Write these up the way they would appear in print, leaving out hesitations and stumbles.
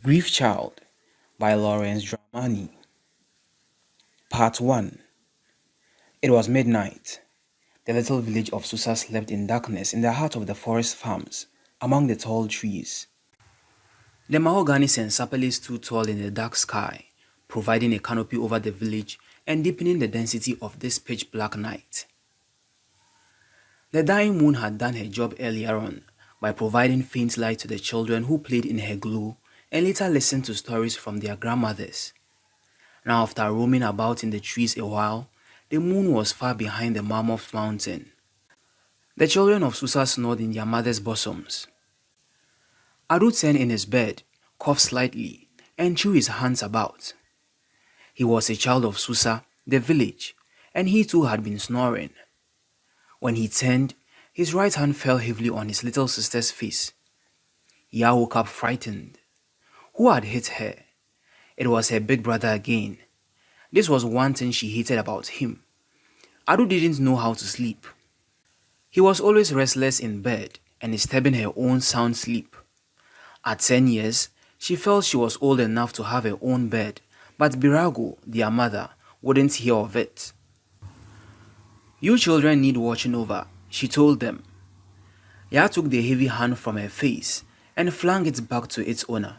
Grief Child by Darmani. Part 1. It was midnight. The little village of Susa slept in darkness in the heart of the forest farms, among the tall trees. The mahoganies and sapele stood tall in the dark sky, providing a canopy over the village and deepening the density of this pitch-black night. The dying moon had done her job earlier on by providing faint light to the children who played in her glow and later listened to stories from their grandmothers. Now, after roaming about in the trees a while, the moon was far behind the mammoth mountain. The children of Susa snored in their mother's bosoms. Adu turned in his bed, coughed slightly, and threw his hands about. He was a child of Susa, the village, and he too had been snoring. When he turned, his right hand fell heavily on his little sister's face. Ya woke up frightened. Who had hit her? It was her big brother again. This was one thing she hated about him. Adu didn't know how to sleep. He was always restless in bed and disturbing her own sound sleep. At 10 years, she felt she was old enough to have her own bed, but Birago, their mother, wouldn't hear of it. You children need watching over, she told them. Ya took the heavy hand from her face and flung it back to its owner.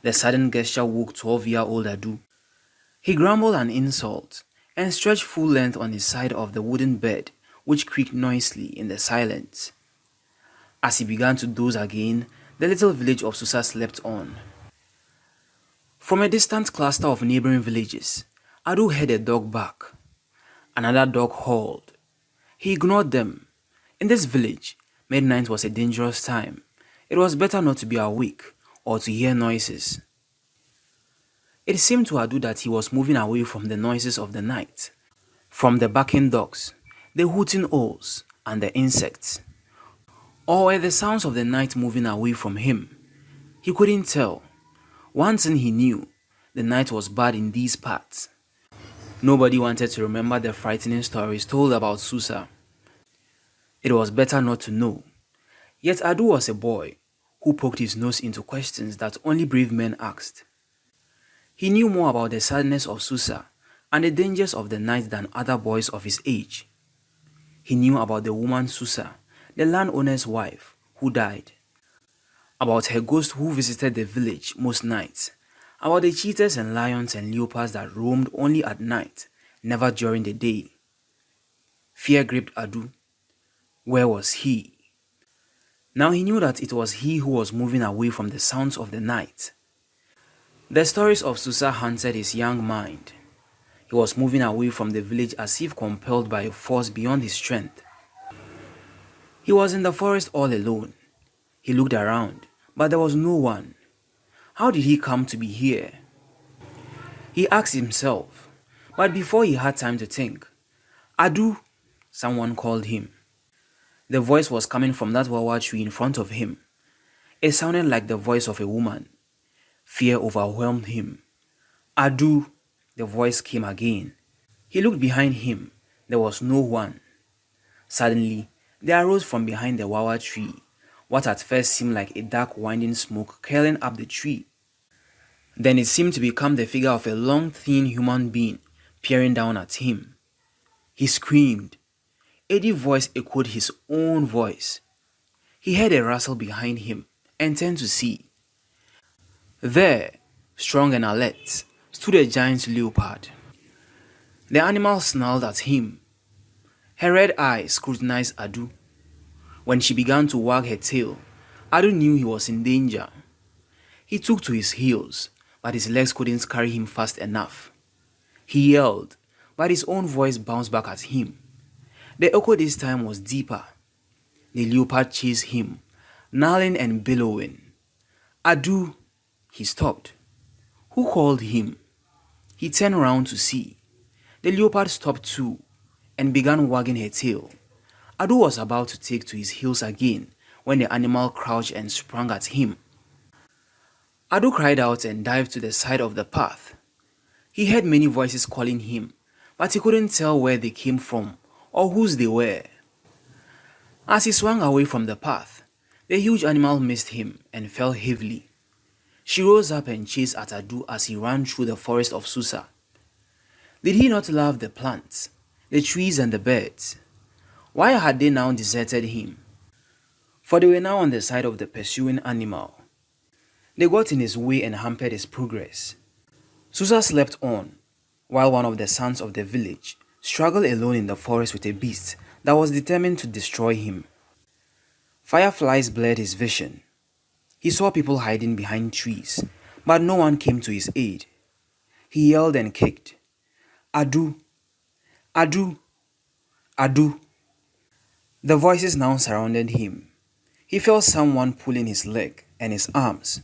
The sudden gesture woke 12-year-old Adu. He grumbled an insult and stretched full length on his side of the wooden bed, which creaked noisily in the silence. As he began to doze again, the little village of Susa slept on. From a distant cluster of neighboring villages, Adu heard a dog bark. Another dog howled. He ignored them. In this village, midnight was a dangerous time. It was better not to be awake or to hear noises. It seemed to Adu that he was moving away from the noises of the night, from the barking dogs, the hooting owls, and the insects. Or were the sounds of the night moving away from him? He couldn't tell. One thing he knew, the night was bad in these parts. Nobody wanted to remember the frightening stories told about Susa. It was better not to know. Yet Adu was a boy who poked his nose into questions that only brave men asked. He knew more about the sadness of Susa and the dangers of the night than other boys of his age. He knew about the woman Susa, the landowner's wife, who died. About her ghost who visited the village most nights. About the cheetahs and lions and leopards that roamed only at night, never during the day. Fear gripped Adu. Where was he? Now he knew that it was he who was moving away from the sounds of the night. The stories of Susa haunted his young mind. He was moving away from the village as if compelled by a force beyond his strength. He was in the forest all alone. He looked around, but there was no one. How did he come to be here? He asked himself, but before he had time to think, Adu, someone called him. The voice was coming from that wawa tree in front of him. It sounded like the voice of a woman. Fear overwhelmed him. Adu, the voice came again. He looked behind him. There was no one. Suddenly, there arose from behind the wawa tree what at first seemed like a dark winding smoke curling up the tree. Then it seemed to become the figure of a long, thin human being peering down at him. He screamed. Eddie's voice echoed his own voice. He heard a rustle behind him and turned to see. There, strong and alert, stood a giant leopard. The animal snarled at him. Her red eyes scrutinized Adu. When she began to wag her tail, Adu knew he was in danger. He took to his heels, but his legs couldn't carry him fast enough. He yelled, but his own voice bounced back at him. The echo this time was deeper. The leopard chased him, gnarling and bellowing. Adu! He stopped. Who called him? He turned round to see. The leopard stopped too and began wagging her tail. Adu was about to take to his heels again when the animal crouched and sprang at him. Adu cried out and dived to the side of the path. He heard many voices calling him, but he couldn't tell where they came from or whose they were. As he swung away from the path, the huge animal missed him and fell heavily. She rose up and chased at Adu as he ran through the forest of Susa. Did he not love the plants, the trees and the birds? Why had they now deserted him? For they were now on the side of the pursuing animal. They got in his way and hampered his progress. Susa slept on, while one of the sons of the village struggled alone in the forest with a beast that was determined to destroy him. Fireflies blurred his vision. He saw people hiding behind trees, but no one came to his aid. He yelled and kicked. Adu! Adu! Adu! The voices now surrounded him. He felt someone pulling his leg and his arms.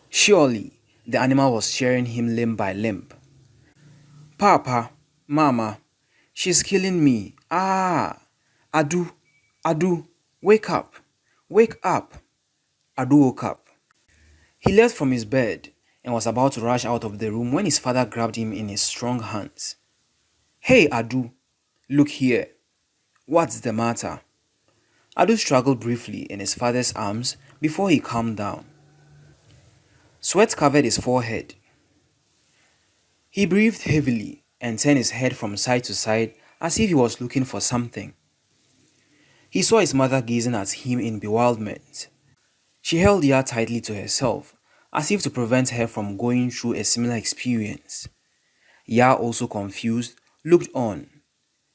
Surely, the animal was shearing him limb by limb. Papa, Mama, she's killing me. Ah! Adu! Adu! Wake up! Wake up! Adu woke up. He left from his bed and was about to rush out of the room when his father grabbed him in his strong hands. Hey, Adu! Look here. What's the matter? Adu struggled briefly in his father's arms before he calmed down. Sweat covered his forehead. He breathed heavily and turned his head from side to side as if he was looking for something. He saw his mother gazing at him in bewilderment. She held Ya tightly to herself, as if to prevent her from going through a similar experience. Ya, also confused, looked on.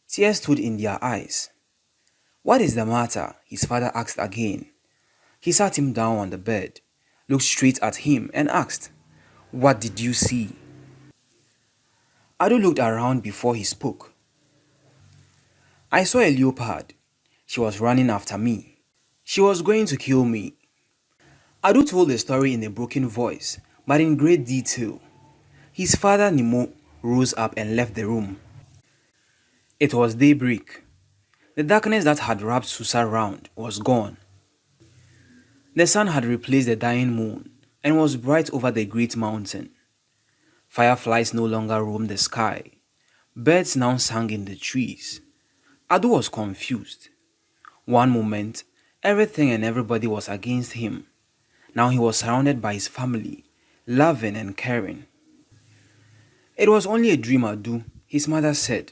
Tears stood in their eyes. What is the matter? His father asked again. He sat him down on the bed, looked straight at him and asked, What did you see? Adu looked around before he spoke. I saw a leopard. She was running after me. She was going to kill me. Adu told the story in a broken voice, but in great detail. His father Nemo rose up and left the room. It was daybreak. The darkness that had wrapped Susa round was gone. The sun had replaced the dying moon and was bright over the great mountain. Fireflies no longer roamed the sky. Birds now sang in the trees. Adu was confused. One moment, everything and everybody was against him. Now he was surrounded by his family, loving and caring. It was only a dream, Adu, his mother said,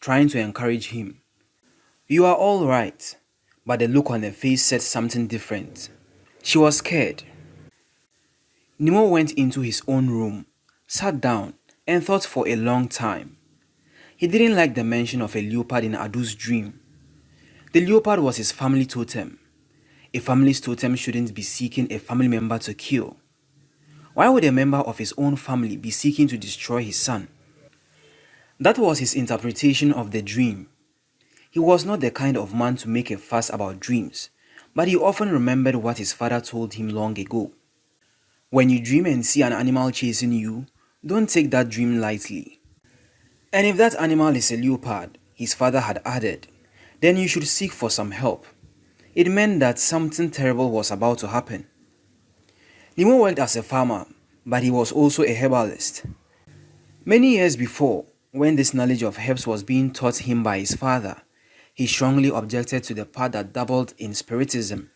trying to encourage him. You are all right, but the look on her face said something different. She was scared. Nemo went into his own room, sat down, and thought for a long time. He didn't like the mention of a leopard in Adu's dream. The leopard was his family totem. A family's totem shouldn't be seeking a family member to kill. Why would a member of his own family be seeking to destroy his son? That was his interpretation of the dream. He was not the kind of man to make a fuss about dreams, but he often remembered what his father told him long ago. When you dream and see an animal chasing you, don't take that dream lightly. And if that animal is a leopard, his father had added, then you should seek for some help. It meant that something terrible was about to happen. Nemo worked as a farmer, but he was also a herbalist. Many years before, when this knowledge of herbs was being taught him by his father, he strongly objected to the part that dabbled in spiritism.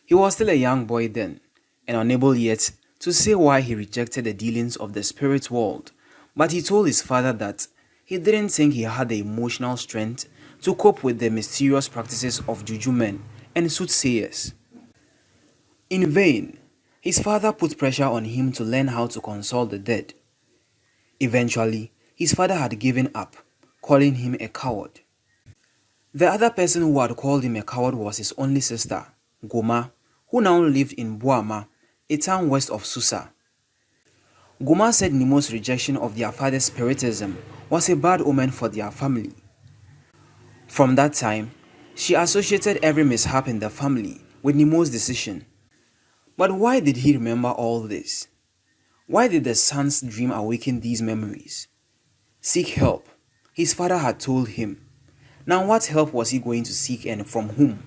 He was still a young boy then, and unable yet to say why he rejected the dealings of the spirit world, but he told his father that he didn't think he had the emotional strength to cope with the mysterious practices of juju men and soothsayers. In vain, his father put pressure on him to learn how to console the dead. Eventually, his father had given up, calling him a coward. The other person who had called him a coward was his only sister, Goma, who now lived in Buama, a town west of Susa. Goma said Nemo's rejection of their father's spiritism was a bad omen for their family. From that time, she associated every mishap in the family with Nemo's decision. But why did he remember all this? Why did the son's dream awaken these memories? Seek help, his father had told him. Now what help was he going to seek and from whom?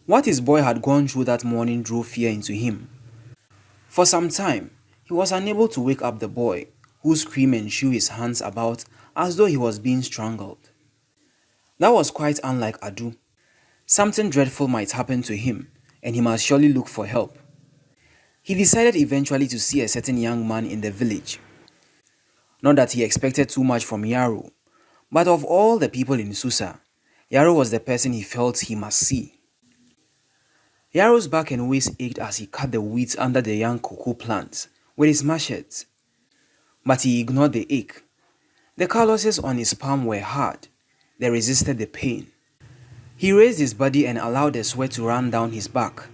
What his boy had gone through that morning drove fear into him. For some time, he was unable to wake up the boy, who screamed and threw his hands about as though he was being strangled. That was quite unlike Adu. Something dreadful might happen to him, and he must surely look for help. He decided eventually to see a certain young man in the village. Not that he expected too much from Yaro, but of all the people in Susa, Yaro was the person he felt he must see. Yaro's back and waist ached as he cut the weeds under the young cocoa plants with his machete. But he ignored the ache. The calluses on his palm were hard. They resisted the pain. He raised his body and allowed the sweat to run down his back.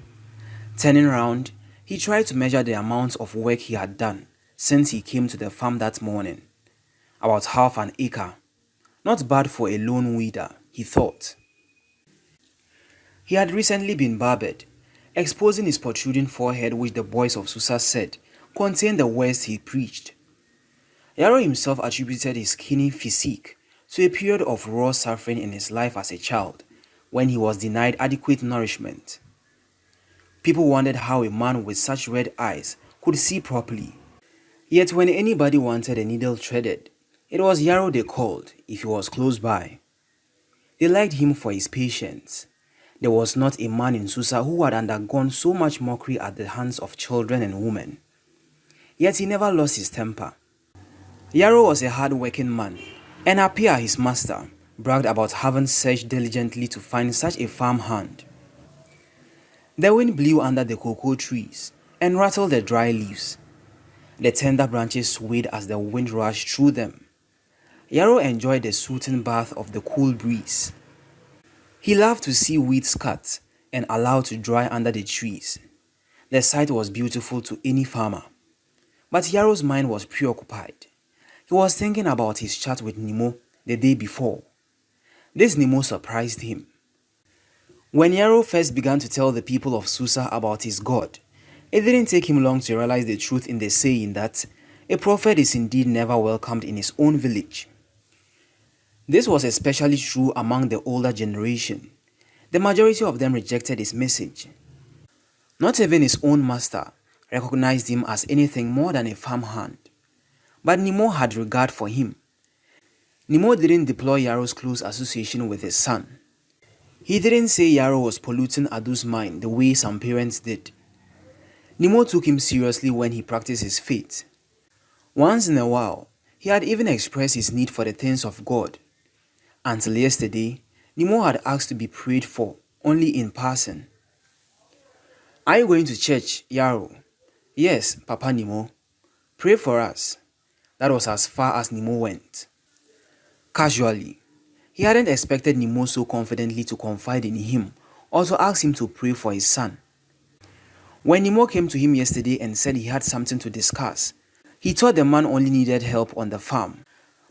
Turning around, he tried to measure the amount of work he had done since he came to the farm that morning. About half an acre. Not bad for a lone weeder, he thought. He had recently been barbed, exposing his protruding forehead, which the boys of Susa said contained the words he preached. Yaro himself attributed his skinny physique to a period of raw suffering in his life as a child, when he was denied adequate nourishment. People wondered how a man with such red eyes could see properly. Yet when anybody wanted a needle threaded, it was Yaro they called if he was close by. They liked him for his patience. There was not a man in Susa who had undergone so much mockery at the hands of children and women. Yet he never lost his temper. Yaro was a hard-working man, and Apia, his master, bragged about having searched diligently to find such a farm hand. The wind blew under the cocoa trees and rattled the dry leaves. The tender branches swayed as the wind rushed through them. Yaro enjoyed the soothing bath of the cool breeze. He loved to see weeds cut and allowed to dry under the trees. The sight was beautiful to any farmer. But Yaro's mind was preoccupied. He was thinking about his chat with Nemo the day before. This Nemo surprised him. When Yaro first began to tell the people of Susa about his God, it didn't take him long to realize the truth in the saying that a prophet is indeed never welcomed in his own village. This was especially true among the older generation. The majority of them rejected his message. Not even his own master recognized him as anything more than a farmhand. But Nemo had regard for him. Nemo didn't deplore Yaro's close association with his son. He didn't say Yaro was polluting Adu's mind the way some parents did. Nemo took him seriously when he practiced his faith. Once in a while, he had even expressed his need for the things of God. Until yesterday, Nemo had asked to be prayed for, only in passing. "Are you going to church, Yaro?" "Yes, Papa Nemo." "Pray for us." That was as far as Nemo went. Casually, he hadn't expected Nemo so confidently to confide in him or to ask him to pray for his son. When Nemo came to him yesterday and said he had something to discuss, he thought the man only needed help on the farm,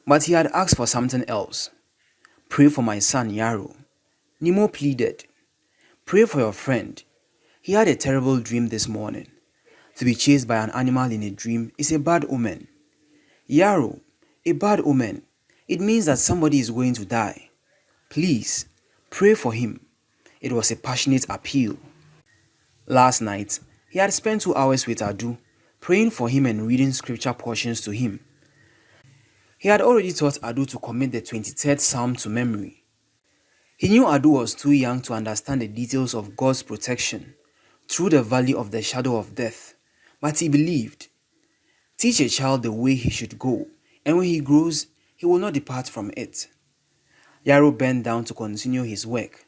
but he had asked for something else. "Pray for my son, Yaro," Nemo pleaded. "Pray for your friend. He had a terrible dream this morning. To be chased by an animal in a dream is a bad omen. Yaro, a bad omen. It means that somebody is going to die. Please, pray for him." It was a passionate appeal. Last night, he had spent 2 hours with Adu, praying for him and reading scripture portions to him. He had already taught Adu to commit the 23rd Psalm to memory. He knew Adu was too young to understand the details of God's protection through the valley of the shadow of death, but he believed. Teach a child the way he should go, and when he grows, he will not depart from it. Yaro bent down to continue his work.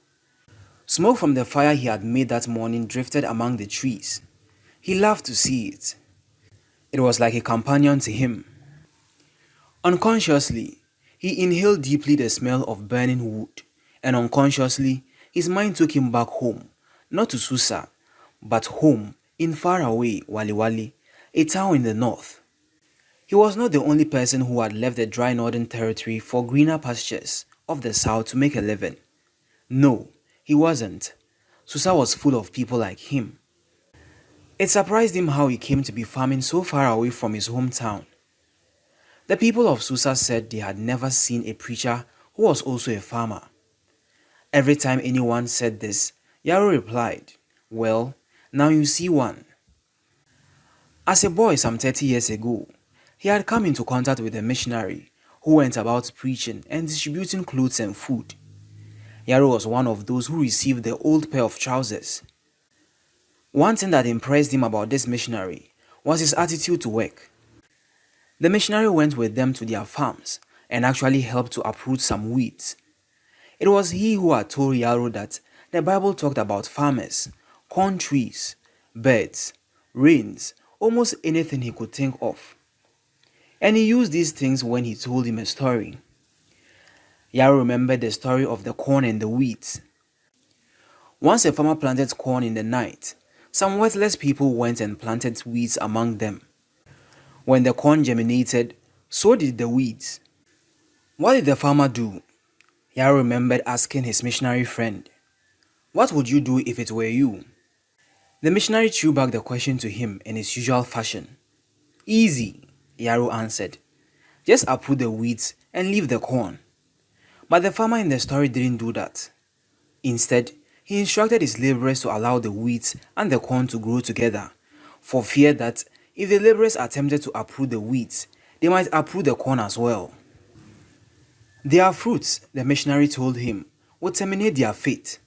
Smoke from the fire he had made that morning drifted among the trees. He loved to see it. It was like a companion to him. Unconsciously, he inhaled deeply the smell of burning wood, and unconsciously, his mind took him back home, not to Susa, but home in faraway Waliwali, a town in the north. He was not the only person who had left the dry northern territory for greener pastures of the south to make a living. No, he wasn't. Susa was full of people like him. It surprised him how he came to be farming so far away from his hometown. The people of Susa said they had never seen a preacher who was also a farmer. Every time anyone said this, Yaro replied, "Well, now you see one." As a boy some 30 years ago, he had come into contact with a missionary who went about preaching and distributing clothes and food. Yaro was one of those who received the old pair of trousers. One thing that impressed him about this missionary was his attitude to work. The missionary went with them to their farms and actually helped to uproot some weeds. It was he who had told Yaro that the Bible talked about farmers, corn trees, birds, rains, almost anything he could think of. And he used these things when he told him a story. Yaro remembered the story of the corn and the weeds. Once a farmer planted corn in the night, some worthless people went and planted weeds among them. When the corn germinated, so did the weeds. What did the farmer do? Yaro remembered asking his missionary friend, "What would you do if it were you?" The missionary threw back the question to him in his usual fashion. "Easy," Yaro answered. "Just uproot the weeds and leave the corn." But the farmer in the story didn't do that. Instead, he instructed his laborers to allow the weeds and the corn to grow together, for fear that if the laborers attempted to uproot the weeds, they might uproot the corn as well. Their fruits, the missionary told him, would terminate their fate.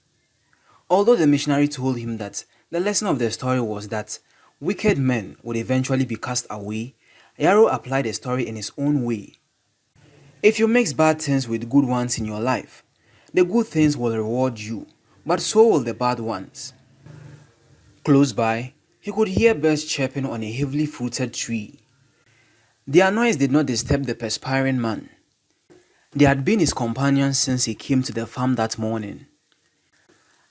Although the missionary told him that the lesson of the story was that wicked men would eventually be cast away, Yaro applied the story in his own way. If you mix bad things with good ones in your life, the good things will reward you, but so will the bad ones. Close by, he could hear birds chirping on a heavily fruited tree. Their noise did not disturb the perspiring man. They had been his companions since he came to the farm that morning.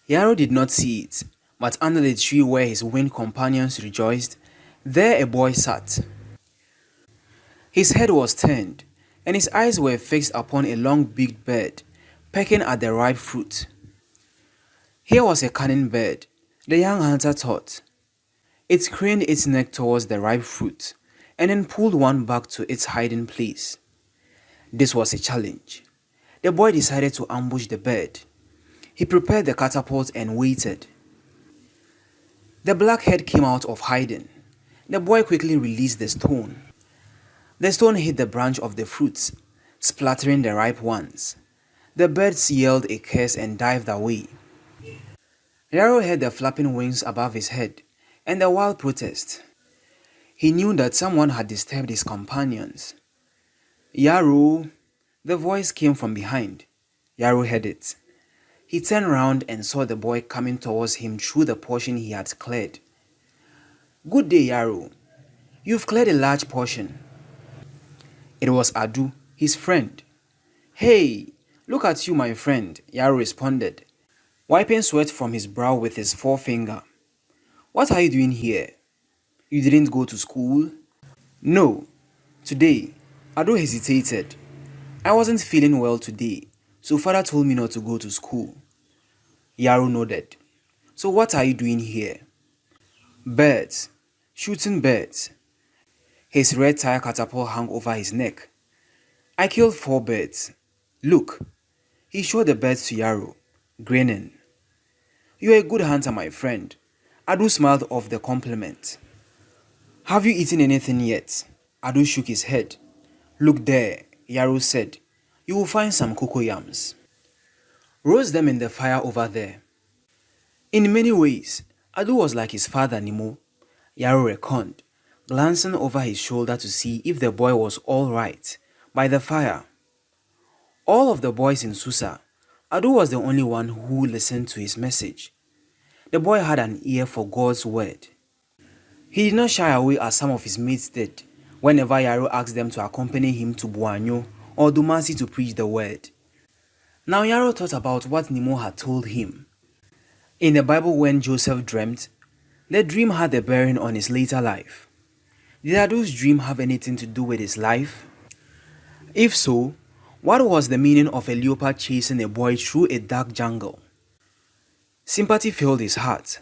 Yaro did not see it, but under the tree where his winged companions rejoiced, there a boy sat. His head was turned, and his eyes were fixed upon a long-beaked bird, pecking at the ripe fruit. Here was a cunning bird, the young hunter thought. It craned its neck towards the ripe fruit, and then pulled one back to its hiding place. This was a challenge. The boy decided to ambush the bird. He prepared the catapult and waited. The black head came out of hiding. The boy quickly released the stone. The stone hit the branch of the fruits, splattering the ripe ones. The birds yelled a curse and dived away. Yaro heard the flapping wings above his head and the wild protest. He knew that someone had disturbed his companions. "Yaro!" The voice came from behind. Yaro heard it. He turned round and saw the boy coming towards him through the portion he had cleared. "Good day, Yaro. You've cleared a large portion." It was Adu, his friend. "Hey, look at you, my friend," Yaro responded, wiping sweat from his brow with his forefinger. "What are you doing here? You didn't go to school?" "No. Today," Adu hesitated. "I wasn't feeling well today, so father told me not to go to school." Yaro nodded. "So what are you doing here?" "Birds. Shooting birds." His red tire catapult hung over his neck. "I killed 4 birds. Look." He showed the birds to Yaro, grinning. "You're a good hunter, my friend." Adu smiled off the compliment. "Have you eaten anything yet?" Adu shook his head. "Look there," Yaro said. "You will find some cocoyams. Roast them in the fire over there." In many ways, Adu was like his father Nemo, Yaro reckoned, glancing over his shoulder to see if the boy was all right by the fire. All of the boys in Susa, Adu was the only one who listened to his message. The boy had an ear for God's word. He did not shy away as some of his mates did whenever Yaro asked them to accompany him to Buama or Dumasi to preach the word. Now Yaro thought about what Nemo had told him. In the Bible, when Joseph dreamt, the dream had a bearing on his later life. Did Adu's dream have anything to do with his life? If so, what was the meaning of a leopard chasing a boy through a dark jungle? Sympathy filled his heart.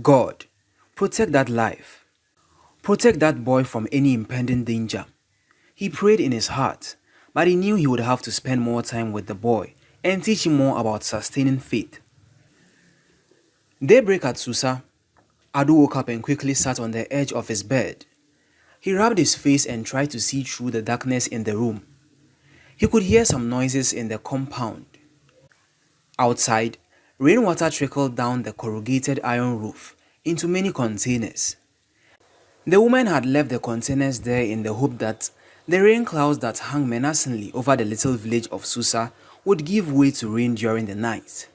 God, protect that life. Protect that boy from any impending danger. He prayed in his heart, but he knew he would have to spend more time with the boy and teach him more about sustaining faith. Daybreak at Susa, Adu woke up and quickly sat on the edge of his bed. He rubbed his face and tried to see through the darkness in the room. He could hear some noises in the compound. Outside, rainwater trickled down the corrugated iron roof into many containers. The woman had left the containers there in the hope that the rain clouds that hung menacingly over the little village of Susa would give way to rain during the night.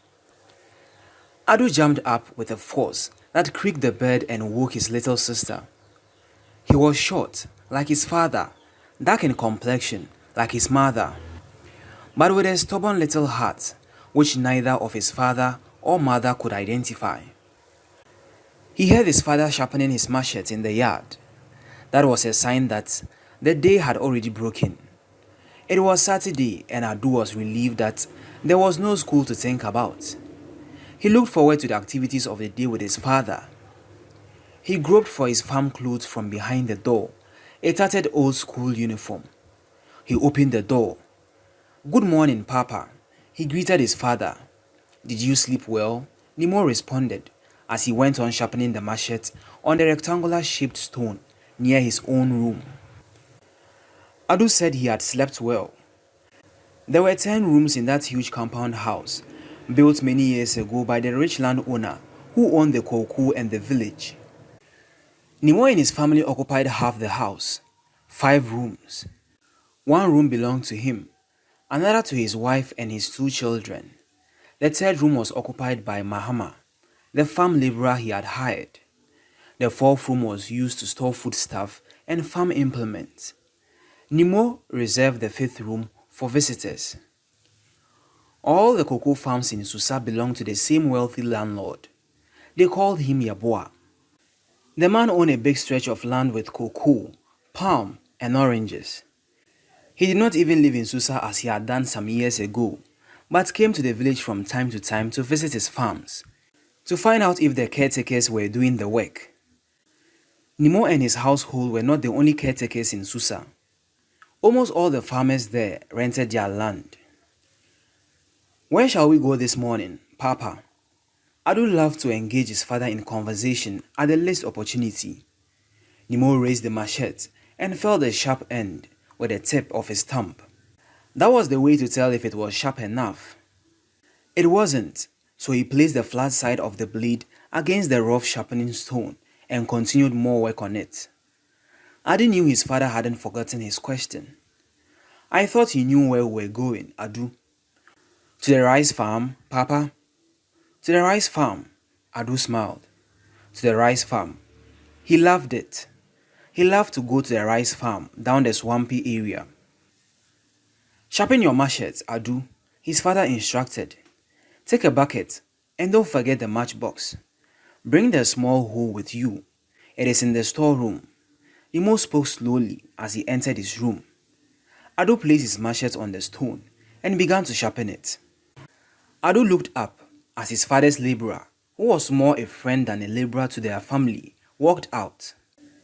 Adu jumped up with a force that creaked the bed and woke his little sister. He was short, like his father, dark in complexion, like his mother, but with a stubborn little heart, which neither of his father or mother could identify. He heard his father sharpening his machete in the yard. That was a sign that the day had already broken. It was Saturday and Adu was relieved that there was no school to think about. He looked forward to the activities of the day with his father. He groped for his farm clothes from behind the door, a tattered old school uniform. He opened the door. "Good morning, Papa," he greeted his father. "Did you sleep well?" Nemo responded as he went on sharpening the machete on the rectangular-shaped stone near his own room. Adu said he had slept well. There were 10 rooms in that huge compound house, built many years ago by the rich landowner who owned the cocoa and the village. Nemo and his family occupied half the house, 5 rooms. One room belonged to him, another to his wife and his 2 children. The third room was occupied by Mahama, the farm laborer he had hired. The fourth room was used to store foodstuff and farm implements. Nemo reserved the 5th room for visitors. All the cocoa farms in Susa belonged to the same wealthy landlord. They called him Yaboa. The man owned a big stretch of land with cocoa, palm, and oranges. He did not even live in Susa as he had done some years ago, but came to the village from time to time to visit his farms, to find out if the caretakers were doing the work. Nemo and his household were not the only caretakers in Susa. Almost all the farmers there rented their land. "Where shall we go this morning, Papa?" Adu loved to engage his father in conversation at the least opportunity. Nemo raised the machete and felt the sharp end with the tip of his thumb. That was the way to tell if it was sharp enough. It wasn't, so he placed the flat side of the blade against the rough sharpening stone and continued more work on it. Adu knew his father hadn't forgotten his question. "I thought you knew where we were going, Adu." "To the rice farm, Papa?" "To the rice farm," Adu smiled. "To the rice farm." He loved it. He loved to go to the rice farm down the swampy area. "Sharpen your machete, Adu," his father instructed. "Take a bucket and don't forget the matchbox. Bring the small hoe with you. It is in the storeroom." Nemo spoke slowly as he entered his room. Adu placed his machete on the stone and began to sharpen it. Adu looked up as his father's laborer, who was more a friend than a laborer to their family, walked out.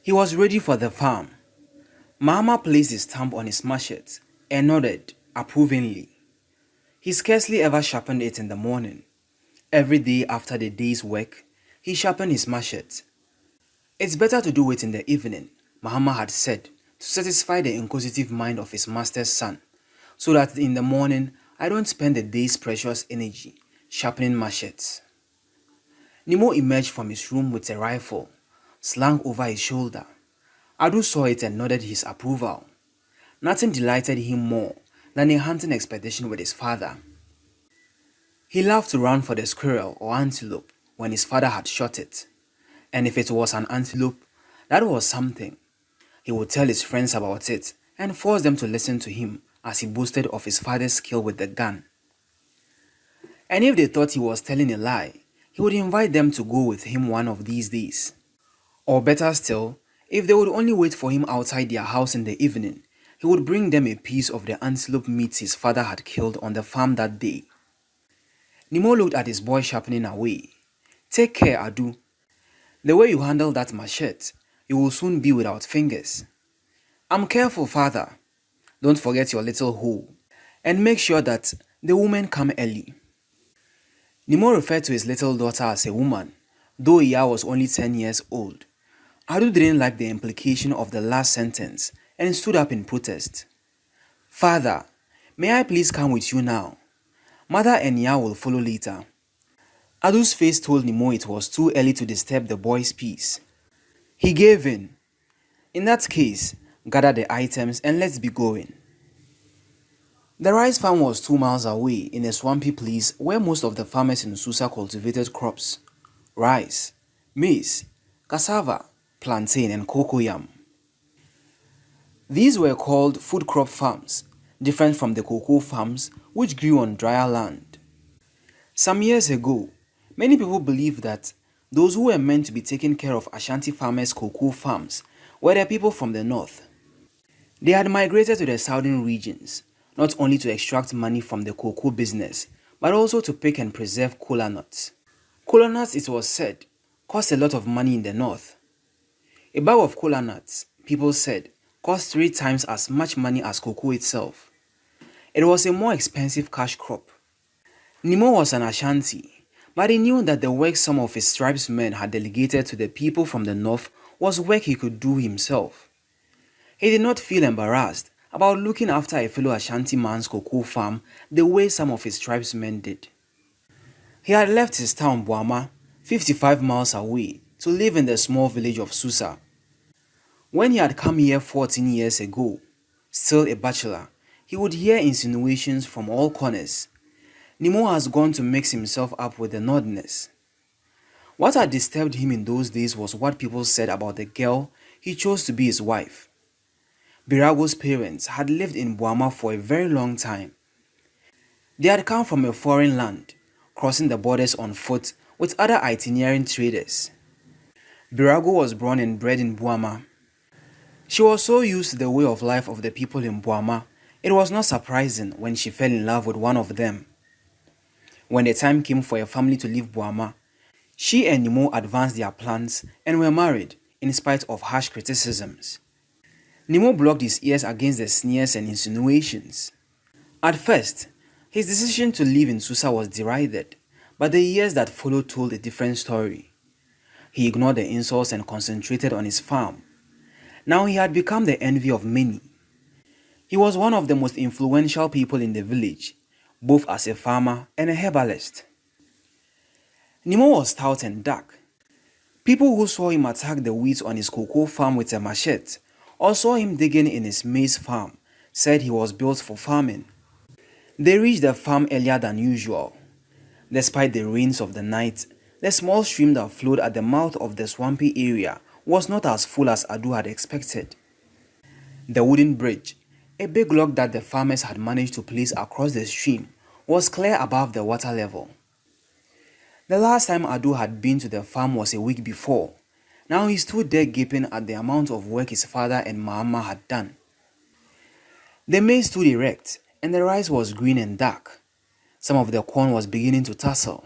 He was ready for the farm. Mahama placed his thumb on his machete and nodded approvingly. He scarcely ever sharpened it in the morning. Every day after the day's work, he sharpened his machete. "It's better to do it in the evening," Mahama had said to satisfy the inquisitive mind of his master's son, "so that in the morning I don't spend the day's precious energy sharpening machetes." Nemo emerged from his room with a rifle, slung over his shoulder. Adu saw it and nodded his approval. Nothing delighted him more than a hunting expedition with his father. He loved to run for the squirrel or antelope when his father had shot it. And if it was an antelope, that was something. He would tell his friends about it and force them to listen to him as he boasted of his father's skill with the gun. And if they thought he was telling a lie, he would invite them to go with him one of these days. Or better still, if they would only wait for him outside their house in the evening, he would bring them a piece of the antelope meat his father had killed on the farm that day. Nemo looked at his boy sharpening away. "Take care, Adu. The way you handle that machete, you will soon be without fingers." "I'm careful, father. Don't forget your little hoe. And make sure that the women come early." Nemo referred to his little daughter as a woman, though Iya was only 10 years old. Adu didn't like the implication of the last sentence and stood up in protest. "Father, may I please come with you now? Mother and Iya will follow later." Adu's face told Nemo it was too early to disturb the boy's peace. He gave in. In that case, gather the items and let's be going. The rice farm was 2 miles away in a swampy place where most of the farmers in Susa cultivated crops: rice, maize, cassava, plantain, and cocoyam. These were called food crop farms, different from the cocoa farms which grew on drier land. Some years ago, many people believed that those who were meant to be taking care of Ashanti farmers' cocoa farms were the people from the north. They had migrated to the southern regions, not only to extract money from the cocoa business, but also to pick and preserve kola nuts. Kola nuts, it was said, cost a lot of money in the north. A bag of kola nuts, people said, cost 3 times as much money as cocoa itself. It was a more expensive cash crop. Nemo was an Ashanti, but he knew that the work some of his tribesmen had delegated to the people from the north was work he could do himself. He did not feel embarrassed about looking after a fellow Ashanti man's cocoa farm the way some of his tribesmen did. He had left his town Buama, 55 miles away, to live in the small village of Susa. When he had come here 14 years ago, still a bachelor, he would hear insinuations from all corners. Nemo has gone to mix himself up with the northerners. What had disturbed him in those days was what people said about the girl he chose to be his wife. Birago's parents had lived in Buama for a very long time. They had come from a foreign land, crossing the borders on foot with other itinerant traders. Birago was born and bred in Buama. She was so used to the way of life of the people in Buama, it was not surprising when she fell in love with one of them. When the time came for a family to leave Buama, she and Nemo advanced their plans and were married in spite of harsh criticisms. Nemo blocked his ears against the sneers and insinuations. At first, his decision to live in Susa was derided, but the years that followed told a different story. He ignored the insults and concentrated on his farm. Now he had become the envy of many. He was one of the most influential people in the village, both as a farmer and a herbalist. Nemo was stout and dark. People who saw him attack the weeds on his cocoa farm with a machete or saw him digging in his maize farm said he was built for farming. They reached the farm earlier than usual. Despite the rains of the night, the small stream that flowed at the mouth of the swampy area was not as full as Adu had expected. The wooden bridge, a big log that the farmers had managed to place across the stream, was clear above the water level. The last time Adu had been to the farm was a week before. Now he stood there gaping at the amount of work his father and Mama had done. The maize stood erect, and the rice was green and dark. Some of the corn was beginning to tassel.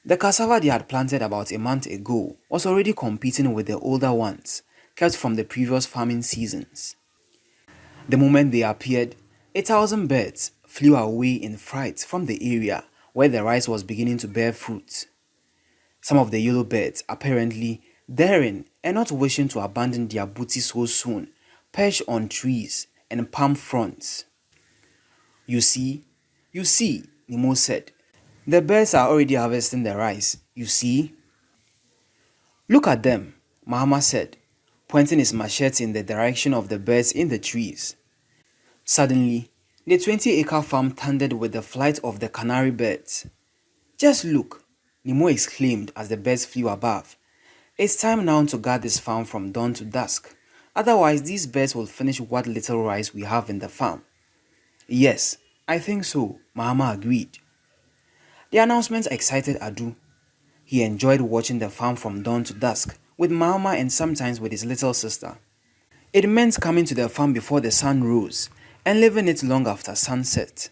The cassava they had planted about a month ago was already competing with the older ones, kept from the previous farming seasons. The moment they appeared, 1,000 birds flew away in fright from the area where the rice was beginning to bear fruit. Some of the yellow birds, apparently daring and not wishing to abandon their booty so soon, perched on trees and palm fronds. You see, Nemo said. The birds are already harvesting the rice, you see. Look at them, Mahama said, pointing his machete in the direction of the birds in the trees. Suddenly, the 20-acre farm thundered with the flight of the canary birds. Just look, Nemo exclaimed as the birds flew above. It's time now to guard this farm from dawn to dusk. Otherwise, these birds will finish what little rice we have in the farm. Yes, I think so, Mahama agreed. The announcement excited Adu. He enjoyed watching the farm from dawn to dusk, with Mahama and sometimes with his little sister. It meant coming to the farm before the sun rose, and leaving it long after sunset.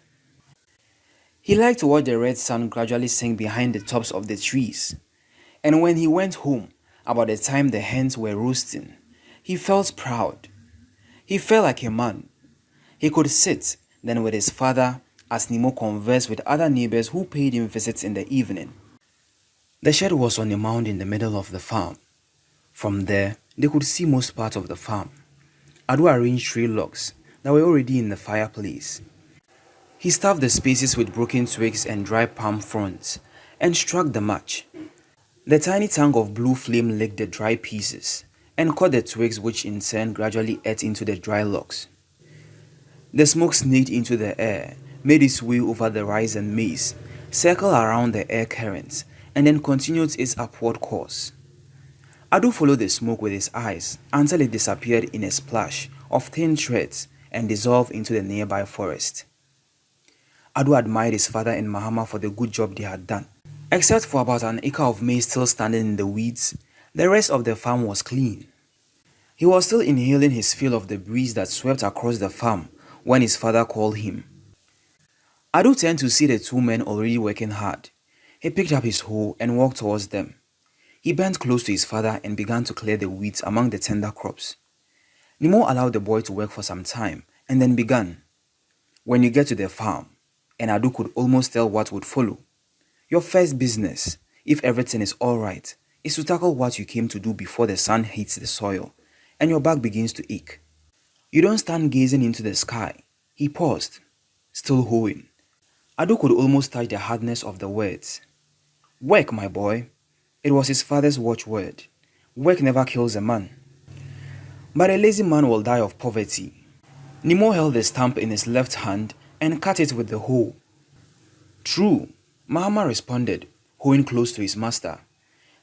He liked to watch the red sun gradually sink behind the tops of the trees, and when he went home, about the time the hens were roasting, he felt proud. He felt like a man. He could sit, then with his father, as Nemo conversed with other neighbors who paid him visits in the evening. The shed was on a mound in the middle of the farm. From there, they could see most parts of the farm. Adu arranged tray logs that were already in the fireplace. He stuffed the spaces with broken twigs and dry palm fronds, and struck the match. The tiny tongue of blue flame licked the dry pieces and caught the twigs, which in turn gradually ate into the dry logs. The smoke snaked into the air, made its way over the rice and maize, circled around the air currents, and then continued its upward course. Adu followed the smoke with his eyes until it disappeared in a splash of thin threads and dissolved into the nearby forest. Adu admired his father and Mahama for the good job they had done. Except for about an acre of maize still standing in the weeds, the rest of the farm was clean. He was still inhaling his fill of the breeze that swept across the farm when his father called him. Adu turned to see the two men already working hard. He picked up his hoe and walked towards them. He bent close to his father and began to clear the weeds among the tender crops. Nemo allowed the boy to work for some time and then began. When you get to the farm, and Adu could almost tell what would follow, your first business, if everything is alright, is to tackle what you came to do before the sun hits the soil and your back begins to ache. You don't stand gazing into the sky. He paused, still hoeing. Adu could almost touch the hardness of the words. Work, my boy. It was his father's watchword. Work never kills a man. But a lazy man will die of poverty. Nemo held the stump in his left hand and cut it with the hoe. True, Mahama responded, hoeing close to his master.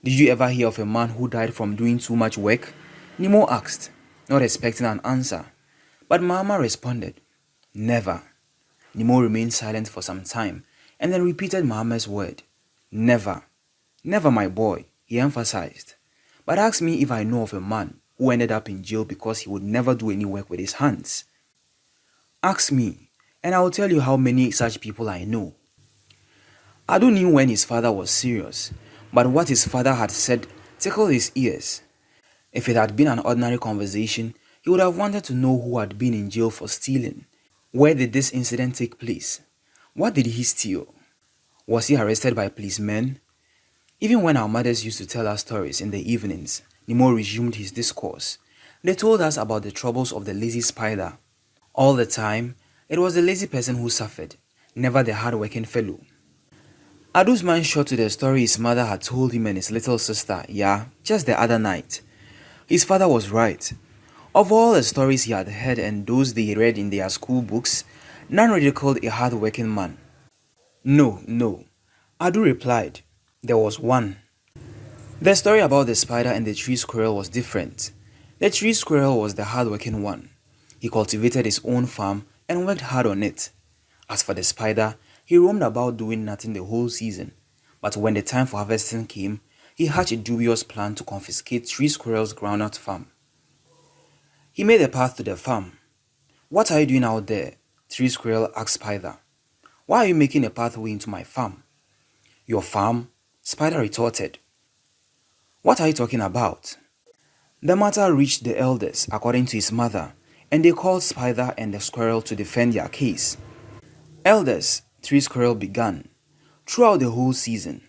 Did you ever hear of a man who died from doing too much work? Nemo asked, not expecting an answer. But Mahama responded, Never. Nemo remained silent for some time and then repeated Mahama's word. Never. Never, my boy, he emphasized. But ask me if I know of a man who ended up in jail because he would never do any work with his hands. Ask me, and I will tell you how many such people I know. Adu knew when his father was serious, but what his father had said tickled his ears. If it had been an ordinary conversation, he would have wanted to know who had been in jail for stealing. Where did this incident take place? What did he steal? Was he arrested by policemen? Even when our mothers used to tell us stories in the evenings, Nemo resumed his discourse. They told us about the troubles of the lazy spider. All the time, it was the lazy person who suffered, never the hard-working fellow. Adu's mind shot to the story his mother had told him and his little sister, just the other night. His father was right. Of all the stories he had heard and those they read in their school books, none ridiculed a hard-working man. No. Adu replied. There was one. The story about the spider and the tree squirrel was different. The tree squirrel was the hard-working one. He cultivated his own farm and worked hard on it. As for the spider, he roamed about doing nothing the whole season. But when the time for harvesting came, he hatched a dubious plan to confiscate tree squirrel's groundnut farm. He made a path to the farm. What are you doing out there? Tree squirrel asked Spider. Why are you making a pathway into my farm? Your farm? Spider retorted. What are you talking about? The matter reached the elders, according to his mother, and they called Spider and the squirrel to defend their case. Elders, Tree Squirrel began. Throughout the whole season,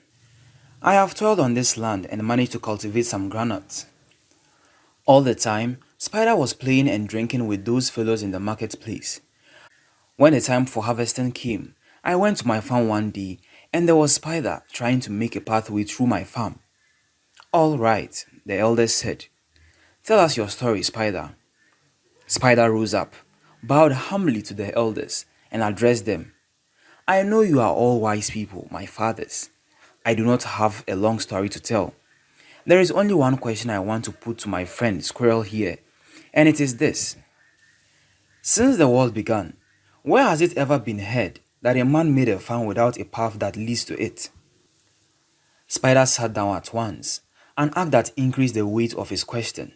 I have toiled on this land and managed to cultivate some groundnuts. All the time, Spider was playing and drinking with those fellows in the marketplace. When the time for harvesting came, I went to my farm one day and there was Spider trying to make a pathway through my farm. All right, the elders said. Tell us your story, Spider. Spider rose up, bowed humbly to the elders, and addressed them. I know you are all wise people, my fathers. I do not have a long story to tell. There is only one question I want to put to my friend Squirrel here, and it is this. Since the world began, where has it ever been heard that a man made a farm without a path that leads to it? Spider sat down at once, an act that increased the weight of his question.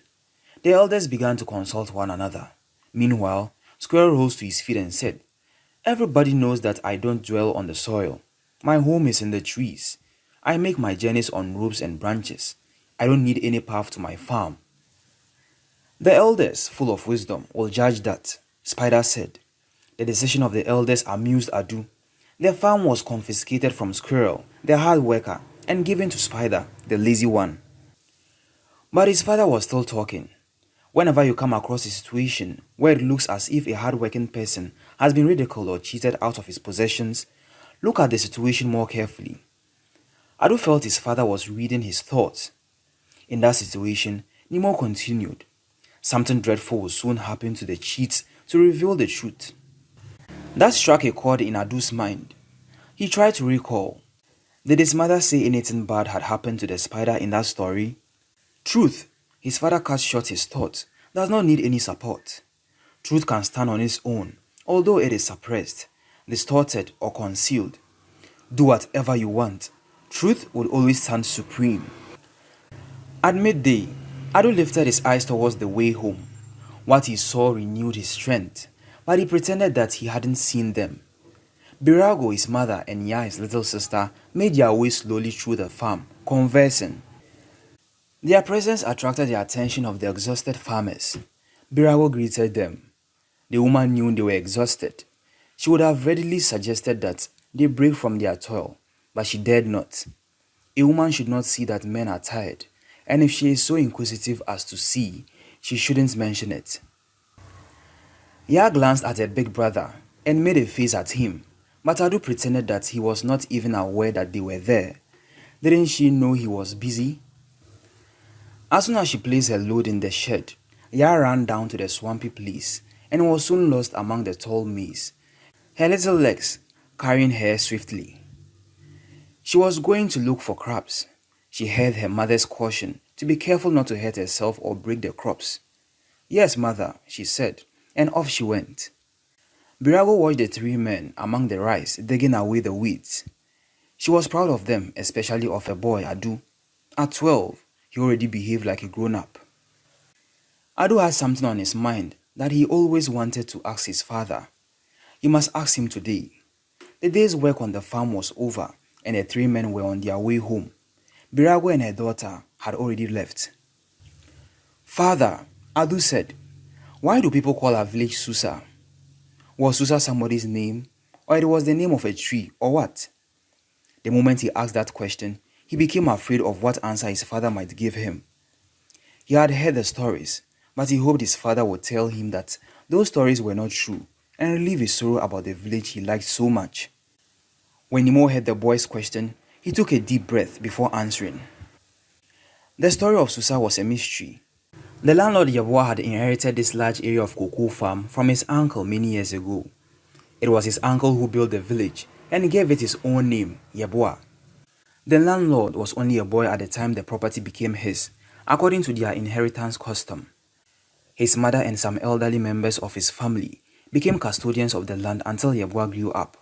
The elders began to consult one another. Meanwhile, Squirrel rose to his feet and said, Everybody knows that I don't dwell on the soil. My home is in the trees. I make my journeys on ropes and branches. I don't need any path to my farm. The elders, full of wisdom, will judge that, Spider said. The decision of the elders amused Adu. The farm was confiscated from Squirrel, the hard worker, and given to Spider, the lazy one. But his father was still talking. Whenever you come across a situation where it looks as if a hard-working person has been ridiculed or cheated out of his possessions, look at the situation more carefully. Adu felt his father was reading his thoughts. In that situation, Nemo continued. Something dreadful will soon happen to the cheats to reveal the truth. That struck a chord in Adu's mind. He tried to recall. Did his mother say anything bad had happened to the spider in that story? Truth, his father cut short his thoughts, does not need any support. Truth can stand on its own, although it is suppressed, distorted, or concealed. Do whatever you want. Truth will always stand supreme. At midday, Adu lifted his eyes towards the way home. What he saw renewed his strength, but he pretended that he hadn't seen them. Birago, his mother, and Ya, his little sister, made their way slowly through the farm, conversing. Their presence attracted the attention of the exhausted farmers. Birago greeted them. The woman knew they were exhausted. She would have readily suggested that they break from their toil, but she dared not. A woman should not see that men are tired, and if she is so inquisitive as to see, she shouldn't mention it. Ya glanced at her big brother and made a face at him, but Adu pretended that he was not even aware that they were there. Didn't she know he was busy? As soon as she placed her load in the shed, Ya ran down to the swampy place and was soon lost among the tall maize, her little legs carrying her swiftly. She was going to look for crabs. She heard her mother's caution to be careful not to hurt herself or break the crops. Yes, mother, she said, and off she went. Birago watched the three men among the rice digging away the weeds. She was proud of them, especially of her boy Adu. At 12, he already behaved like a grown-up. Adu had something on his mind that he always wanted to ask his father. He must ask him today. The day's work on the farm was over, and the three men were on their way home. Birago and her daughter had already left. Father, Adu said, why do people call our village Susa? Was Susa somebody's name, or it was the name of a tree, or what? The moment he asked that question, he became afraid of what answer his father might give him. He had heard the stories, but he hoped his father would tell him that those stories were not true and relieve his sorrow about the village he liked so much. When Nemo heard the boy's question, he took a deep breath before answering. The story of Susa was a mystery. The landlord Yeboah had inherited this large area of cocoa farm from his uncle many years ago. It was his uncle who built the village and gave it his own name, Yeboah. The landlord was only a boy at the time the property became his, according to their inheritance custom. His mother and some elderly members of his family became custodians of the land until Yeboah grew up.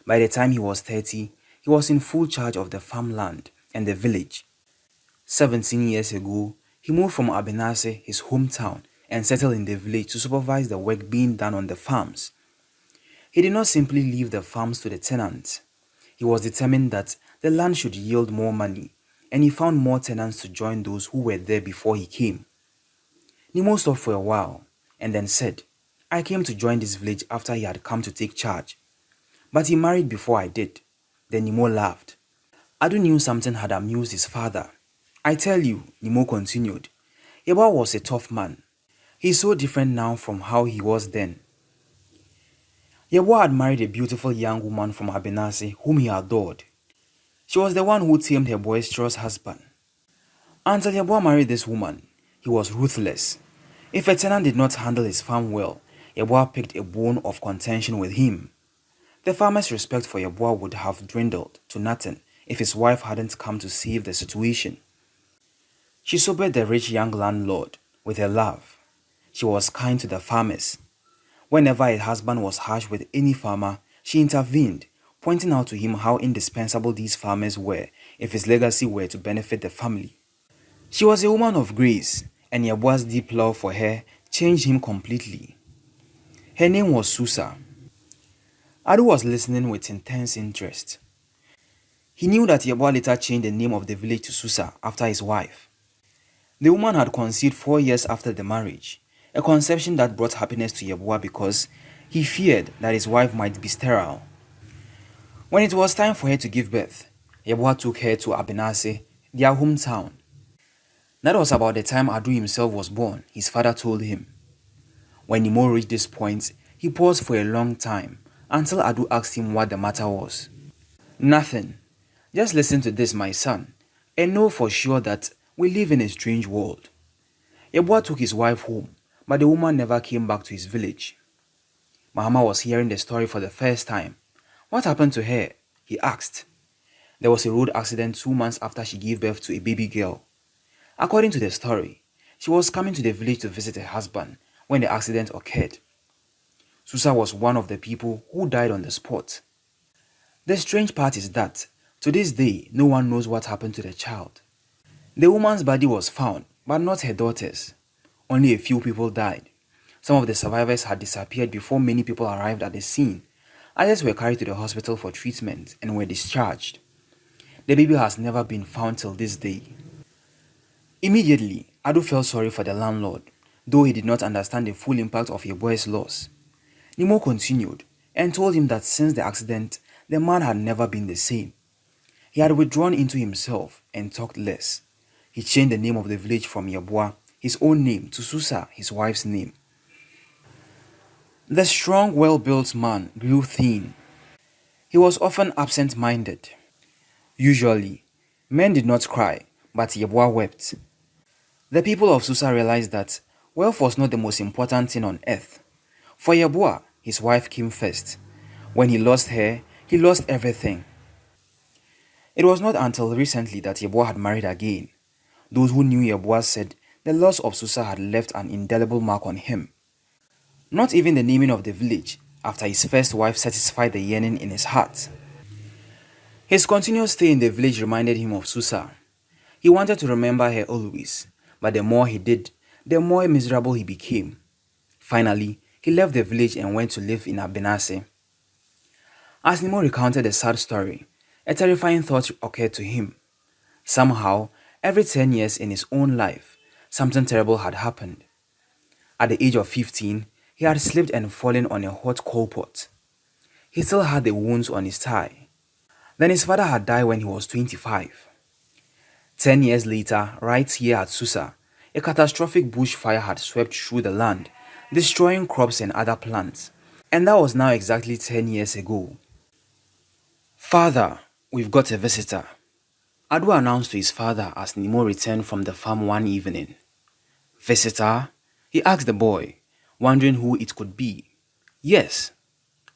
By the time he was 30, he was in full charge of the farmland and the village. 17 years ago, he moved from Abenase, his hometown, and settled in the village to supervise the work being done on the farms. He did not simply leave the farms to the tenants. He was determined that the land should yield more money, and he found more tenants to join those who were there before he came. Nemo stopped for a while, and then said, I came to join this village after he had come to take charge. But he married before I did. Then Nemo laughed. Adu knew something had amused his father. I tell you, Nemo continued, Yeboah was a tough man. He is so different now from how he was then. Yeboah had married a beautiful young woman from Abenase whom he adored. She was the one who tamed her boisterous husband. Until Yeboah married this woman, he was ruthless. If a tenant did not handle his farm well, Yeboah picked a bone of contention with him. The farmer's respect for Yeboah would have dwindled to nothing if his wife hadn't come to save the situation. She sobered the rich young landlord with her love. She was kind to the farmers. Whenever her husband was harsh with any farmer, she intervened, pointing out to him how indispensable these farmers were if his legacy were to benefit the family. She was a woman of grace, and Yeboah's deep love for her changed him completely. Her name was Susa. Adu was listening with intense interest. He knew that Yeboah later changed the name of the village to Susa after his wife. The woman had conceived 4 years after the marriage, a conception that brought happiness to Yeboah because he feared that his wife might be sterile. When it was time for her to give birth, Yeboah took her to Abenase, their hometown. That was about the time Adu himself was born, his father told him. When Nemo reached this point, he paused for a long time until Adu asked him what the matter was. Nothing. Just listen to this, my son, and know for sure that we live in a strange world. Yeboah took his wife home, but the woman never came back to his village. Mahama was hearing the story for the first time. What happened to her? He asked. There was a road accident 2 months after she gave birth to a baby girl. According to the story, she was coming to the village to visit her husband when the accident occurred. Susa was one of the people who died on the spot. The strange part is that, to this day, no one knows what happened to the child. The woman's body was found, but not her daughter's. Only a few people died. Some of the survivors had disappeared before many people arrived at the scene. Others were carried to the hospital for treatment and were discharged. The baby has never been found till this day. Immediately, Ado felt sorry for the landlord, though he did not understand the full impact of Yeboah's loss. Nemo continued and told him that since the accident, the man had never been the same. He had withdrawn into himself and talked less. He changed the name of the village from Yeboah, his own name, to Susa, his wife's name. The strong, well-built man grew thin. He was often absent-minded. Usually, men did not cry, but Yeboah wept. The people of Susa realized that wealth was not the most important thing on earth. For Yeboah, his wife came first. When he lost her, he lost everything. It was not until recently that Yeboah had married again. Those who knew Yeboah said the loss of Susa had left an indelible mark on him. Not even the naming of the village after his first wife satisfied the yearning in his heart. His continuous stay in the village reminded him of Susa. He wanted to remember her always, but the more he did, the more miserable he became. Finally, he left the village and went to live in Abenase. As Nemo recounted the sad story, a terrifying thought occurred to him. Somehow, every 10 years in his own life, something terrible had happened. At the age of 15, he had slipped and fallen on a hot coal pot. He still had the wounds on his thigh. Then his father had died when he was 25. 10 years later, right here at Susa, a catastrophic bushfire had swept through the land, destroying crops and other plants. And that was now exactly 10 years ago. "Father, we've got a visitor," Adu announced to his father as Nemo returned from the farm one evening. "Visitor?" he asked the boy, wondering who it could be. "Yes."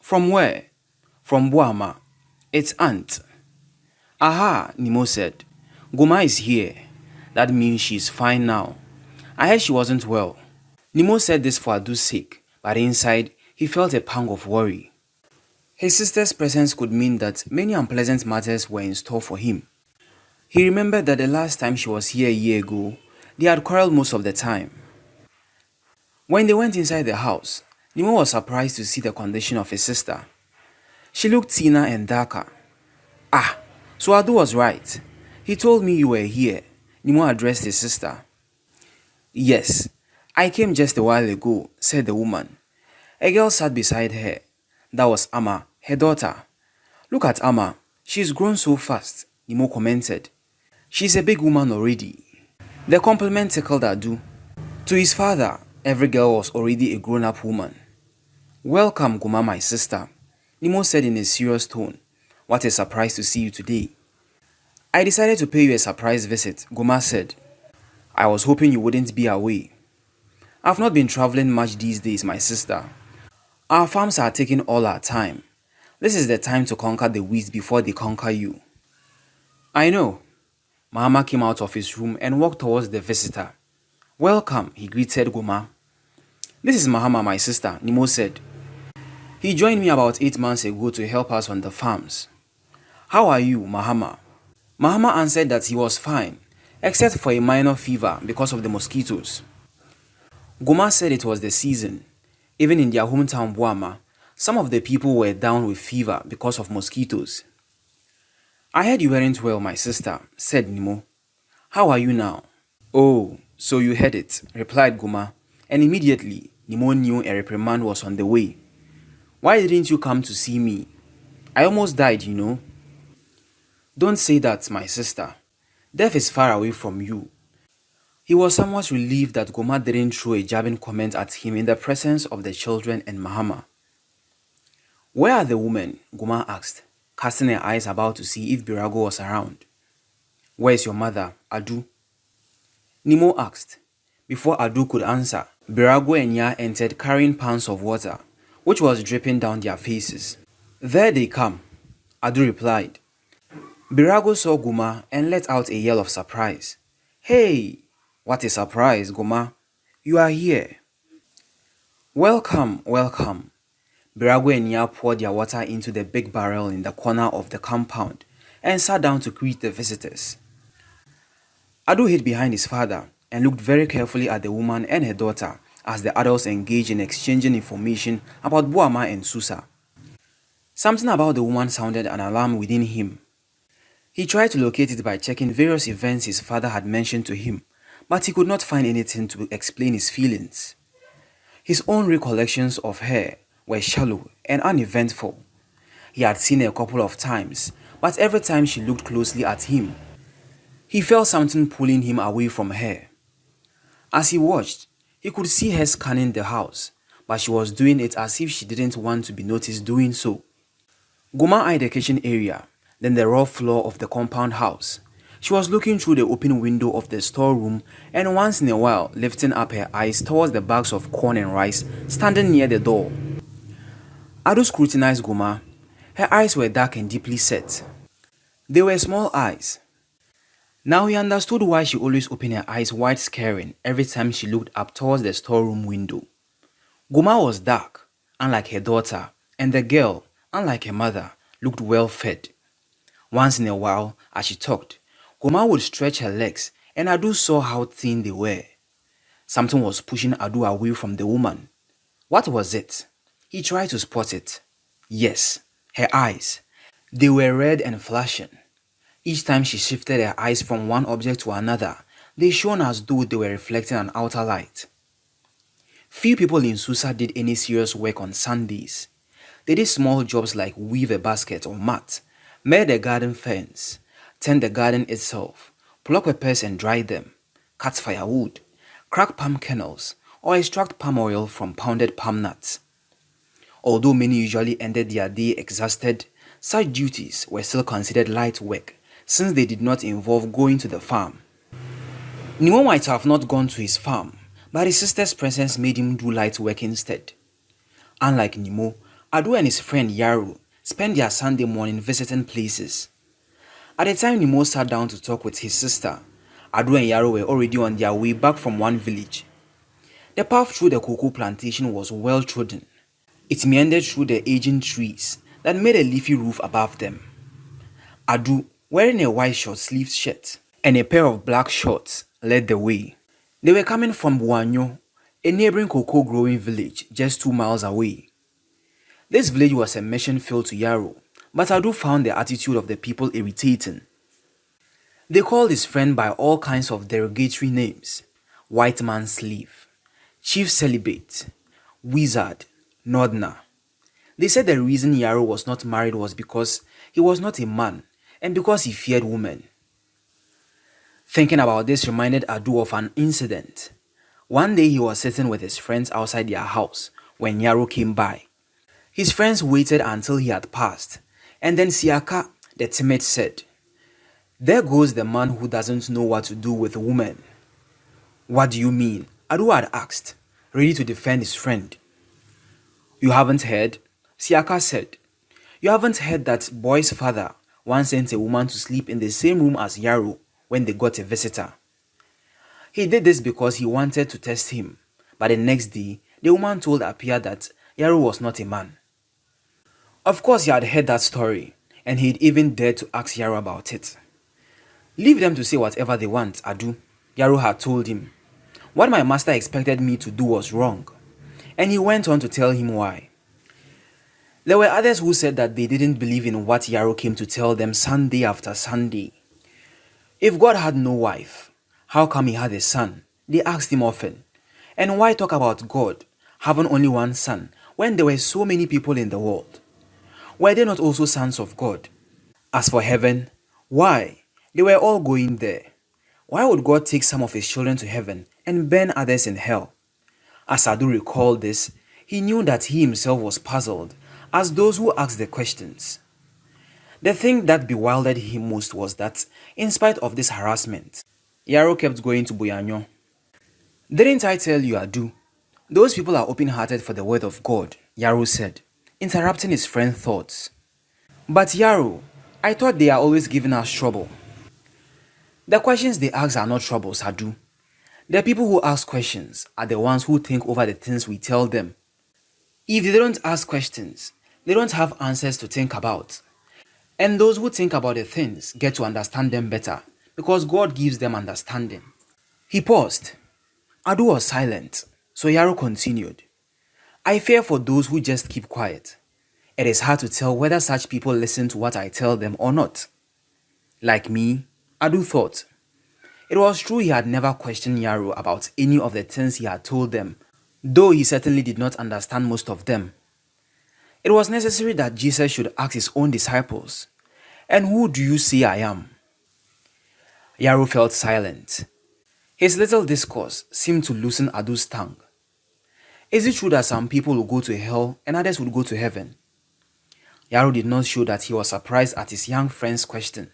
"From where?" "From Buama. It's Aunt." "Aha," Nemo said. "Goma is here. That means she's fine now. I heard she wasn't well." Nemo said this for Adu's sake, but inside, he felt a pang of worry. His sister's presence could mean that many unpleasant matters were in store for him. He remembered that the last time she was here a year ago, they had quarreled most of the time. When they went inside the house, Nemo was surprised to see the condition of his sister. She looked thinner and darker. "Ah, so Adu was right. He told me you were here," Nemo addressed his sister. "Yes, I came just a while ago," said the woman. A girl sat beside her. That was Amma, her daughter. "Look at Amma. She's grown so fast," Nemo commented. "She's a big woman already." The compliment tickled Adu. To his father, every girl was already a grown-up woman. "Welcome, Guma, my sister," Nemo said in a serious tone. "What a surprise to see you today." "I decided to pay you a surprise visit," Guma said. "I was hoping you wouldn't be away." "I've not been traveling much these days, my sister. Our farms are taking all our time. This is the time to conquer the weeds before they conquer you." "I know." Mahama came out of his room and walked towards the visitor. "Welcome," he greeted Goma. "This is Mahama, my sister," Nemo said. "He joined me about 8 months ago to help us on the farms." "How are you, Mahama?" Mahama answered that he was fine, except for a minor fever because of the mosquitoes. Goma said it was the season. Even in their hometown Buama, some of the people were down with fever because of mosquitoes. "I heard you weren't well, my sister," said Nemo. "How are you now?" "Oh, so you heard it," replied Goma, and immediately Nemo knew a reprimand was on the way. "Why didn't you come to see me? I almost died, you know." "Don't say that, my sister. Death is far away from you." He was somewhat relieved that Goma didn't throw a jabbing comment at him in the presence of the children and Mahama. "Where are the women?" Goma asked. casting her eyes about to see if Birago was around. "Where's your mother, Adu?" Nemo asked. Before Adu could answer, Birago and Ya entered carrying pans of water, which was dripping down their faces. "There they come," Adu replied. Birago saw Guma and let out a yell of surprise. "Hey! What a surprise, Guma! You are here." "Welcome, welcome." Birago and Ya poured their water into the big barrel in the corner of the compound and sat down to greet the visitors. Adu hid behind his father and looked very carefully at the woman and her daughter as the adults engaged in exchanging information about Buama and Susa. Something about the woman sounded an alarm within him. He tried to locate it by checking various events his father had mentioned to him, but he could not find anything to explain his feelings. His own recollections of her were shallow and uneventful. He had seen her a couple of times, but every time she looked closely at him, he felt something pulling him away from her. As he watched, he could see her scanning the house, but she was doing it as if she didn't want to be noticed doing so. Goma eyed the kitchen area, then the raw floor of the compound house. She was looking through the open window of the storeroom and once in a while lifting up her eyes towards the bags of corn and rice standing near the door. Adu scrutinized Goma. Her eyes were dark and deeply set. They were small eyes. Now he understood why she always opened her eyes wide scaring every time she looked up towards the storeroom window. Goma was dark, unlike her daughter, and the girl, unlike her mother, looked well fed. Once in a while, as she talked, Goma would stretch her legs and Adu saw how thin they were. Something was pushing Adu away from the woman. What was it? He tried to spot it. Yes, her eyes. They were red and flashing. Each time she shifted her eyes from one object to another, they shone as though they were reflecting an outer light. Few people in Susa did any serious work on Sundays. They did small jobs like weave a basket or mat, made a garden fence, tend the garden itself, pluck peppers and dry them, cut firewood, crack palm kernels, or extract palm oil from pounded palm nuts. Although many usually ended their day exhausted, such duties were still considered light work since they did not involve going to the farm. Nemo might have not gone to his farm, but his sister's presence made him do light work instead. Unlike Nemo, Adu and his friend Yaro spent their Sunday morning visiting places. At the time Nemo sat down to talk with his sister, Adu and Yaro were already on their way back from one village. The path through the cocoa plantation was well trodden. It meandered through the aging trees that made a leafy roof above them. Adu, wearing a white short-sleeved shirt and a pair of black shorts, led the way. They were coming from Buama, a neighboring cocoa-growing village just 2 miles away. This village was a mission field to Yaro, but Adu found the attitude of the people irritating. They called his friend by all kinds of derogatory names: white man's slave, chief celibate, wizard, Nordner. They said the reason Yaro was not married was because he was not a man and because he feared women. Thinking about this reminded Adu of an incident. One day he was sitting with his friends outside their house when Yaro came by. His friends waited until he had passed, and then Siaka, the timid, said, "There goes the man who doesn't know what to do with women." "What do you mean?" Adu had asked, ready to defend his friend. "You haven't heard?" Siaka said. "You haven't heard that boy's father once sent a woman to sleep in the same room as Yaro when they got a visitor. He did this because he wanted to test him, but the next day, the woman told Apia that Yaro was not a man." Of course he had heard that story, and he'd even dared to ask Yaro about it. "Leave them to say whatever they want, Adu," Yaro had told him. "What my master expected me to do was wrong." And he went on to tell him why. There were others who said that they didn't believe in what Yaro came to tell them Sunday after Sunday. If God had no wife, how come he had a son? They asked him often. And why talk about God having only one son when there were so many people in the world? Were they not also sons of God? As for heaven, why? They were all going there. Why would God take some of his children to heaven and burn others in hell? As Adu recalled this, he knew that he himself was puzzled, as those who asked the questions. The thing that bewildered him most was that, in spite of this harassment, Yarrow kept going to Buyanyo. Didn't I tell you, Adu? Those people are open-hearted for the word of God, Yarrow said, interrupting his friend's thoughts. But Yarrow, I thought they are always giving us trouble. The questions they ask are not troubles, Adu. The people who ask questions are the ones who think over the things we tell them. If they don't ask questions, they don't have answers to think about. And those who think about the things get to understand them better because God gives them understanding. He paused. Adu was silent, so Yarrow continued. I fear for those who just keep quiet. It is hard to tell whether such people listen to what I tell them or not. Like me, Adu thought. It was true he had never questioned Yarrow about any of the things he had told them, though he certainly did not understand most of them. It was necessary that Jesus should ask his own disciples, "And who do you say I am?" Yarrow felt silent. His little discourse seemed to loosen Adu's tongue. Is it true that some people will go to hell and others will go to heaven? Yarrow did not show that he was surprised at his young friend's question.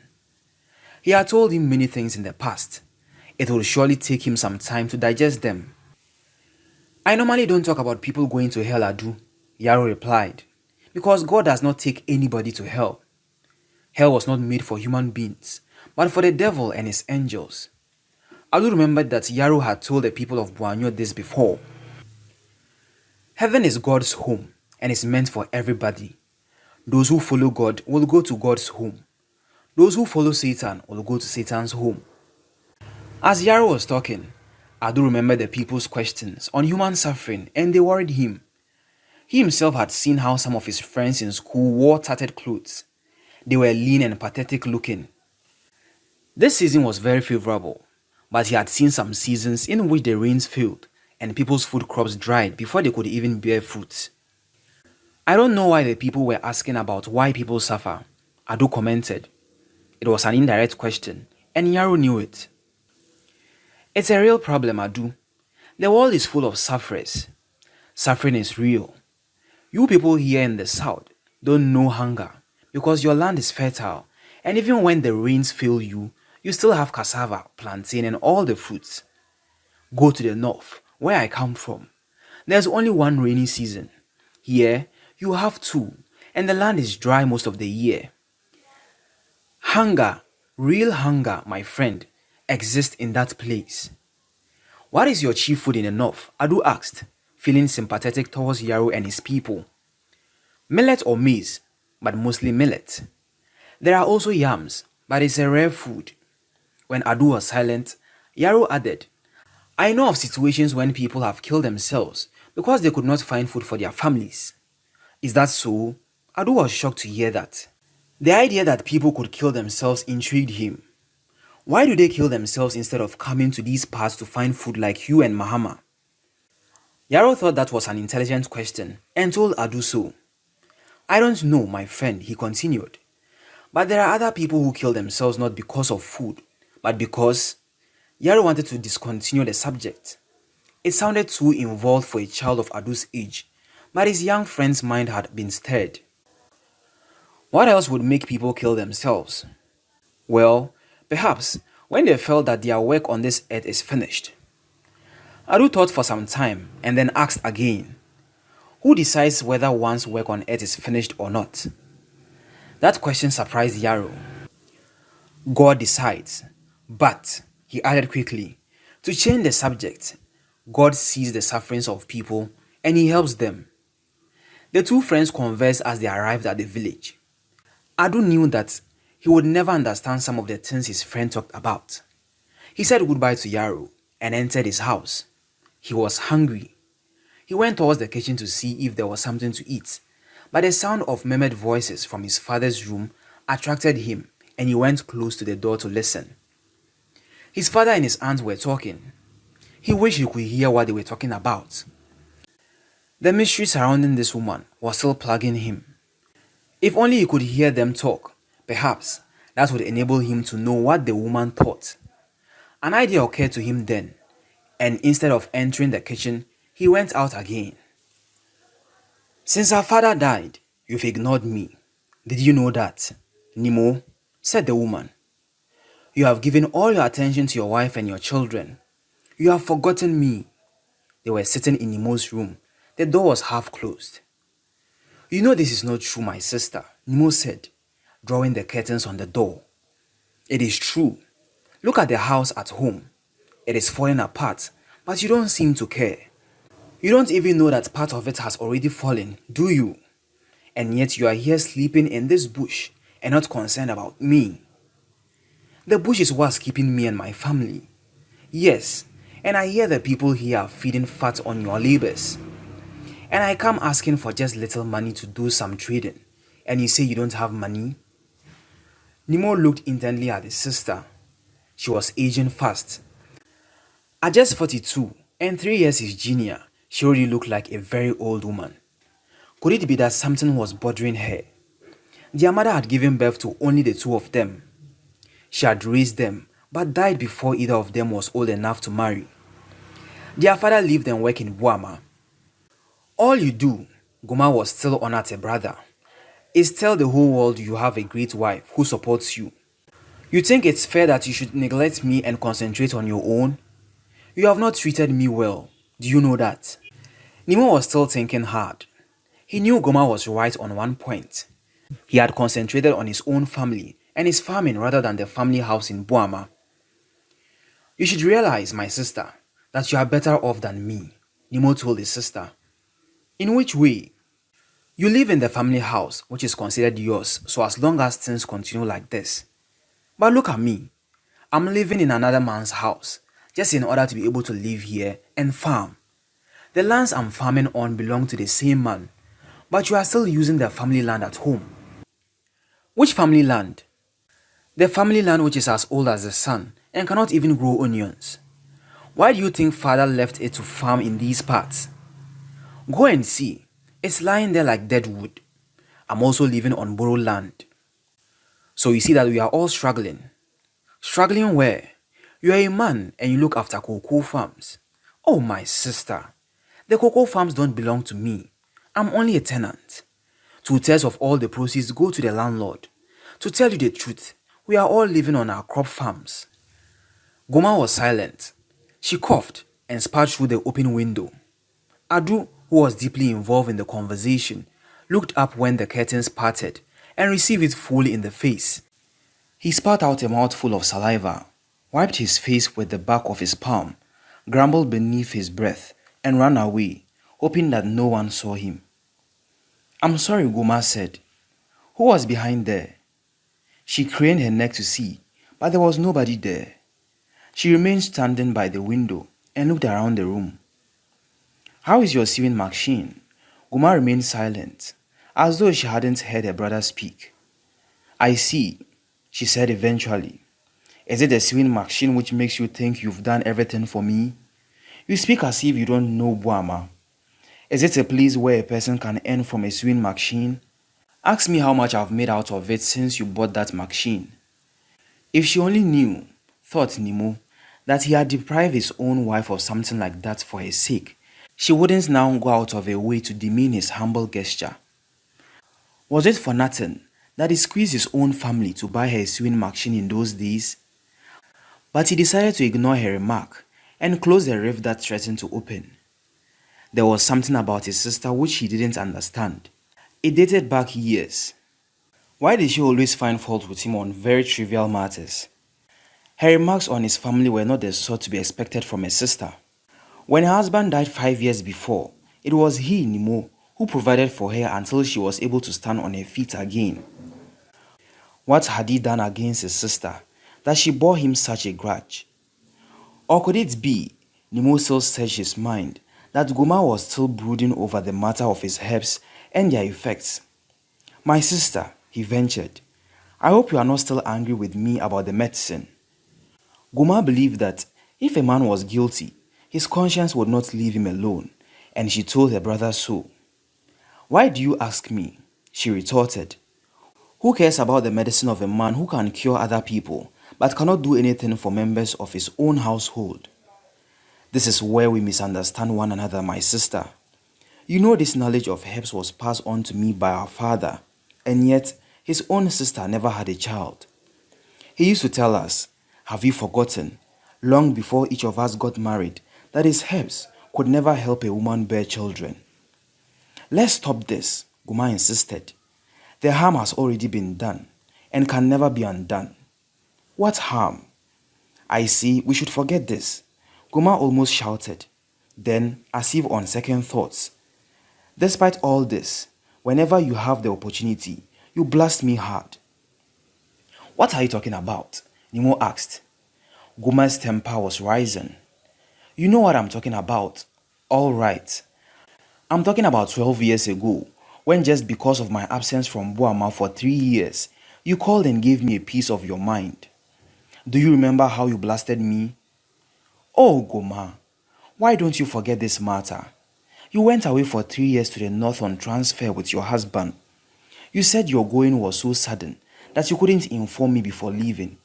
He had told him many things in the past. It will surely take him some time to digest them. I normally don't talk about people going to hell, Adu, Yarrow replied, because God does not take anybody to hell. Hell was not made for human beings, but for the devil and his angels. Adu remembered that Yarrow had told the people of Buanyo this before. Heaven is God's home and is meant for everybody. Those who follow God will go to God's home. Those who follow Satan will go to Satan's home. As Yarrow was talking, Adu remembered the people's questions on human suffering and they worried him. He himself had seen how some of his friends in school wore tattered clothes. They were lean and pathetic looking. This season was very favorable, but he had seen some seasons in which the rains failed and people's food crops dried before they could even bear fruits. I don't know why the people were asking about why people suffer, Adu commented. It was an indirect question, and Yarrow knew it. It's a real problem, Adu. The world is full of sufferers. Suffering is real. You people here in the south don't know hunger because your land is fertile, and even when the rains fail you, you still have cassava, plantain, and all the fruits. Go to the north, where I come from. There's only one rainy season. Here, you have two, and the land is dry most of the year. Hunger, real hunger, my friend, exists in that place. What is your chief food in the north? Adu asked, feeling sympathetic towards Yarrow and his people. Millet or maize, but mostly millet. There are also yams, but it's a rare food. When Adu was silent, Yarrow added, I know of situations when people have killed themselves because they could not find food for their families. Is that so? Adu was shocked to hear that. The idea that people could kill themselves intrigued him. Why do they kill themselves instead of coming to these parts to find food like you and Mahama? Yarrow thought that was an intelligent question and told Adu so. I don't know, my friend, he continued. But there are other people who kill themselves not because of food, but because... Yarrow wanted to discontinue the subject. It sounded too involved for a child of Adu's age, but his young friend's mind had been stirred. What else would make people kill themselves? Well, perhaps when they felt that their work on this earth is finished. Adu thought for some time and then asked again, who decides whether one's work on earth is finished or not? That question surprised Yarrow. God decides, but, he added quickly, to change the subject, God sees the sufferings of people and he helps them. The two friends conversed as they arrived at the village. Adu knew that he would never understand some of the things his friend talked about. He said goodbye to Yarrow and entered his house. He was hungry. He went towards the kitchen to see if there was something to eat, but the sound of murmured voices from his father's room attracted him and he went close to the door to listen. His father and his aunt were talking. He wished he could hear what they were talking about. The mystery surrounding this woman was still plaguing him. If only he could hear them talk, perhaps that would enable him to know what the woman thought. An idea occurred to him then, and instead of entering the kitchen, he went out again. Since our father died, you've ignored me. Did you know that? Nemo, said the woman, you have given all your attention to your wife and your children. You have forgotten me. They were sitting in Nemo's room. The door was half closed. You know this is not true, my sister, Nemo said, drawing the curtains on the door. It is true. Look at the house at home. It is falling apart, but you don't seem to care. You don't even know that part of it has already fallen, do you? And yet you are here sleeping in this bush and not concerned about me. The bush is what's keeping me and my family. Yes, and I hear the people here are feeding fat on your labors. And I come asking for just little money to do some trading, and you say you don't have money? Nemo looked intently at his sister. She was aging fast. At just 42 and 3 years his junior, she already looked like a very old woman. Could it be that something was bothering her? Their mother had given birth to only the two of them. She had raised them, but died before either of them was old enough to marry. Their father lived and worked in Buama. All you do, Goma was still on at a brother, is tell the whole world you have a great wife who supports you. You think it's fair that you should neglect me and concentrate on your own? You have not treated me well. Do you know that? Nemo was still thinking hard. He knew Goma was right on one point. He had concentrated on his own family and his farming rather than the family house in Buama. You should realize, my sister, that you are better off than me, Nemo told his sister. In which way? You live in the family house, which is considered yours, so as long as things continue like this. But look at me. I'm living in another man's house, just in order to be able to live here and farm. The lands I'm farming on belong to the same man, but you are still using the family land at home. Which family land? The family land which is as old as the sun and cannot even grow onions. Why do you think father left it to farm in these parts? Go and see. It's lying there like dead wood. I'm also living on borrowed land. So you see that we are all struggling. Struggling where? You are a man and you look after cocoa farms. Oh, my sister. The cocoa farms don't belong to me. I'm only a tenant. 2/3 of all the proceeds go to the landlord. To tell you the truth, we are all living on our crop farms. Goma was silent. She coughed and spat through the open window. Adu, who was deeply involved in the conversation, looked up when the curtains parted and received it fully in the face. He spat out a mouthful of saliva, wiped his face with the back of his palm, grumbled beneath his breath, and ran away, hoping that no one saw him. I'm sorry, Goma said. Who was behind there? She craned her neck to see, but there was nobody there. She remained standing by the window and looked around the room. How is your sewing machine? Goma remained silent, as though she hadn't heard her brother speak. I see, she said eventually. Is it the sewing machine which makes you think you've done everything for me? You speak as if you don't know Buama. Is it a place where a person can earn from a sewing machine? Ask me how much I've made out of it since you bought that machine. If she only knew, thought Nemo, that he had deprived his own wife of something like that for her sake, she wouldn't now go out of her way to demean his humble gesture. Was it for nothing that he squeezed his own family to buy her a sewing machine in those days? But he decided to ignore her remark and close the rift that threatened to open. There was something about his sister which he didn't understand. It dated back years. Why did she always find fault with him on very trivial matters? Her remarks on his family were not the sort to be expected from a sister. When her husband died 5 years before, it was he, Nemo, who provided for her until she was able to stand on her feet again. What had he done against his sister that she bore him such a grudge? Or could it be, Nemo still searched his mind, that Goma was still brooding over the matter of his herbs and their effects? My sister, he ventured, I hope you are not still angry with me about the medicine. Goma believed that if a man was guilty, his conscience would not leave him alone, and she told her brother so. Why do you ask me? She retorted. Who cares about the medicine of a man who can cure other people, but cannot do anything for members of his own household? This is where we misunderstand one another, my sister. You know this knowledge of herbs was passed on to me by our father, and yet His own sister never had a child. He used to tell us, "Have you forgotten, long before each of us got married, that his herbs could never help a woman bear children?" "Let's stop this," Guma insisted. "The harm has already been done and can never be undone." "What harm?" "I see, we should forget this," Guma almost shouted. Then, as if on second thoughts, "Despite all this, whenever you have the opportunity, you blast me hard." "What are you talking about?" Nemo asked. Guma's temper was rising. "You know what I'm talking about. All right. I'm talking about 12 years ago, when just because of my absence from Buama for 3 years, you called and gave me a piece of your mind. Do you remember how you blasted me?" "Oh, Guma, why don't you forget this matter? You went away for 3 years to the north on transfer with your husband. You said your going was so sudden that you couldn't inform me before leaving.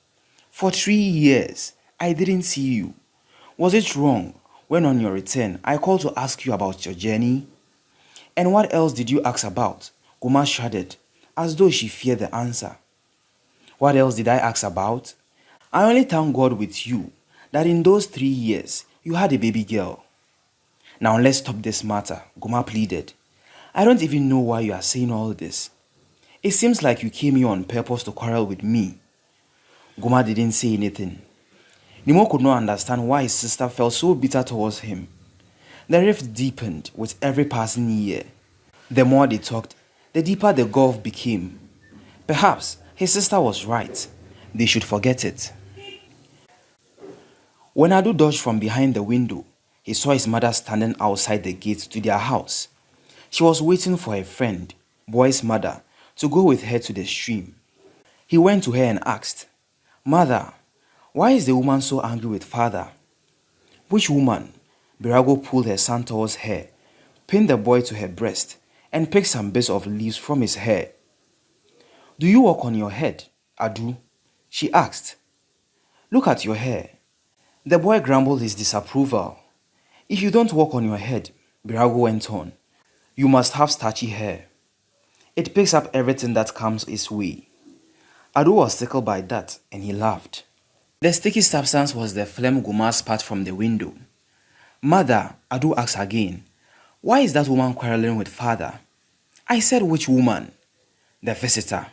For 3 years, I didn't see you. Was it wrong when on your return I called to ask you about your journey?" "And what else did you ask about?" Guma shuddered, as though she feared the answer. "What else did I ask about? I only thank God with you that in those 3 years you had a baby girl." "Now let's stop this matter," Guma pleaded. "I don't even know why you are saying all this. It seems like you came here on purpose to quarrel with me." Guma didn't say anything. Nemo could not understand why his sister felt so bitter towards him. The rift deepened with every passing year. The more they talked, the deeper the gulf became. Perhaps his sister was right. They should forget it. When Adu dodged from behind the window, he saw his mother standing outside the gate to their house. She was waiting for a friend, Boy's mother, to go with her to the stream. He went to her and asked, "Mother, why is the woman so angry with father?" "Which woman?" Birago pulled her son towards her, pinned the boy to her breast, and picked some bits of leaves from his hair. "Do you walk on your head, Adu?" she asked. "Look at your hair." The boy grumbled his disapproval. "If you don't walk on your head," Birago went on, "you must have starchy hair. It picks up everything that comes its way." Adu was tickled by that, and he laughed. The sticky substance was the phlegm Guma spat from the window. "Mother," Adu asked again, "why is that woman quarreling with father?" "I said which woman?" "The visitor."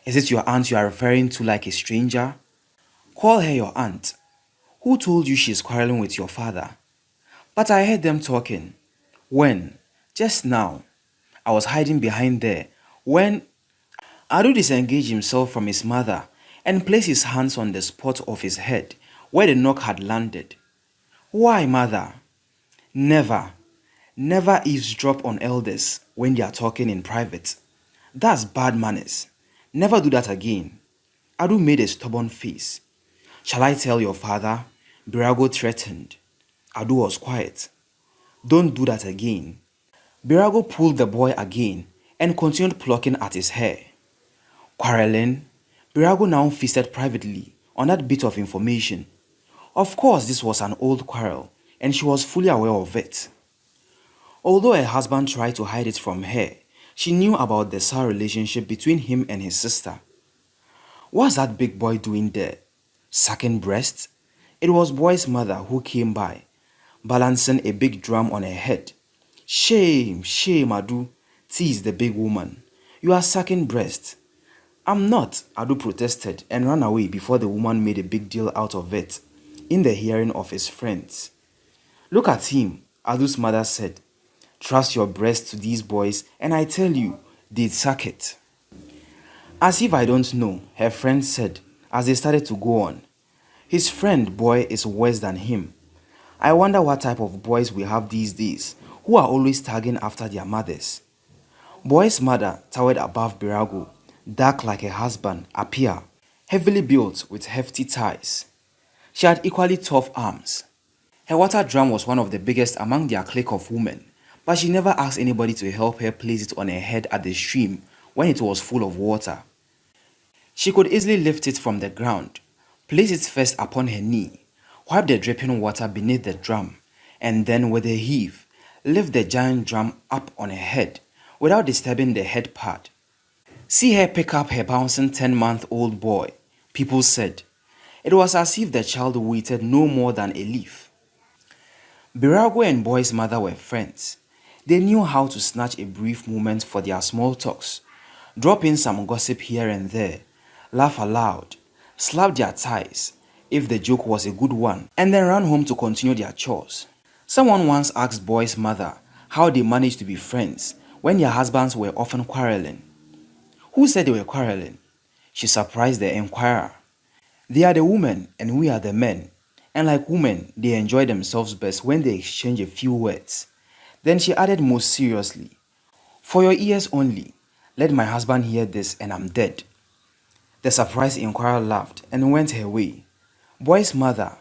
"Is it your aunt you are referring to like a stranger?" "Call her your aunt. Who told you she is quarreling with your father?" "But I heard them talking." "When?" "Just now. I was hiding behind there when—" Adu disengaged himself from his mother and placed his hands on the spot of his head where the knock had landed. "Why, mother?" "Never, never eavesdrop on elders when they are talking in private. That's bad manners. Never do that again." Adu made a stubborn face. "Shall I tell your father?" Birago threatened. Adu was quiet. "Don't do that again." Birago pulled the boy again and continued plucking at his hair. Quarreling? Birago now feasted privately on that bit of information. Of course, this was an old quarrel, and she was fully aware of it. Although her husband tried to hide it from her, she knew about the sour relationship between him and his sister. What's that big boy doing there? Sucking breasts? It was Boy's mother who came by, balancing a big drum on her head. "Shame, shame, Adu," teased the big woman. "You are sucking breast." "I'm not," Adu protested and ran away before the woman made a big deal out of it, in the hearing of his friends. "Look at him," Adu's mother said. "Trust your breast to these boys and I tell you, they'd suck it." "As if I don't know," her friend said as they started to go on. "His friend boy is worse than him. I wonder what type of boys we have these days who are always tagging after their mothers." Boy's mother towered above Birago, dark like her husband, Apia, heavily built with hefty thighs. She had equally tough arms. Her water drum was one of the biggest among their clique of women, but she never asked anybody to help her place it on her head at the stream when it was full of water. She could easily lift it from the ground, place it first upon her knee, wipe the dripping water beneath the drum, and then with a heave, lift the giant drum up on her head without disturbing the head part. See her pick up her bouncing 10-month-old boy, people said. It was as if the child weighted no more than a leaf. Birago and Boy's mother were friends. They knew how to snatch a brief moment for their small talks, drop in some gossip here and there, laugh aloud, slap their thighs if the joke was a good one, and then run home to continue their chores. Someone once asked Boy's mother how they managed to be friends when their husbands were often quarreling. Who said they were quarreling? She surprised the inquirer. They are the women and we are the men, and like women, they enjoy themselves best when they exchange a few words. Then she added most seriously, "For your ears only, let my husband hear this and I'm dead." The surprised inquirer laughed and went her way. Boy's mother,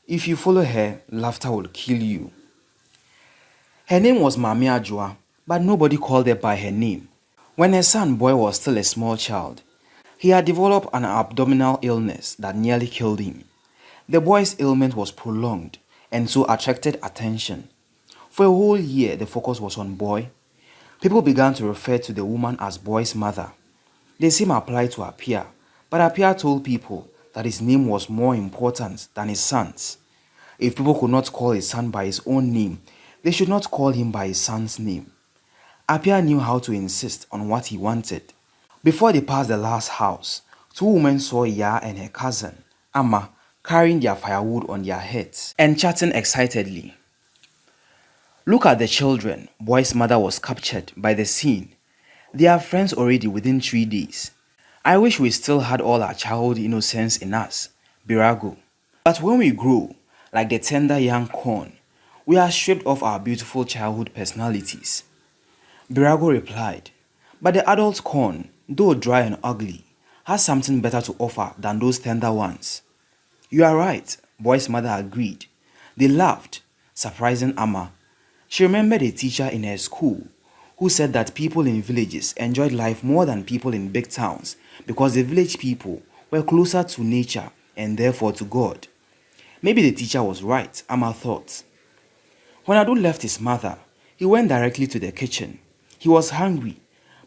if you follow her, laughter will kill you. Her name was Mami Ajua, but nobody called her by her name. When her son Boy was still a small child, he had developed an abdominal illness that nearly killed him. The boy's ailment was prolonged and so attracted attention. For a whole year, the focus was on Boy. People began to refer to the woman as Boy's mother. The same applied to Apia, but Apia told people that his name was more important than his son's. If people could not call his son by his own name, they should not call him by his son's name. Apia knew how to insist on what he wanted. Before they passed the last house, two women saw Ya and her cousin, Amma, carrying their firewood on their heads and chatting excitedly. "Look at the children," Boy's mother was captured by the scene. "They are friends already within 3 days. I wish we still had all our childhood innocence in us, Birago. But when we grow, like the tender young corn, we are stripped of our beautiful childhood personalities." Birago replied, "But the adult corn, though dry and ugly, has something better to offer than those tender ones." "You are right," Boy's mother agreed. They laughed, surprising Amma. She remembered a teacher in her school who said that people in villages enjoyed life more than people in big towns because the village people were closer to nature and therefore to God. Maybe the teacher was right, Amma thought. When Adu left his mother, he went directly to the kitchen. He was hungry,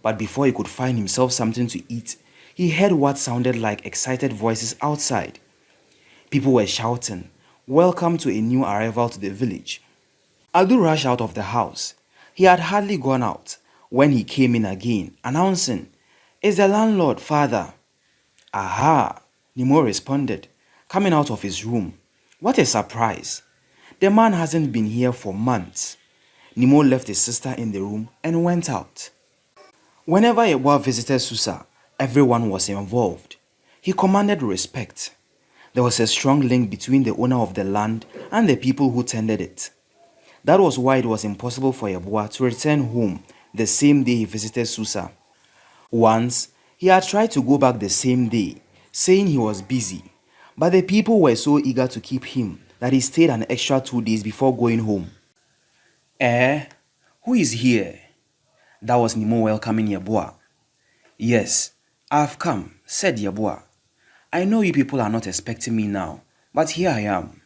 but before he could find himself something to eat, he heard what sounded like excited voices outside. People were shouting, "Welcome to a new arrival to the village." Adu rushed out of the house. He had hardly gone out when he came in again, announcing, "It's the landlord, father." "Aha," Nemo responded, coming out of his room. "What a surprise. The man hasn't been here for months." Nemo left his sister in the room and went out. Whenever Yeboah visited Susa, everyone was involved. He commanded respect. There was a strong link between the owner of the land and the people who tended it. That was why it was impossible for Yeboah to return home the same day he visited Susa. Once, he had tried to go back the same day, saying he was busy, but the people were so eager to keep him that he stayed an extra 2 days before going home. "Eh? Who is here?" That was Nemo welcoming Yeboah. "Yes, I've come," said Yeboah. "I know you people are not expecting me now, but here I am."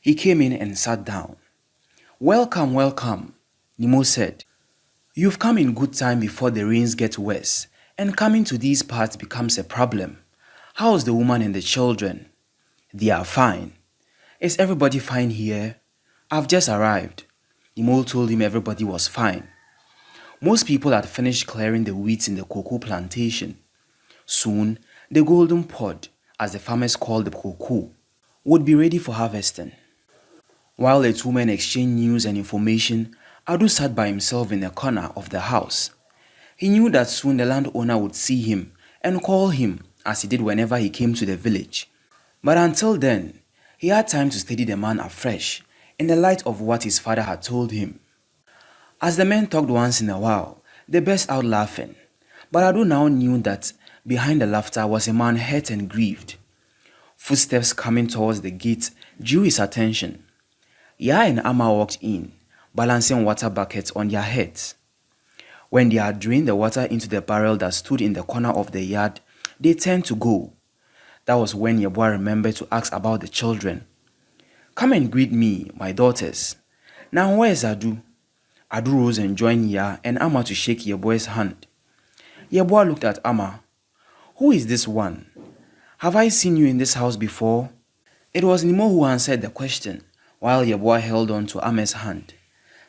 He came in and sat down. "Welcome, welcome," Nemo said. "You've come in good time before the rains get worse, and coming to these parts becomes a problem. How's the woman and the children?" "They are fine." "Is everybody fine here?" "I've just arrived." Nemo told him everybody was fine. Most people had finished clearing the weeds in the cocoa plantation. Soon, the golden pod, as the farmers called the cocoa, would be ready for harvesting. While the two men exchanged news and information, Adu sat by himself in a corner of the house. He knew that soon the landowner would see him and call him as he did whenever he came to the village. But until then, he had time to study the man afresh in the light of what his father had told him. As the men talked once in a while, they burst out laughing. But Adu now knew that behind the laughter was a man hurt and grieved. Footsteps coming towards the gate drew his attention. Ya and Amma walked in, balancing water buckets on their heads. When they had drained the water into the barrel that stood in the corner of the yard, they turned to go. That was when Yeboah remembered to ask about the children. "Come and greet me, my daughters. Now where is Adu?" Adu rose and joined Ya and Amma to shake Yeboah's hand. Yeboah looked at Amma. Who is this one? Have I seen you in this house before? It was Nemo who answered the question, while Yeboah held on to Amma's hand.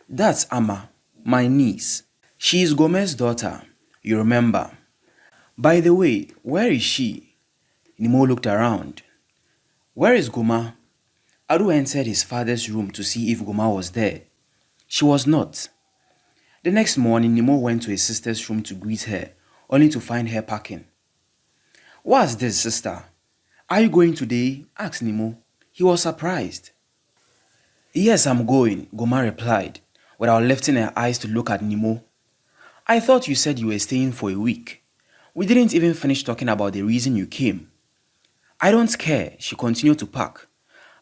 That's Amma, my niece. She is Gomez's daughter, you remember. By the way, where is she? Nemo looked around. Where is Goma? Adu entered his father's room to see if Goma was there. She was not. The next morning, Nemo went to his sister's room to greet her, only to find her packing. What's this, sister? Are you going today? Asked Nemo. He was surprised. Yes, I'm going, Goma replied, without lifting her eyes to look at Nemo. I thought you said you were staying for a week. We didn't even finish talking about the reason you came. I don't care, she continued to pack.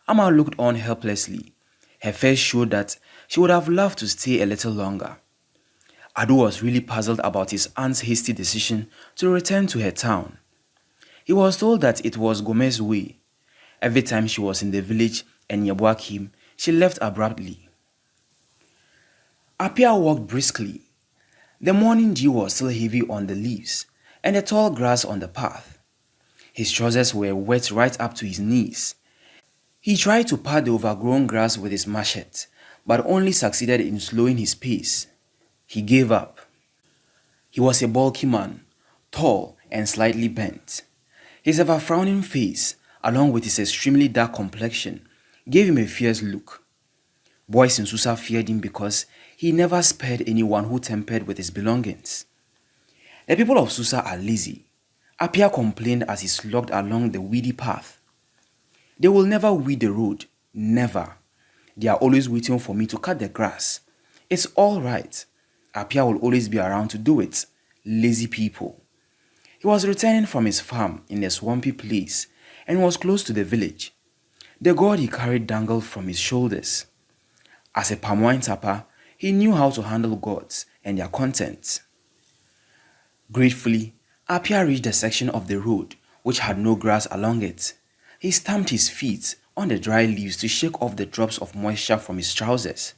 Amma looked on helplessly. Her face showed that she would have loved to stay a little longer. Adu was really puzzled about his aunt's hasty decision to return to her town. He was told that it was Gomez's way. Every time she was in the village and Yeboah came, she left abruptly. Apia walked briskly. The morning dew was still heavy on the leaves and the tall grass on the path. His trousers were wet right up to his knees. He tried to part the overgrown grass with his machete, but only succeeded in slowing his pace. He gave up. He was a bulky man, tall and slightly bent. His ever-frowning face, along with his extremely dark complexion, gave him a fierce look. Boys in Susa feared him because he never spared anyone who tampered with his belongings. The people of Susa are lazy, Apia complained as he slogged along the weedy path. They will never weed the road, never. They are always waiting for me to cut the grass. It's all right. Apia will always be around to do it. Lazy people. He was returning from his farm in a swampy place and was close to the village. The gourd he carried dangled from his shoulders. As a palm wine tapper, he knew how to handle gourds and their contents. Gratefully, Apia reached a section of the road which had no grass along it. He stamped his feet on the dry leaves to shake off the drops of moisture from his trousers.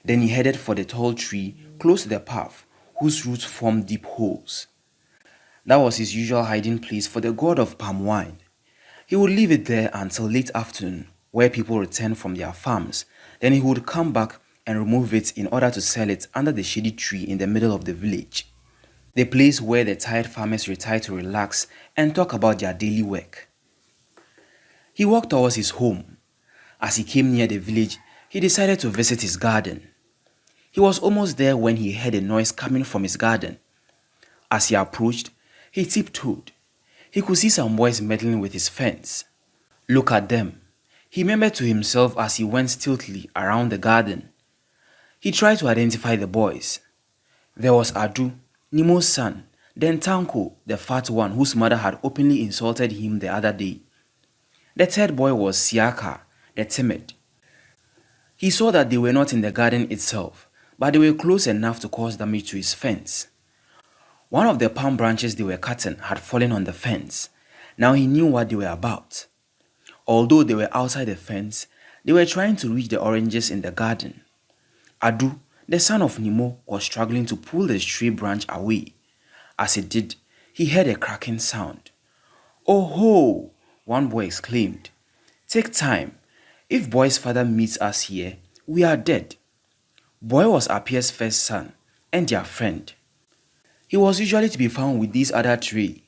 Then he headed for the tall tree close to the path, whose roots formed deep holes. That was his usual hiding place for the gourd of palm wine. He would leave it there until late afternoon, where people returned from their farms. Then he would come back and remove it in order to sell it under the shady tree in the middle of the village, the place where the tired farmers retired to relax and talk about their daily work. He walked towards his home. As he came near the village, he decided to visit his garden. He was almost there when he heard a noise coming from his garden. As he approached, he tiptoed. He could see some boys meddling with his fence. Look at them, he murmured to himself as he went stealthily around the garden. He tried to identify the boys. There was Adu, Nemo's son, then Tanko, the fat one whose mother had openly insulted him the other day. The third boy was Siaka, the timid. He saw that they were not in the garden itself, but they were close enough to cause damage to his fence. One of the palm branches they were cutting had fallen on the fence. Now he knew what they were about. Although they were outside the fence, they were trying to reach the oranges in the garden. Adu, the son of Nemo, was struggling to pull the stray branch away. As he did, he heard a cracking sound. "Oh ho!" one boy exclaimed. "Take time. If Boy's father meets us here, we are dead." Boy was Apia's first son and their friend. He was usually to be found with these other three,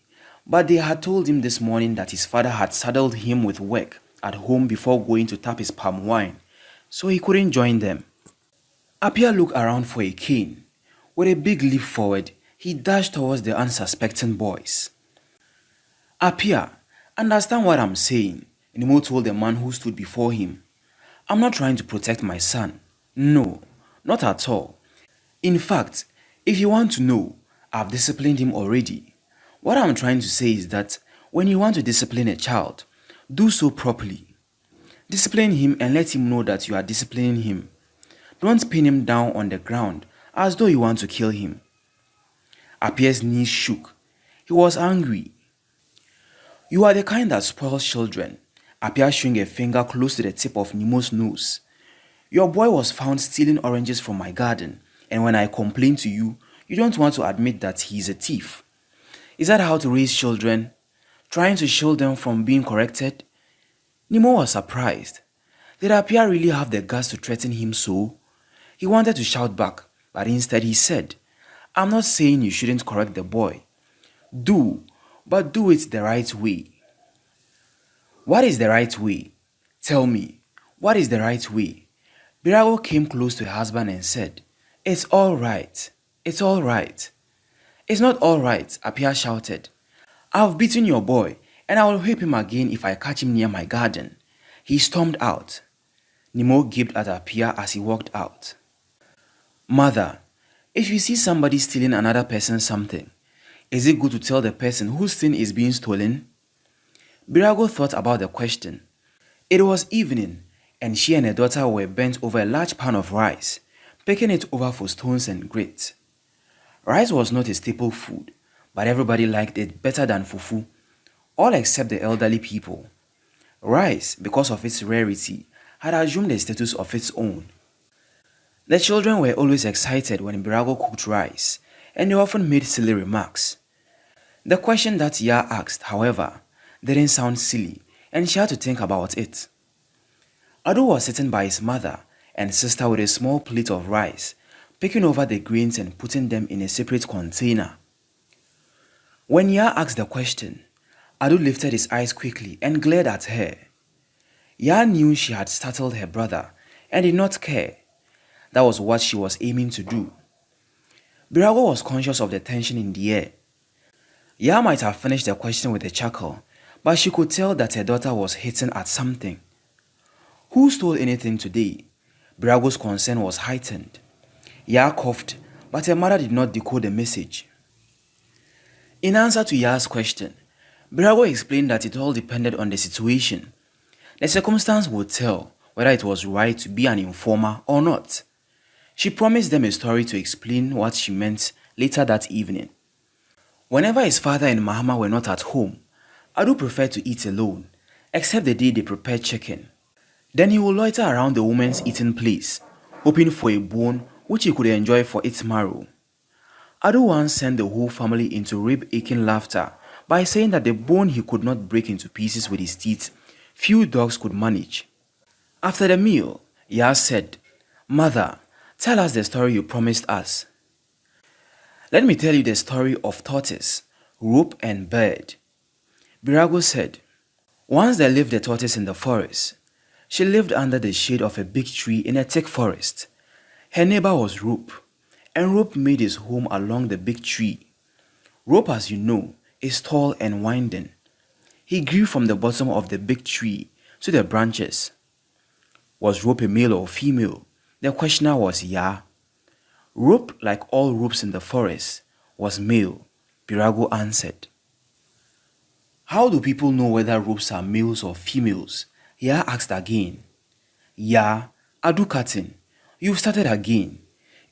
but they had told him this morning that his father had saddled him with work at home before going to tap his palm wine, so he couldn't join them. Apia looked around for a cane. With a big leap forward, he dashed towards the unsuspecting boys. "Apia, understand what I'm saying," Nemo told the man who stood before him. "I'm not trying to protect my son. No, not at all. In fact, if you want to know, I've disciplined him already. What I'm trying to say is that when you want to discipline a child, do so properly. Discipline him and let him know that you are disciplining him. Don't pin him down on the ground as though you want to kill him." Apia's knees shook. He was angry. "You are the kind that spoils children," Apia swung a finger close to the tip of Nemo's nose. "Your boy was found stealing oranges from my garden, and when I complained to you, You don't want to admit that he is a thief. Is that how to raise children? Trying to shield them from being corrected? Nemo was surprised. Did Apia really have the guts to threaten him so? He wanted to shout back, but instead he said, I'm not saying you shouldn't correct the boy. Do, but do it the right way. What is the right way? Tell me, what is the right way? Birago came close to her husband and said, It's all right. It's all right. It's not all right, Apia shouted. I've beaten your boy, and I will whip him again if I catch him near my garden. He stormed out. Nemo gaped at Apia as he walked out. Mother, if you see somebody stealing another person's something, is it good to tell the person whose thing is being stolen? Birago thought about the question. It was evening, and she and her daughter were bent over a large pan of rice, picking it over for stones and grit. Rice was not a staple food, but everybody liked it better than fufu, all except the elderly people. Rice, because of its rarity, had assumed a status of its own. The children were always excited when Birago cooked rice, and they often made silly remarks. The question that Ya asked, however, didn't sound silly, and she had to think about it. Adu was sitting by his mother and sister with a small plate of rice, picking over the grains and putting them in a separate container. When Ya asked the question, Adu lifted his eyes quickly and glared at her. Ya knew she had startled her brother and did not care. That was what she was aiming to do. Birago was conscious of the tension in the air. Ya might have finished the question with a chuckle, but she could tell that her daughter was hitting at something. Who stole anything today? Birago's concern was heightened. Ya coughed, but her mother did not decode the message. In answer to Ya's question, Birago explained that it all depended on the situation. The circumstance would tell whether it was right to be an informer or not. She promised them a story to explain what she meant later that evening. Whenever his father and Mahama were not at home, Adu preferred to eat alone, except the day they prepared chicken. Then he would loiter around the woman's eating place, hoping for a bone which he could enjoy for its marrow. Adu once sent the whole family into rib-aching laughter by saying that the bone he could not break into pieces with his teeth, few dogs could manage. After the meal, Ya said, Mother, tell us the story you promised us. Let me tell you the story of tortoise, rope and bird. Birago said, once there lived a tortoise in the forest. She lived under the shade of a big tree in a thick forest. Her neighbor was Rope, and Rope made his home along the big tree. Rope, as you know, is tall and winding. He grew from the bottom of the big tree to the branches. Was Rope a male or female? The questioner was Ya. Rope, like all ropes in the forest, was male, Birago answered. How do people know whether ropes are males or females? Ya asked again. Ya, Adu Katin, you've started again.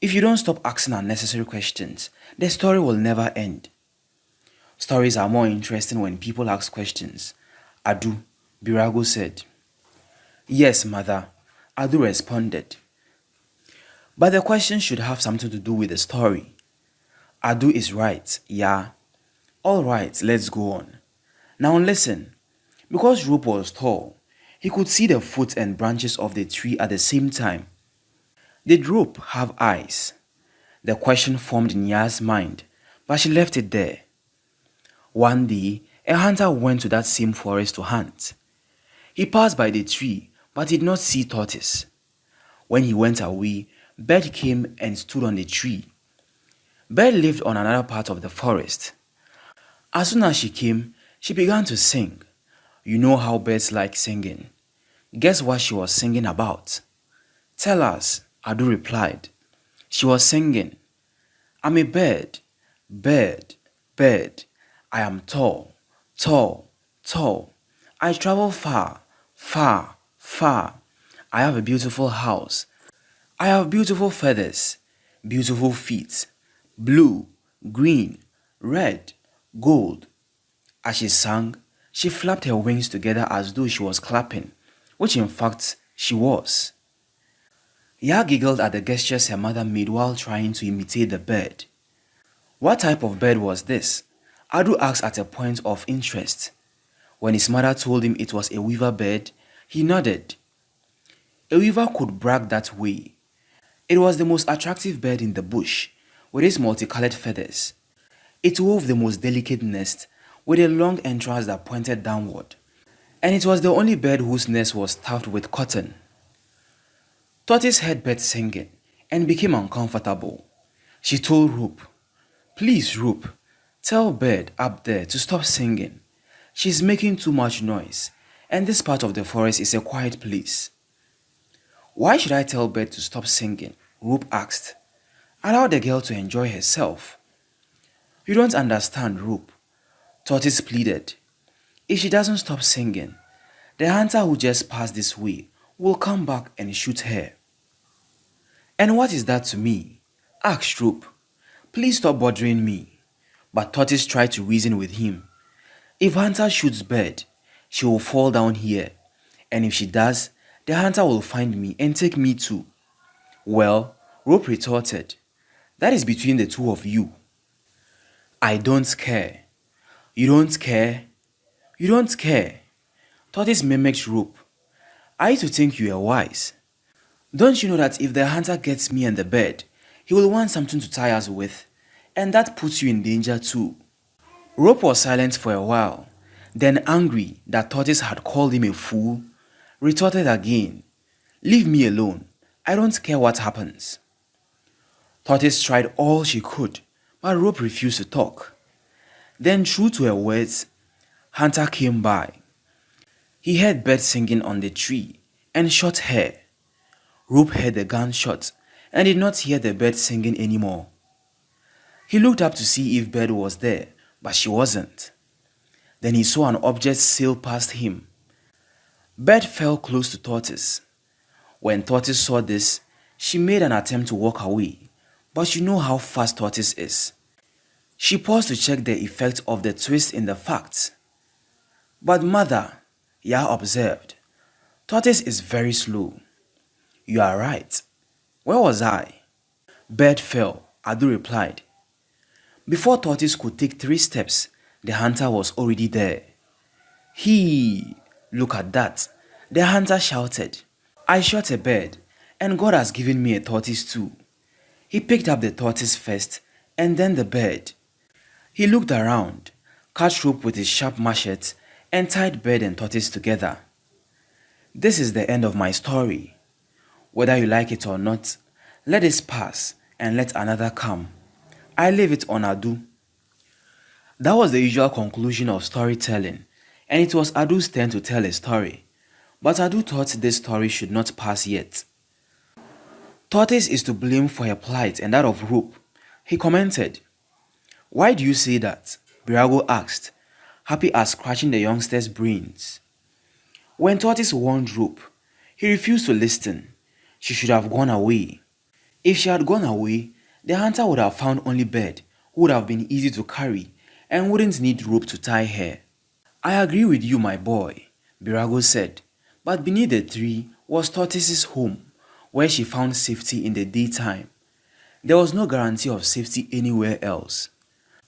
If you don't stop asking unnecessary questions, the story will never end. Stories are more interesting when people ask questions. Adu, Birago said. Yes, mother, Adu responded. But the question should have something to do with the story. Adu is right, Ya. All right, let's go on. Now listen. Because Rope was tall, he could see the foot and branches of the tree at the same time. Did Rope have eyes? The question formed in Ya's mind, but she left it there. One day, a hunter went to that same forest to hunt. He passed by the tree, but did not see tortoise. When he went away, Bird came and stood on the tree. Bird lived on another part of the forest. As soon as she came, she began to sing. You know how birds like singing. Guess what she was singing about? Tell us, Adu replied. She was singing, I'm a bird, bird, bird. I am tall, tall, tall. I travel far, far, far. I have a beautiful house. I have beautiful feathers, beautiful feet, blue, green, red, gold. As she sang, she flapped her wings together as though she was clapping, which in fact she was. Ya giggled at the gestures her mother made while trying to imitate the bird. What type of bird was this? Adu asked at a point of interest. When his mother told him it was a weaver bird, he nodded. A weaver could brag that way. It was the most attractive bird in the bush, with its multicolored feathers. It wove the most delicate nest, with a long entrance that pointed downward, and it was the only bird whose nest was stuffed with cotton. Tortoise heard bird singing and became uncomfortable. She told Roop, "Please, Roop, tell Bird up there to stop singing. She's making too much noise, and this part of the forest is a quiet place." "Why should I tell Bird to stop singing?" Roop asked. "Allow the girl to enjoy herself." "You don't understand, Roop," Tortoise pleaded. "If she doesn't stop singing, the hunter who just passed this way will come back and shoot her." "And what is that to me?" asked Roop. "Please stop bothering me." But Tortoise tried to reason with him. "If Hunter shoots Bird, she will fall down here, and if she does, the hunter will find me and take me too." "Well," Rope retorted, "that is between the two of you." "I don't care." "You don't care?" "You don't care." Tortoise mimicked Rope. "I used to think you were wise. Don't you know that if the hunter gets me and the bird, he will want something to tie us with, and that puts you in danger too." Rope was silent for a while, then, angry that Tortoise had called him a fool, retorted again, "Leave me alone. I don't care what happens." Tortoise tried all she could, but Rope refused to talk. Then, true to her words, Hunter came by. He heard birds singing on the tree and shot her. Rope heard the gunshot and did not hear the bird singing anymore. He looked up to see if Bird was there, but she wasn't. Then he saw an object sail past him. Bird fell close to Tortoise. When Tortoise saw this, she made an attempt to walk away, but you know how fast Tortoise is. She paused to check the effect of the twist in the facts. "But mother," Ya observed, "Tortoise is very slow." "You are right. Where was I?" "Bird fell," Adu replied. Before Tortoise could take 3 steps, the hunter was already there. "He! Look at that!" the hunter shouted. "I shot a bird, and God has given me a tortoise too." He picked up the tortoise first, and then the bird. He looked around, cut Rope with his sharp machete, and tied Bird and Tortoise together. This is the end of my story. Whether you like it or not, let this pass and let another come. I leave it on Adu. That was the usual conclusion of storytelling, and it was Adu's turn to tell a story. But Adu thought this story should not pass yet. "Tortoise is to blame for her plight and that of Rope," he commented. "Why do you say that?" Birago asked, happy at scratching the youngster's brains. When Tortoise warned Rope, he refused to listen. She should have gone away. If she had gone away, the hunter would have found only Bird, who would have been easy to carry and wouldn't need Rope to tie her. "I agree with you, my boy," Birago said, but beneath the tree was Tortoise's home, where she found safety in the daytime. There was no guarantee of safety anywhere else.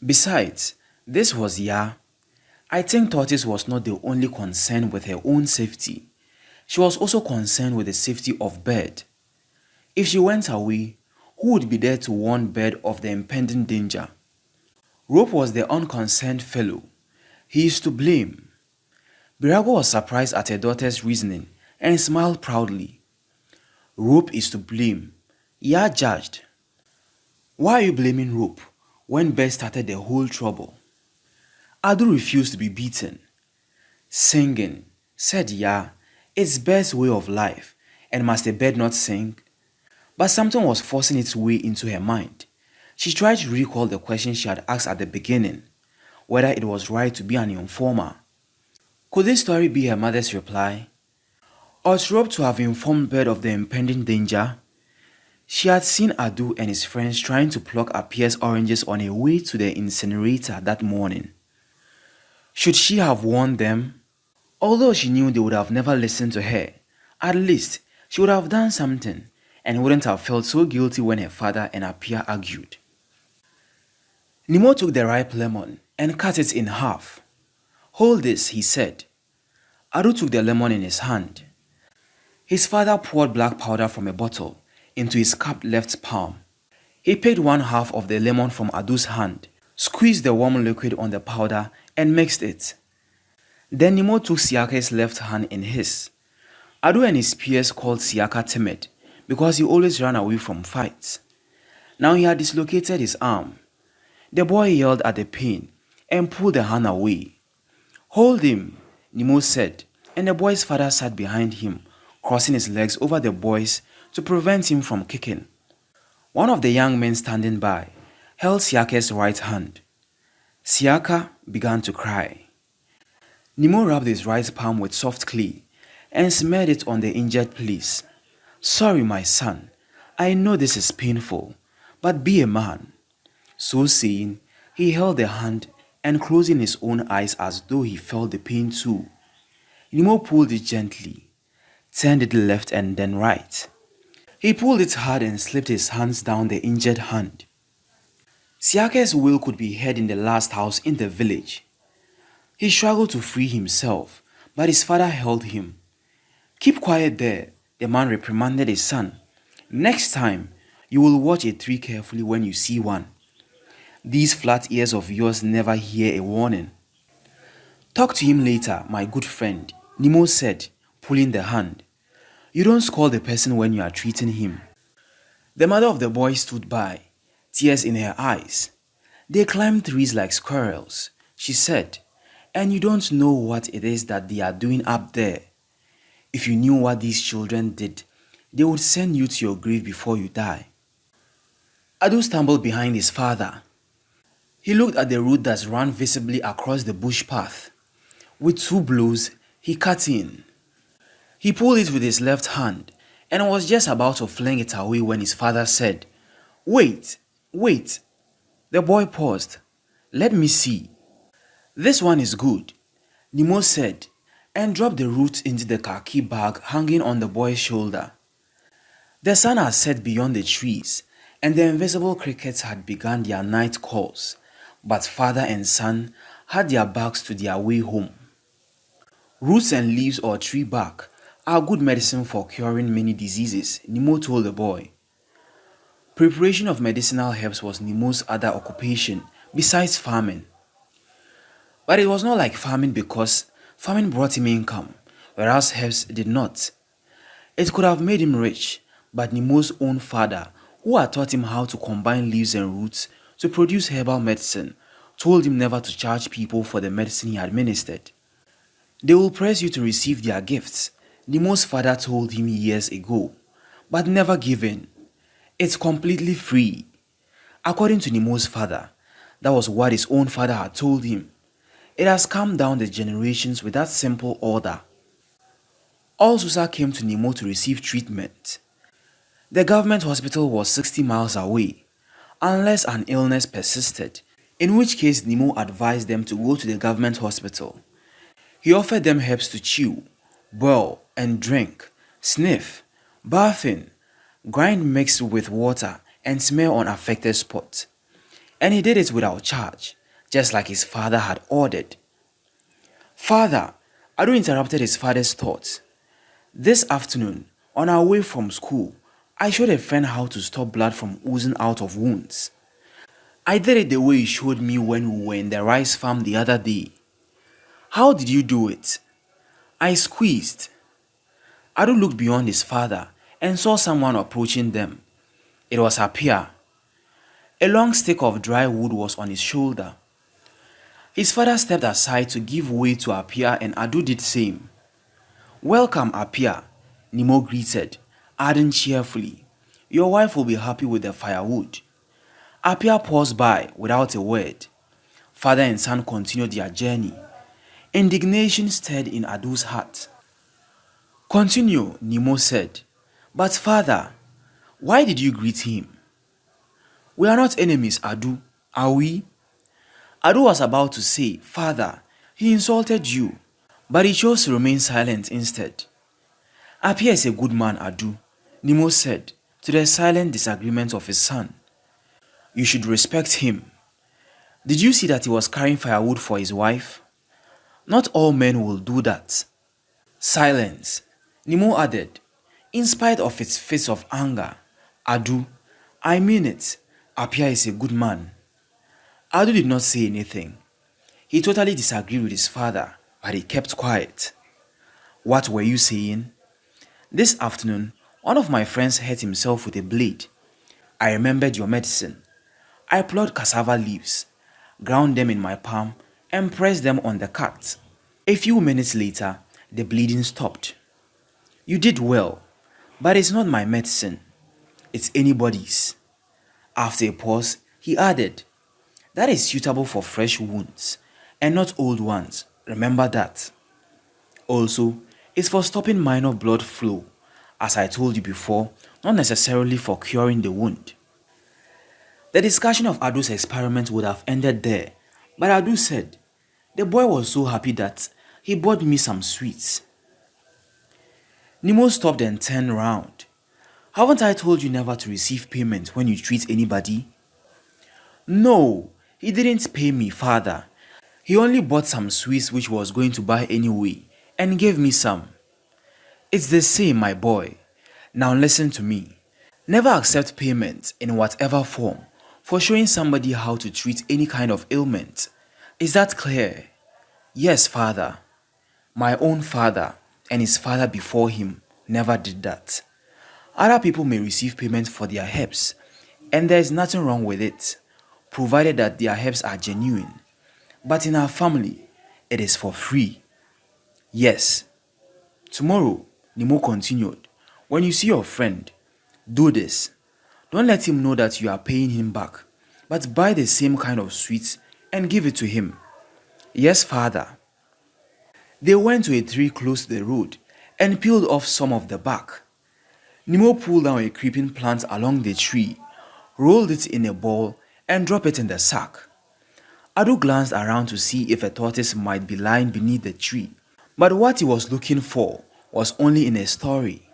Besides, this was Ya. I think Tortoise was not the only concerned with her own safety. She was also concerned with the safety of Bird. If she went away, who would be there to warn Bird of the impending danger? Rope was the unconcerned fellow. He is to blame. Birago was surprised at her daughter's reasoning and smiled proudly. Rope is to blame, Ya judged. Why are you blaming Rope when Bird started the whole trouble? Adu refused to be beaten. Singing, said Ya, it's Bird's way of life, and must a bird not sing? But something was forcing its way into her mind. She tried to recall the question she had asked at the beginning, whether it was right to be an informer. Could this story be her mother's reply? Ought Rope to have informed Bird of the impending danger? She had seen Adu and his friends trying to pluck Apia's oranges on a way to the incinerator that morning. Should she have warned them? Although she knew they would have never listened to her, at least she would have done something and wouldn't have felt so guilty when her father and Apia argued. Nemo took the ripe lemon and cut it in half. "Hold this," he said. Adu took the lemon in his hand. His father poured black powder from a bottle into his cupped left palm. He picked one half of the lemon from Adu's hand, squeezed the warm liquid on the powder, and mixed it. Then Nemo took Siaka's left hand in his. Adu and his peers called Siaka timid because he always ran away from fights. Now he had dislocated his arm. The boy yelled at the pain and pulled the hand away. "Hold him," Nemo said, and the boy's father sat behind him, crossing his legs over the boy's to prevent him from kicking. One of the young men standing by held Siaka's right hand. Siaka began to cry. Nemo rubbed his right palm with soft clay and smeared it on the injured place. "Sorry, my son. I know this is painful, but be a man." So saying, he held the hand and closing his own eyes as though he felt the pain too. Nemo pulled it gently, turned it left and then right. He pulled it hard and slipped his hands down the injured hand. Siaka's wail could be heard in the last house in the village. He struggled to free himself, but his father held him. "Keep quiet there," the man reprimanded his son. "Next time, you will watch a tree carefully when you see one. These flat ears of yours never hear a warning." "Talk to him later, my good friend," Nemo said, pulling the hand. "You don't scold the person when you are treating him." The mother of the boy stood by, tears in her eyes. "They climb trees like squirrels," she said, "and you don't know what it is that they are doing up there. If you knew what these children did, they would send you to your grave before you die." Adu stumbled behind his father. He looked at the root that ran visibly across the bush path. With 2 blows, he cut in. He pulled it with his left hand and was just about to fling it away when his father said, "Wait, wait." The boy paused. "Let me see." "This one is good," Nemo said, and dropped the root into the khaki bag hanging on the boy's shoulder. The sun had set beyond the trees, and the invisible crickets had begun their night calls, but father and son had their backs to their way home. "Roots and leaves or tree bark are good medicine for curing many diseases," Nemo told the boy. Preparation of medicinal herbs was Nemo's other occupation besides farming. But it was not like farming because farming brought him income, whereas herbs did not. It could have made him rich, but Nemo's own father, who had taught him how to combine leaves and roots to produce herbal medicine, told him never to charge people for the medicine he administered. "They will press you to receive their gifts," Nemo's father told him years ago, "but never give in. It's completely free." According to Nemo's father, that was what his own father had told him. It has come down the generations with that simple order. All Susa came to Nemo to receive treatment. The government hospital was 60 miles away, unless an illness persisted, in which case Nemo advised them to go to the government hospital. He offered them herbs to chew, boil and drink, sniff, bath in, grind mixed with water and smear on affected spots. And he did it without charge, just like his father had ordered. "Father," Adu interrupted his father's thoughts. "This afternoon, on our way from school, I showed a friend how to stop blood from oozing out of wounds. I did it the way you showed me when we were in the rice farm the other day." "How did you do it?" "I squeezed." Adu looked beyond his father and saw someone approaching them. It was Apia. A long stick of dry wood was on his shoulder. His father stepped aside to give way to Apia and Adu did same. "Welcome, Apia," Nemo greeted, adding cheerfully, "Your wife will be happy with the firewood." Apia paused by without a word. Father and son continued their journey. Indignation stirred in Adu's heart. "Continue," Nemo said. "But father, why did you greet him?" "We are not enemies, Adu, are we?" Adu was about to say, "Father, he insulted you," but he chose to remain silent instead. "Apia is a good man, Adu," Nemo said, to the silent disagreement of his son. "You should respect him." Did you see that he was carrying firewood for his wife? Not all men will do that. Silence. Nemo added, in spite of its fits of anger, Adu, I mean it, Apia is a good man. Adu did not say anything. He totally disagreed with his father, but he kept quiet. What were you saying? This afternoon, one of my friends hurt himself with a blade. I remembered your medicine. I plucked cassava leaves, ground them in my palm, and pressed them on the cut. A few minutes later, the bleeding stopped. You did well, but it's not my medicine. It's anybody's. After a pause, he added, that is suitable for fresh wounds, and not old ones. Remember that. Also, it's for stopping minor blood flow, as I told you before, not necessarily for curing the wound. The discussion of Adu's experiment would have ended there, but Adu said, the boy was so happy that he bought me some sweets. Nemo stopped and turned round. Haven't I told you never to receive payment when you treat anybody? No, he didn't pay me, father. He only bought some sweets which was going to buy anyway and gave me some. It's the same, my boy. Now listen to me. Never accept payment in whatever form for showing somebody how to treat any kind of ailment. Is that clear? Yes, father. My own father and his father before him never did that. Other people may receive payment for their herbs, and there is nothing wrong with it, provided that their herbs are genuine. But in our family, it is for free. Yes. Tomorrow, Nemo continued, when you see your friend, do this. Don't let him know that you are paying him back, but buy the same kind of sweets and give it to him. Yes, father. They went to a tree close to the road and peeled off some of the bark. Nemo pulled down a creeping plant along the tree, rolled it in a ball, and dropped it in the sack. Adu glanced around to see if a tortoise might be lying beneath the tree, but what he was looking for was only in a story.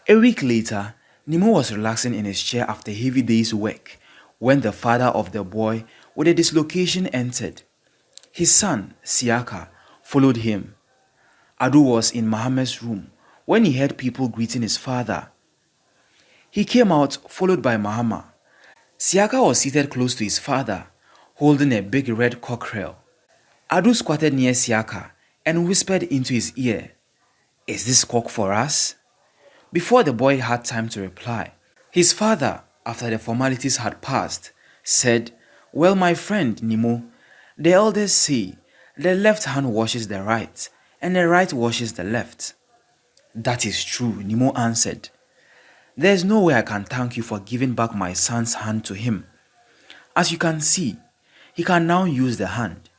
A week later, Nemo was relaxing in his chair after a heavy day's work when the father of the boy with a dislocation entered. His son, Siaka, followed him. Adu was in Mohammed's room when he heard people greeting his father. He came out followed by Muhammad. Siaka was seated close to his father, holding a big red cockerel. Adu squatted near Siaka and whispered into his ear, "Is this cock for us?" Before the boy had time to reply, his father, after the formalities had passed, said, "Well, my friend Nemo, the elders say the left hand washes the right and the right washes the left." "That is true," Nemo answered. "There is no way I can thank you for giving back my son's hand to him. As you can see, he can now use the hand.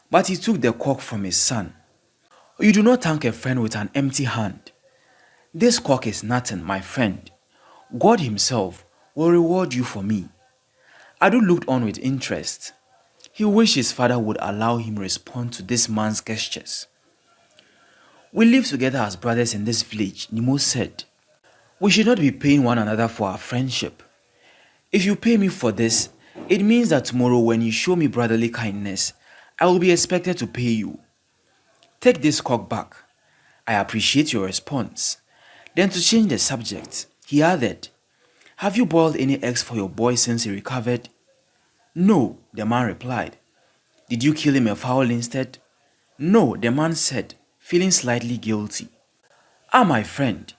But he took the cock from his son. You do not thank a friend with an empty hand. This cock is nothing, my friend. God himself will reward you for me." Adu looked on with interest. He wished his father would allow him respond to this man's gestures. "We live together as brothers in this village," Nemo said. "We should not be paying one another for our friendship. If you pay me for this, it means that tomorrow when you show me brotherly kindness, I will be expected to pay you. Take this cock back. I appreciate your response." Then to change the subject, he added, "Have you boiled any eggs for your boy since he recovered?" "No," the man replied. "Did you kill him a fowl instead?" "No," the man said, feeling slightly guilty. "Ah, my friend,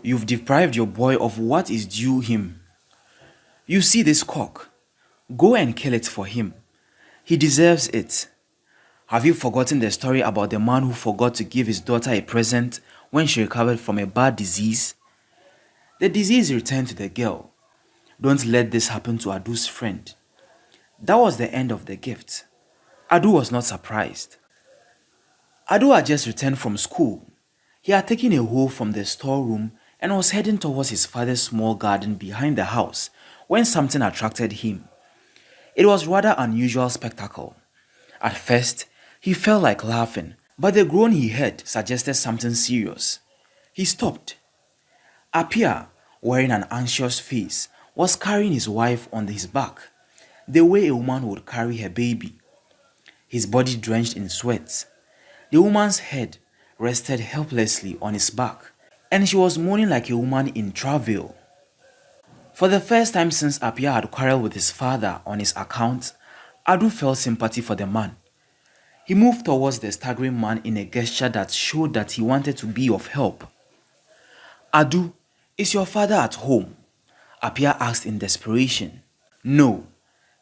you've deprived your boy of what is due him. You see this cock? Go and kill it for him. He deserves it. Have you forgotten the story about the man who forgot to give his daughter a present when she recovered from a bad disease? The disease returned to the girl. Don't let this happen to Adu's friend." That was the end of the gift. Adu was not surprised. Adu had just returned from school. He had taken a hoe from the storeroom and was heading towards his father's small garden behind the house when something attracted him. It was rather unusual spectacle. At first, he felt like laughing, but the groan he heard suggested something serious. He stopped. Apia, wearing an anxious face, was carrying his wife on his back. the way a woman would carry her baby, his body drenched in sweat. The woman's head rested helplessly on his back, and she was moaning like a woman in travail. For the first time since Apia had quarreled with his father on his account, Adu felt sympathy for the man. He moved towards the staggering man in a gesture that showed that he wanted to be of help. Adu, is your father at home? Apia asked in desperation. No,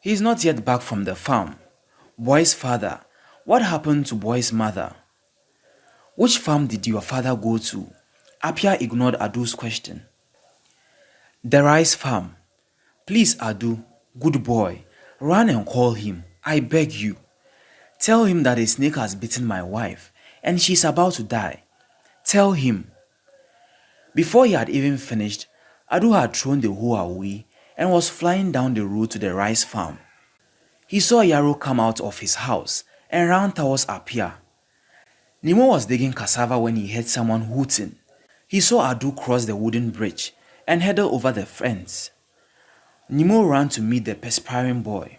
he is not yet back from the farm. Boy's father, what happened to Boy's mother? Which farm did your father go to? Apia ignored Adu's question. The rice farm. Please, Adu, good boy, run and call him, I beg you. Tell him that a snake has bitten my wife and she is about to die. Tell him. Before he had even finished, Adu had thrown the hoe away and was flying down the road to the rice farm. He saw Yaro come out of his house and ran towards Apia. Nemo was digging cassava when he heard someone hooting. He saw Adu cross the wooden bridge and headed over the fence. Nemo ran to meet the perspiring boy.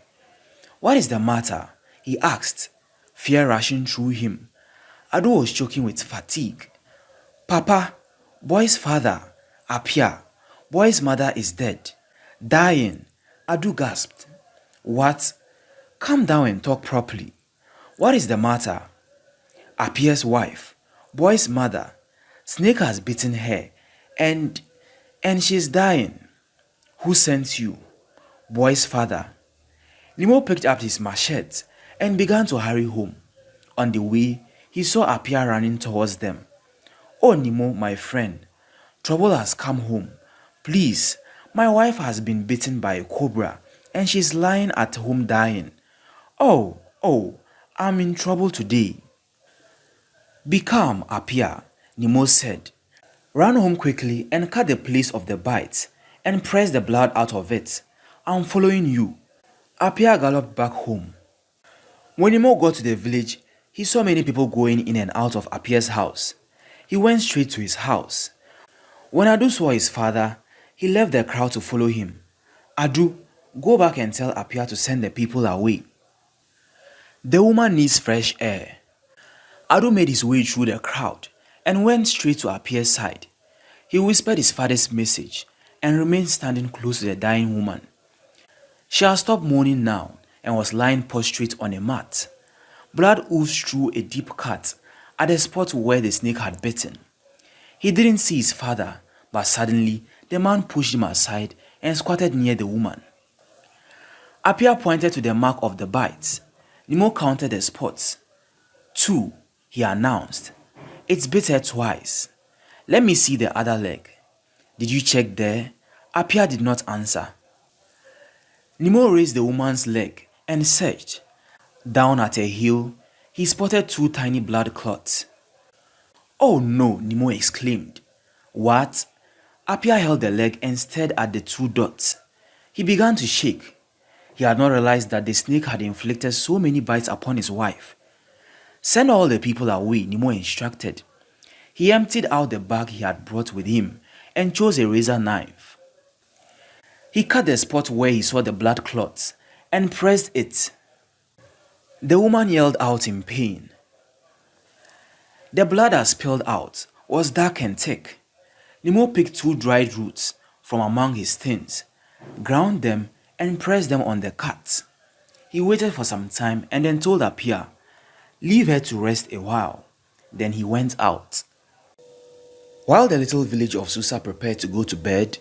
What is the matter? He asked, fear rushing through him. Adu was choking with fatigue. Papa, Boy's father, Apia, Boy's mother is dead. Dying, Adu gasped. What? Calm down and talk properly. What is the matter? Apia's wife, Boy's mother, snake has bitten her and she's dying. Who sent you? Boy's father. Nemo picked up his machete and began to hurry home. On the way, he saw Apia running towards them. Oh Nemo, my friend, trouble has come home. Please, my wife has been bitten by a cobra and she's lying at home dying. Oh, I'm in trouble today. Be calm, Apia, Nemo said. Run home quickly and cut the place of the bite and press the blood out of it. I'm following you. Apia galloped back home. When Nemo got to the village, he saw many people going in and out of Apia's house. He went straight to his house. When Adu saw his father, he left the crowd to follow him. Adu, go back and tell Apia to send the people away. The woman needs fresh air. Adu made his way through the crowd and went straight to Apia's side. He whispered his father's message and remained standing close to the dying woman. She had stopped moaning now and was lying prostrate on a mat. Blood oozed through a deep cut at the spot where the snake had bitten. He didn't see his father, but suddenly the man pushed him aside and squatted near the woman. Apia pointed to the mark of the bites. Nemo counted the spots. 2, he announced. It's bit her twice. Let me see the other leg. Did you check there? Apia did not answer. Nemo raised the woman's leg and searched. Down at her heel, he spotted 2 tiny blood clots. Oh no, Nemo exclaimed. What? Apia held the leg and stared at the 2 dots. He began to shake. He had not realized that the snake had inflicted so many bites upon his wife. Send all the people away, Nemo instructed. He emptied out the bag he had brought with him and chose a razor knife. He cut the spot where he saw the blood clots and pressed it. The woman yelled out in pain. The blood that spilled out was dark and thick. Nemo picked 2 dried roots from among his things, ground them and pressed them on the cut. He waited for some time and then told Apia, leave her to rest a while. Then he went out. While the little village of Susa prepared to go to bed,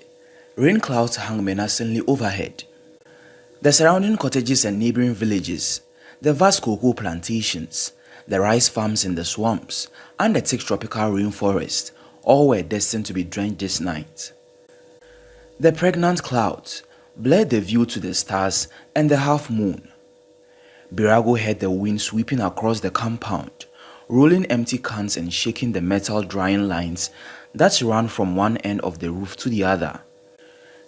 rain clouds hung menacingly overhead. The surrounding cottages and neighboring villages, the vast cocoa plantations, the rice farms in the swamps, and the thick tropical rainforest all were destined to be drenched this night. The pregnant clouds blurred the view to the stars and the half moon. Birago heard the wind sweeping across the compound, rolling empty cans and shaking the metal drying lines that ran from one end of the roof to the other.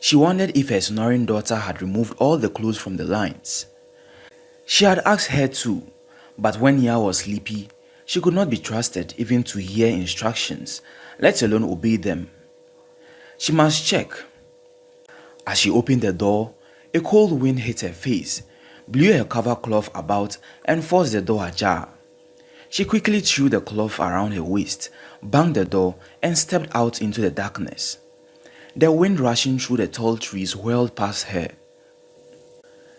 She wondered if her snoring daughter had removed all the clothes from the lines. She had asked her to, but when Nia was sleepy, she could not be trusted even to hear instructions, let alone obey them. She must check. As she opened the door, a cold wind hit her face blew her cover cloth about and forced the door ajar. She quickly threw the cloth around her waist, banged the door, and stepped out into the darkness. The wind rushing through the tall trees whirled past her.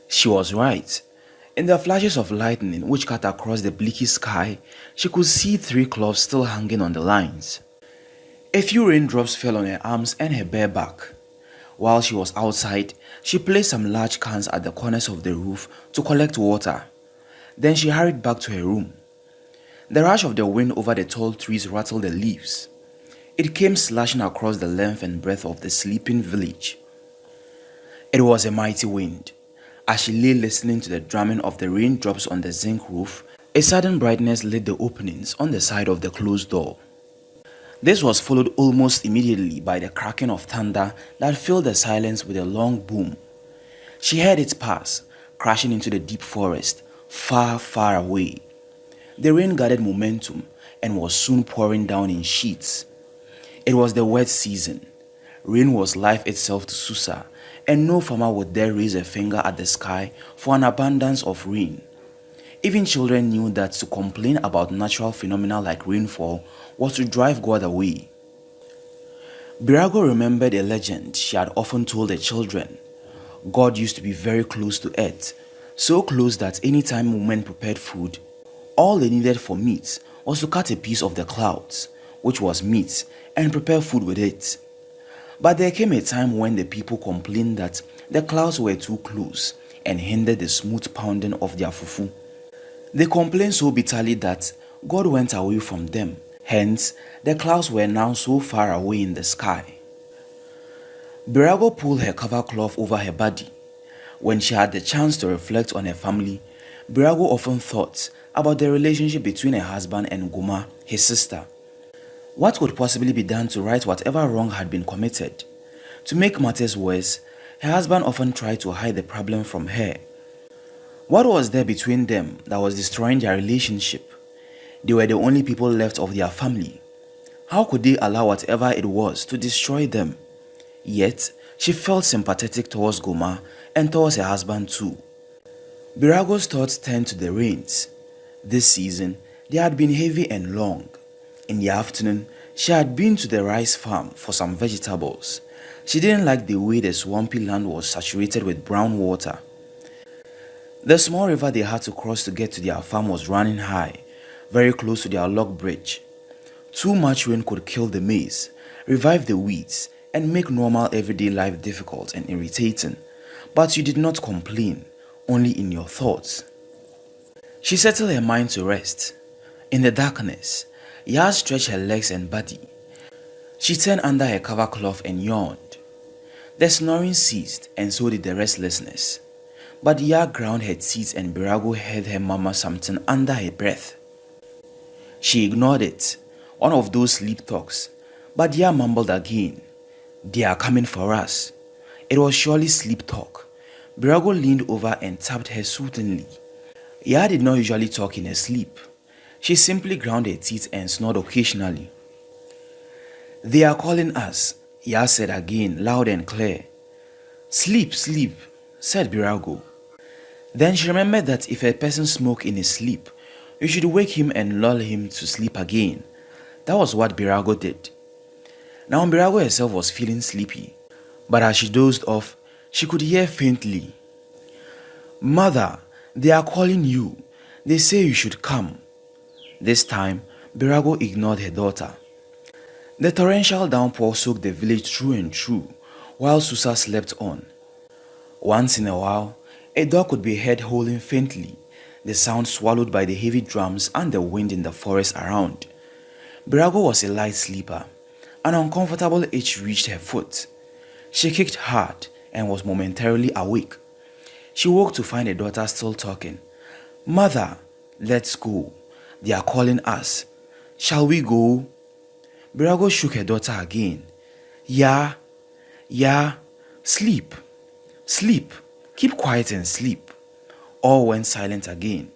She was right. In the flashes of lightning which cut across the bleaky sky, she could see 3 cloths still hanging on the lines. A few raindrops fell on her arms and her bare back. While she was outside, she placed some large cans at the corners of the roof to collect water. Then she hurried back to her room. The rush of the wind over the tall trees rattled the leaves. It came slashing across the length and breadth of the sleeping village. It was a mighty wind. As she lay listening to the drumming of the raindrops on the zinc roof, a sudden brightness lit the openings on the side of the closed door. This was followed almost immediately by the cracking of thunder that filled the silence with a long boom. She heard it pass, crashing into the deep forest, far, far away. The rain gathered momentum and was soon pouring down in sheets. It was the wet season. Rain was life itself to Susa, and no farmer would dare raise a finger at the sky for an abundance of rain. Even children knew that to complain about natural phenomena like rainfall was to drive God away. Birago remembered a legend she had often told the children. God used to be very close to earth, so close that anytime women prepared food, all they needed for meat was to cut a piece of the clouds, which was meat, and prepare food with it. But there came a time when the people complained that the clouds were too close and hindered the smooth pounding of their fufu. They complained so bitterly that God went away from them. Hence, the clouds were now so far away in the sky. Birago pulled her cover cloth over her body. When she had the chance to reflect on her family, Birago often thought about the relationship between her husband and Guma, his sister. What could possibly be done to right whatever wrong had been committed? To make matters worse, her husband often tried to hide the problem from her. What was there between them that was destroying their relationship? They were the only people left of their family. How could they allow whatever it was to destroy them? Yet, she felt sympathetic towards Goma and towards her husband too. Birago's thoughts turned to the rains. This season, they had been heavy and long. In the afternoon, she had been to the rice farm for some vegetables. She didn't like the way the swampy land was saturated with brown water. The small river they had to cross to get to their farm was running high, very close to their log bridge. Too much rain could kill the maize, revive the weeds, and make normal everyday life difficult and irritating. But you did not complain, only in your thoughts. She settled her mind to rest. In the darkness, Ya stretched her legs and body. She turned under her cover cloth and yawned. The snoring ceased, and so did the restlessness. But Ya ground her teeth and Birago heard her murmur something under her breath. She ignored it, one of those sleep talks, but Ya mumbled again. They are coming for us. It was surely sleep talk. Birago leaned over and tapped her soothingly. Ya did not usually talk in her sleep. She simply ground her teeth and snored occasionally. They are calling us, Ya said again, loud and clear. Sleep, sleep, said Birago. Then she remembered that if a person smoked in his sleep, you should wake him and lull him to sleep again. That was what Birago did. Now Birago herself was feeling sleepy, but as she dozed off, she could hear faintly, Mother, they are calling you. They say you should come. This time, Birago ignored her daughter. The torrential downpour soaked the village through and through, while Susa slept on. Once in a while, a dog could be heard howling faintly, the sound swallowed by the heavy drums and the wind in the forest around. Birago was a light sleeper. An uncomfortable itch reached her foot. She kicked hard and was momentarily awake. She woke to find her daughter still talking. Mother, let's go. They are calling us. Shall we go? Birago shook her daughter again. Ya, sleep, sleep, keep quiet and sleep. All went silent again.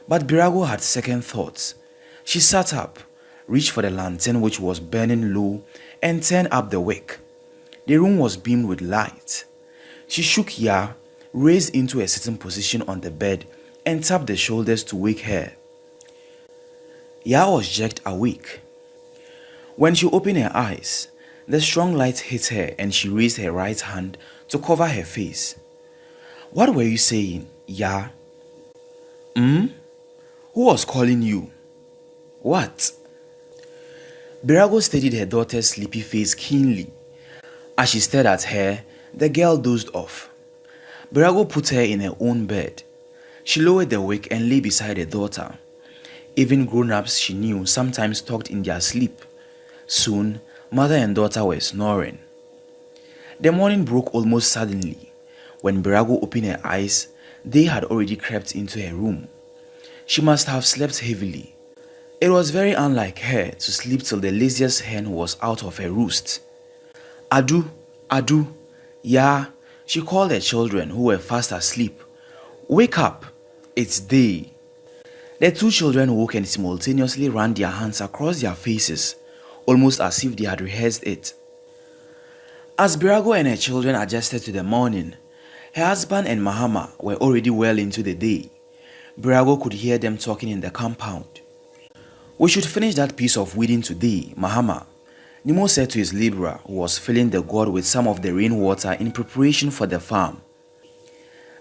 But Birago had second thoughts. She sat up, reached for the lantern which was burning low, and turned up the wick. The room was beamed with light. She shook Ya, raised into a sitting position on the bed and tapped the shoulders to wake her. Ya was jerked awake. When she opened her eyes, the strong light hit her and she raised her right hand to cover her face. "What were you saying, Ya?" "Hmm? Who was calling you?" "What?" Birago studied her daughter's sleepy face keenly. As she stared at her, the girl dozed off. Birago put her in her own bed. She lowered the wick and lay beside her daughter. Even grown-ups she knew sometimes talked in their sleep. Soon, mother and daughter were snoring. The morning broke almost suddenly. When Birago opened her eyes, they had already crept into her room. She must have slept heavily. It was very unlike her to sleep till the laziest hen was out of her roost. "Adu, Adu, Ya," she called her children who were fast asleep. "Wake up, it's day." The two children woke and simultaneously ran their hands across their faces, almost as if they had rehearsed it. As Birago and her children adjusted to the morning, her husband and Mahama were already well into the day. Birago could hear them talking in the compound. "We should finish that piece of weeding today, Mahama," Nemo said to his laborer who was filling the gourd with some of the rainwater in preparation for the farm.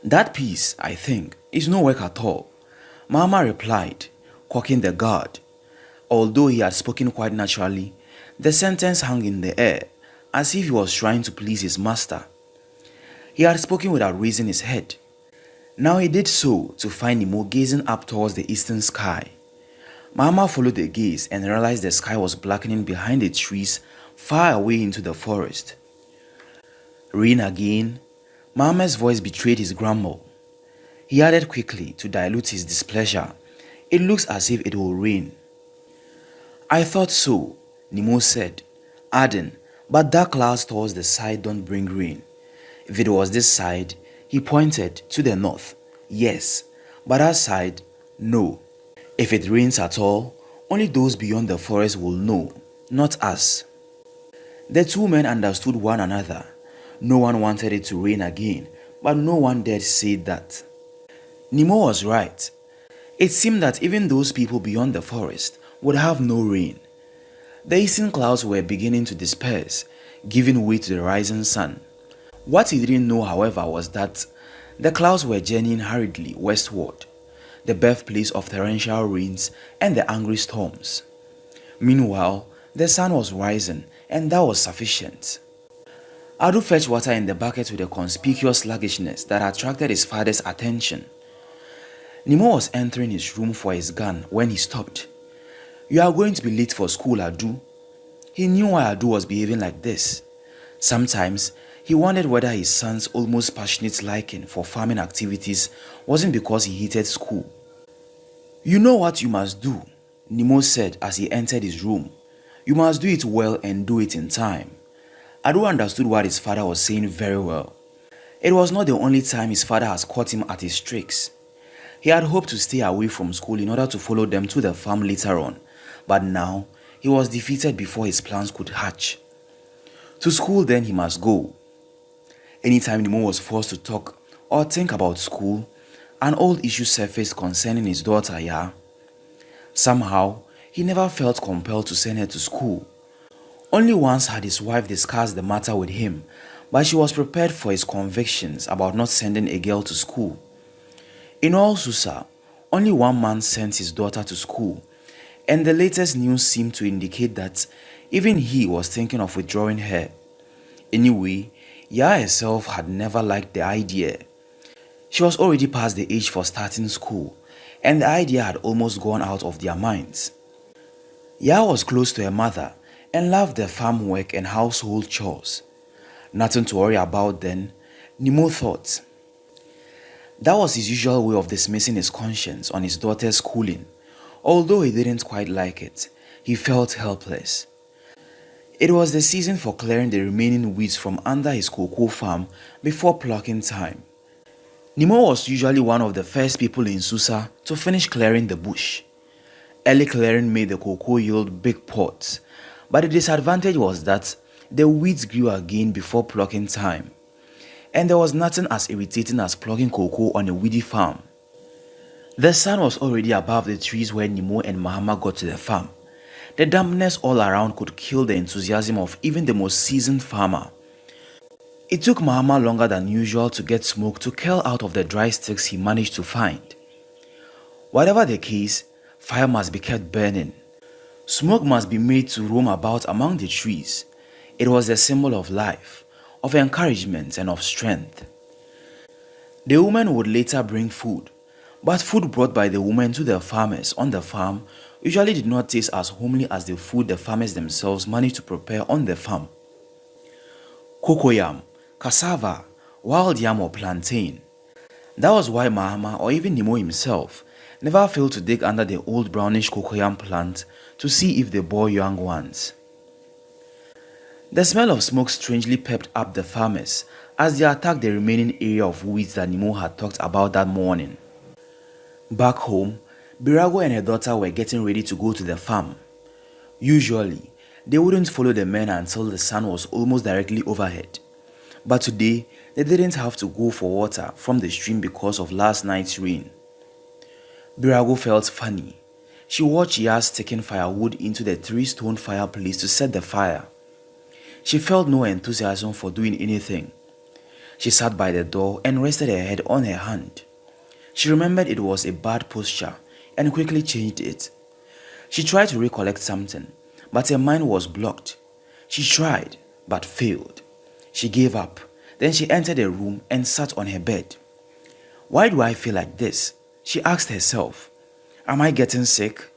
"That piece, I think, is no work at all," Mahama replied, cocking the gourd. Although he had spoken quite naturally, the sentence hung in the air, as if he was trying to please his master. He had spoken without raising his head. Now he did so to find Nemo gazing up towards the eastern sky. Mahama followed the gaze and realized the sky was blackening behind the trees far away into the forest. "Rain again?" Mahama's voice betrayed his grumble. He added quickly to dilute his displeasure, "It looks as if it will rain." "I thought so," Nemo said, adding, "but dark clouds towards the side don't bring rain. If it was this side," he pointed to the north, "yes, but that side, no. If it rains at all, only those beyond the forest will know, not us." The two men understood one another. No one wanted it to rain again, but no one dared say that. Nemo was right. It seemed that even those people beyond the forest would have no rain. The eastern clouds were beginning to disperse, giving way to the rising sun. What he didn't know, however, was that the clouds were journeying hurriedly westward, the birthplace of torrential rains and the angry storms. Meanwhile, the sun was rising, and that was sufficient. Adu fetched water in the bucket with a conspicuous sluggishness that attracted his father's attention. Nemo was entering his room for his gun when he stopped. "You are going to be late for school, Adu." He knew why Adu was behaving like this. Sometimes, he wondered whether his son's almost passionate liking for farming activities wasn't because he hated school. "You know what you must do," Nemo said as he entered his room. "You must do it well and do it in time." Adu understood what his father was saying very well. It was not the only time his father has caught him at his tricks. He had hoped to stay away from school in order to follow them to the farm later on, but now he was defeated before his plans could hatch. To school then he must go. Anytime Nemo was forced to talk or think about school, an old issue surfaced concerning his daughter, Ya. Somehow, he never felt compelled to send her to school. Only once had his wife discussed the matter with him, but she was prepared for his convictions about not sending a girl to school. In all Susa, only one man sent his daughter to school, and the latest news seemed to indicate that even he was thinking of withdrawing her. Anyway, Ya herself had never liked the idea. She was already past the age for starting school, and the idea had almost gone out of their minds. Ya was close to her mother and loved the farm work and household chores. Nothing to worry about then, Nemo thought. That was his usual way of dismissing his conscience on his daughter's schooling. Although he didn't quite like it, he felt helpless. It was the season for clearing the remaining weeds from under his cocoa farm before plucking time. Nemo was usually one of the first people in Susa to finish clearing the bush. Early clearing made the cocoa yield big pods, but the disadvantage was that the weeds grew again before plucking time. and there was nothing as irritating as plucking cocoa on a weedy farm. The sun was already above the trees when Nemo and Mahama got to the farm. The dampness all around could kill the enthusiasm of even the most seasoned farmer. It took Mahama longer than usual to get smoke to curl out of the dry sticks he managed to find. Whatever the case, fire must be kept burning. Smoke must be made to roam about among the trees. It was a symbol of life, of encouragement and of strength. The woman would later bring food, but food brought by the women to the farmers on the farm usually did not taste as homely as the food the farmers themselves managed to prepare on the farm. Cocoyam, cassava, wild yam or plantain. That was why Mahama or even Nemo himself never failed to dig under the old brownish cocoyam plant to see if they bore young ones. The smell of smoke strangely pepped up the farmers as they attacked the remaining area of wheat that Nemo had talked about that morning. Back home, Birago and her daughter were getting ready to go to the farm. Usually, they wouldn't follow the men until the sun was almost directly overhead. But today, they didn't have to go for water from the stream because of last night's rain. Birago felt funny. She watched Yas taking firewood into the 3-stone fireplace to set the fire. She felt no enthusiasm for doing anything. She sat by the door and rested her head on her hand. She remembered it was a bad posture and quickly changed it. She tried to recollect something, but her mind was blocked. She tried, but failed. She gave up. Then she entered the room and sat on her bed. Why do I feel like this? She asked herself. Am I getting sick?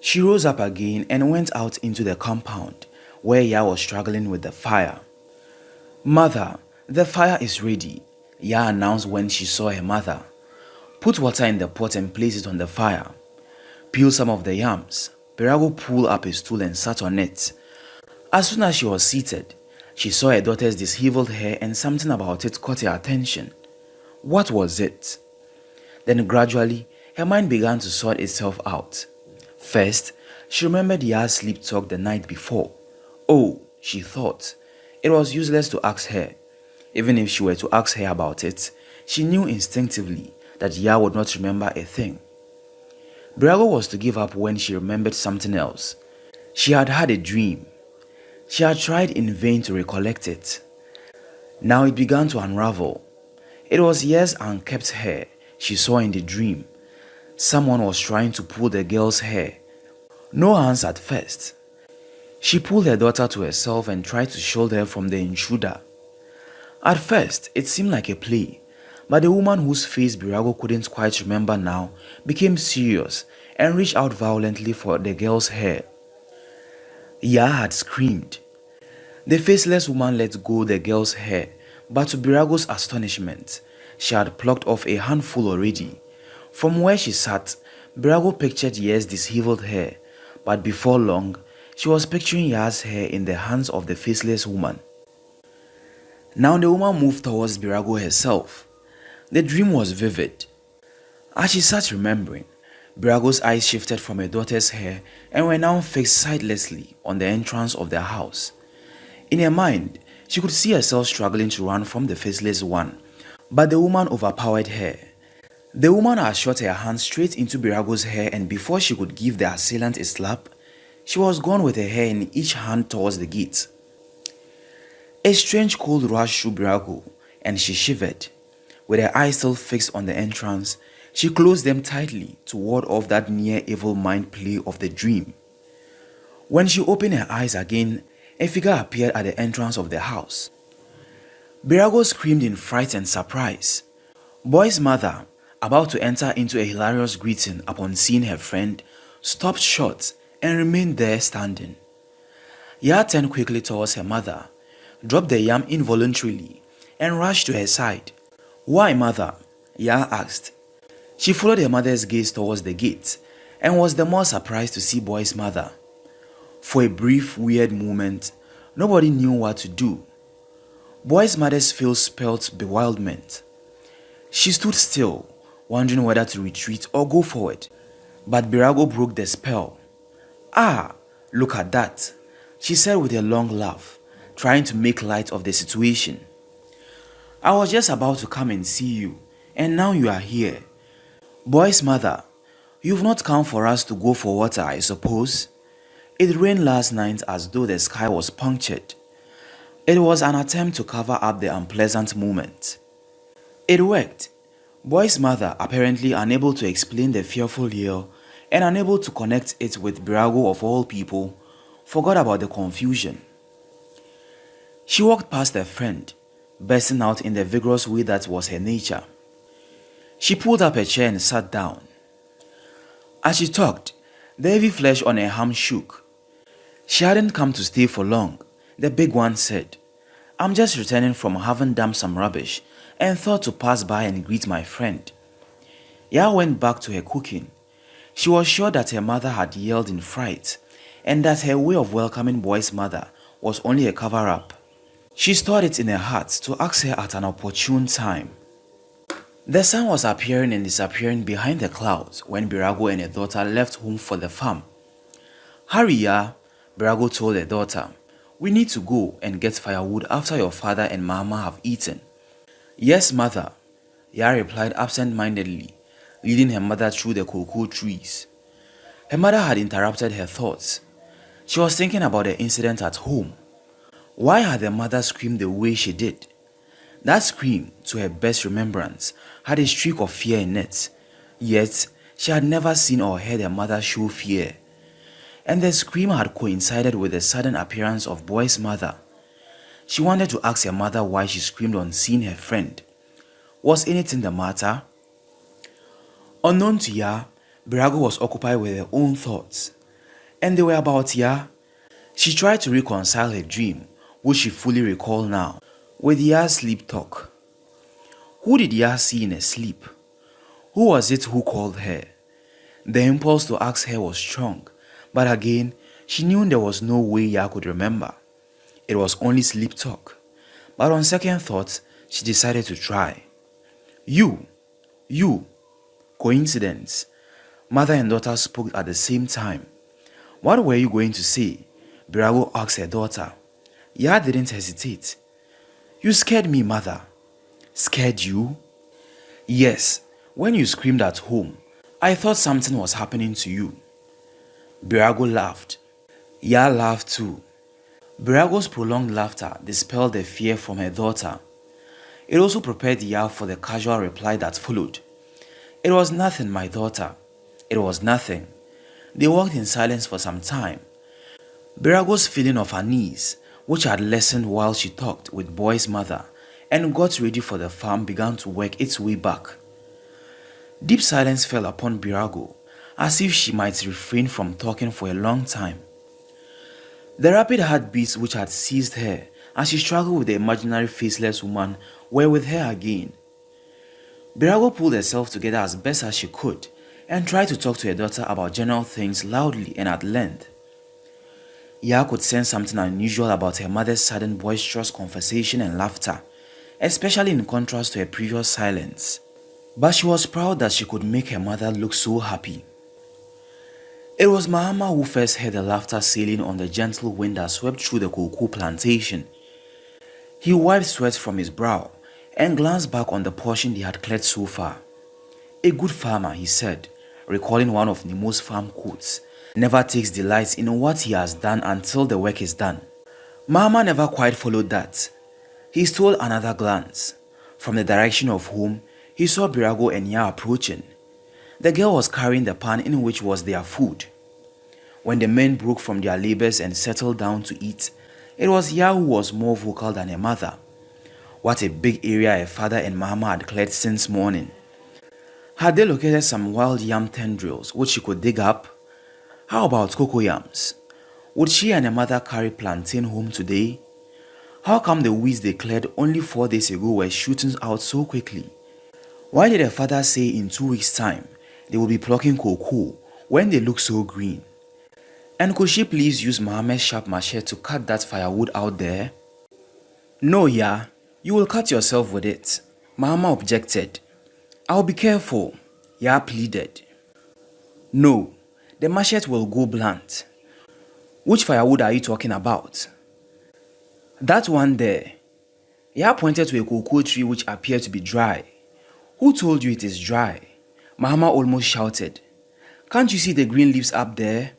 She rose up again and went out into the compound, where Ya was struggling with the fire. Mother, the fire is ready, Ya announced when she saw her mother. Put water in the pot and place it on the fire. Peel some of the yams. Birago pulled up a stool and sat on it. As soon as she was seated, she saw her daughter's disheveled hair and something about it caught her attention. What was it? Then gradually, her mind began to sort itself out. First, she remembered Ya's sleep talk the night before. Oh, she thought. It was useless to ask her. Even if she were to ask her about it, she knew instinctively that Ya would not remember a thing. Birago was to give up when she remembered something else. She had had a dream. She had tried in vain to recollect it. Now it began to unravel. It was Ya's unkempt hair she saw in the dream. Someone was trying to pull the girl's hair. No hands at first. She pulled her daughter to herself and tried to shield her from the intruder. At first, it seemed like a play, but the woman whose face Birago couldn't quite remember now became serious and reached out violently for the girl's hair. Ya had screamed. The faceless woman let go the girl's hair, but to Birago's astonishment, she had plucked off a handful already. From where she sat, Birago pictured Ya's disheveled hair, but before long, she was picturing Ya's hair in the hands of the faceless woman. Now the woman moved towards Birago herself. The dream was vivid. As she sat remembering, Birago's eyes shifted from her daughter's hair and were now fixed sightlessly on the entrance of the house. In her mind, she could see herself struggling to run from the faceless one, but the woman overpowered her. The woman had shot her hand straight into Birago's hair, and before she could give the assailant a slap, she was gone with her hair in each hand towards the gate. A strange cold rushed through Birago, and she shivered. With her eyes still fixed on the entrance, she closed them tightly to ward off that near evil mind play of the dream. When she opened her eyes again, a figure appeared at the entrance of the house. Birago screamed in fright and surprise. Boy's mother, about to enter into a hilarious greeting upon seeing her friend, stopped short and remained there standing. Ya turned quickly towards her mother, dropped the yam involuntarily, and rushed to her side. Why, mother? Ya asked. She followed her mother's gaze towards the gate and was the more surprised to see Boy's mother. For a brief, weird moment, nobody knew what to do. Boy's mother's face spelled bewilderment. She stood still, wondering whether to retreat or go forward, but Birago broke the spell. Ah, look at that, she said with a long laugh, trying to make light of the situation. I was just about to come and see you, and now you are here. Boy's mother, you've not come for us to go for water, I suppose? It rained last night as though the sky was punctured. It was an attempt to cover up the unpleasant moment. It worked. Boy's mother, apparently unable to explain the fearful yell and unable to connect it with Birago of all people, forgot about the confusion. She walked past her friend, bursting out in the vigorous way that was her nature. She pulled up a chair and sat down. As she talked, the heavy flesh on her arm shook. She hadn't come to stay for long, the big one said. I'm just returning from having dumped some rubbish and thought to pass by and greet my friend. Ya went back to her cooking. She was sure that her mother had yelled in fright and that her way of welcoming Boy's mother was only a cover-up. She stored it in her heart to ask her at an opportune time. The sun was appearing and disappearing behind the clouds when Birago and her daughter left home for the farm. Hurry, Ya, Birago told her daughter. We need to go and get firewood after your father and Mama have eaten. Yes, mother, Ya replied absent-mindedly, leading her mother through the cocoa trees. Her mother had interrupted her thoughts. She was thinking about the incident at home. Why had her mother screamed the way she did? That scream, to her best remembrance, had a streak of fear in it, yet she had never seen or heard her mother show fear. And the scream had coincided with the sudden appearance of Boy's mother. She wanted to ask her mother why she screamed on seeing her friend. Was anything the matter? Unknown to Ya, Birago was occupied with her own thoughts, and they were about Ya. She tried to reconcile her dream, which she fully recalled now, with Ya's sleep talk. Who did Ya see in her sleep? Who was it who called her? The impulse to ask her was strong, but again, she knew there was no way Ya could remember. It was only sleep talk. But on second thought, she decided to try. You. Coincidence. Mother and daughter spoke at the same time. What were you going to say? Birago asked her daughter. Ya didn't hesitate. You scared me, mother. Scared you? Yes, when you screamed at home, I thought something was happening to you. Birago laughed. Ya laughed too. Birago's prolonged laughter dispelled the fear from her daughter. It also prepared Ya for the casual reply that followed. It was nothing, my daughter. It was nothing. They walked in silence for some time. Birago's feeling of unease, which had lessened while she talked with Boy's mother and got ready for the farm, began to work its way back. Deep silence fell upon Birago, as if she might refrain from talking for a long time. The rapid heartbeats which had seized her as she struggled with the imaginary faceless woman were with her again. Birago pulled herself together as best as she could and tried to talk to her daughter about general things loudly and at length. Ya could sense something unusual about her mother's sudden boisterous conversation and laughter, especially in contrast to her previous silence. But she was proud that she could make her mother look so happy. It was Mahama who first heard the laughter sailing on the gentle wind that swept through the cocoa plantation. He wiped sweat from his brow and glanced back on the portion they had cleared so far. A good farmer, he said, recalling one of Nemo's farm quotes, never takes delight in what he has done until the work is done. Mahama never quite followed that. He stole another glance. From the direction of home, he saw Birago and Ya approaching. The girl was carrying the pan in which was their food. When the men broke from their labors and settled down to eat, it was Ya who was more vocal than her mother. What a big area her father and Mahama had cleared since morning. Had they located some wild yam tendrils which she could dig up? How about cocoyams? Would she and her mother carry plantain home today? How come the weeds they cleared only 4 days ago were shooting out so quickly? Why did her father say in 2 weeks' time they will be plucking cocoa when they look so green? And could she please use Mohammed's sharp machete to cut that firewood out there? No, Ya, you will cut yourself with it, Mahama objected. I'll be careful, Ya pleaded. No, the machete will go blunt. Which firewood are you talking about? That one there. Ya pointed to a cocoa tree which appeared to be dry. Who told you it is dry? Mahama almost shouted. Can't you see the green leaves up there?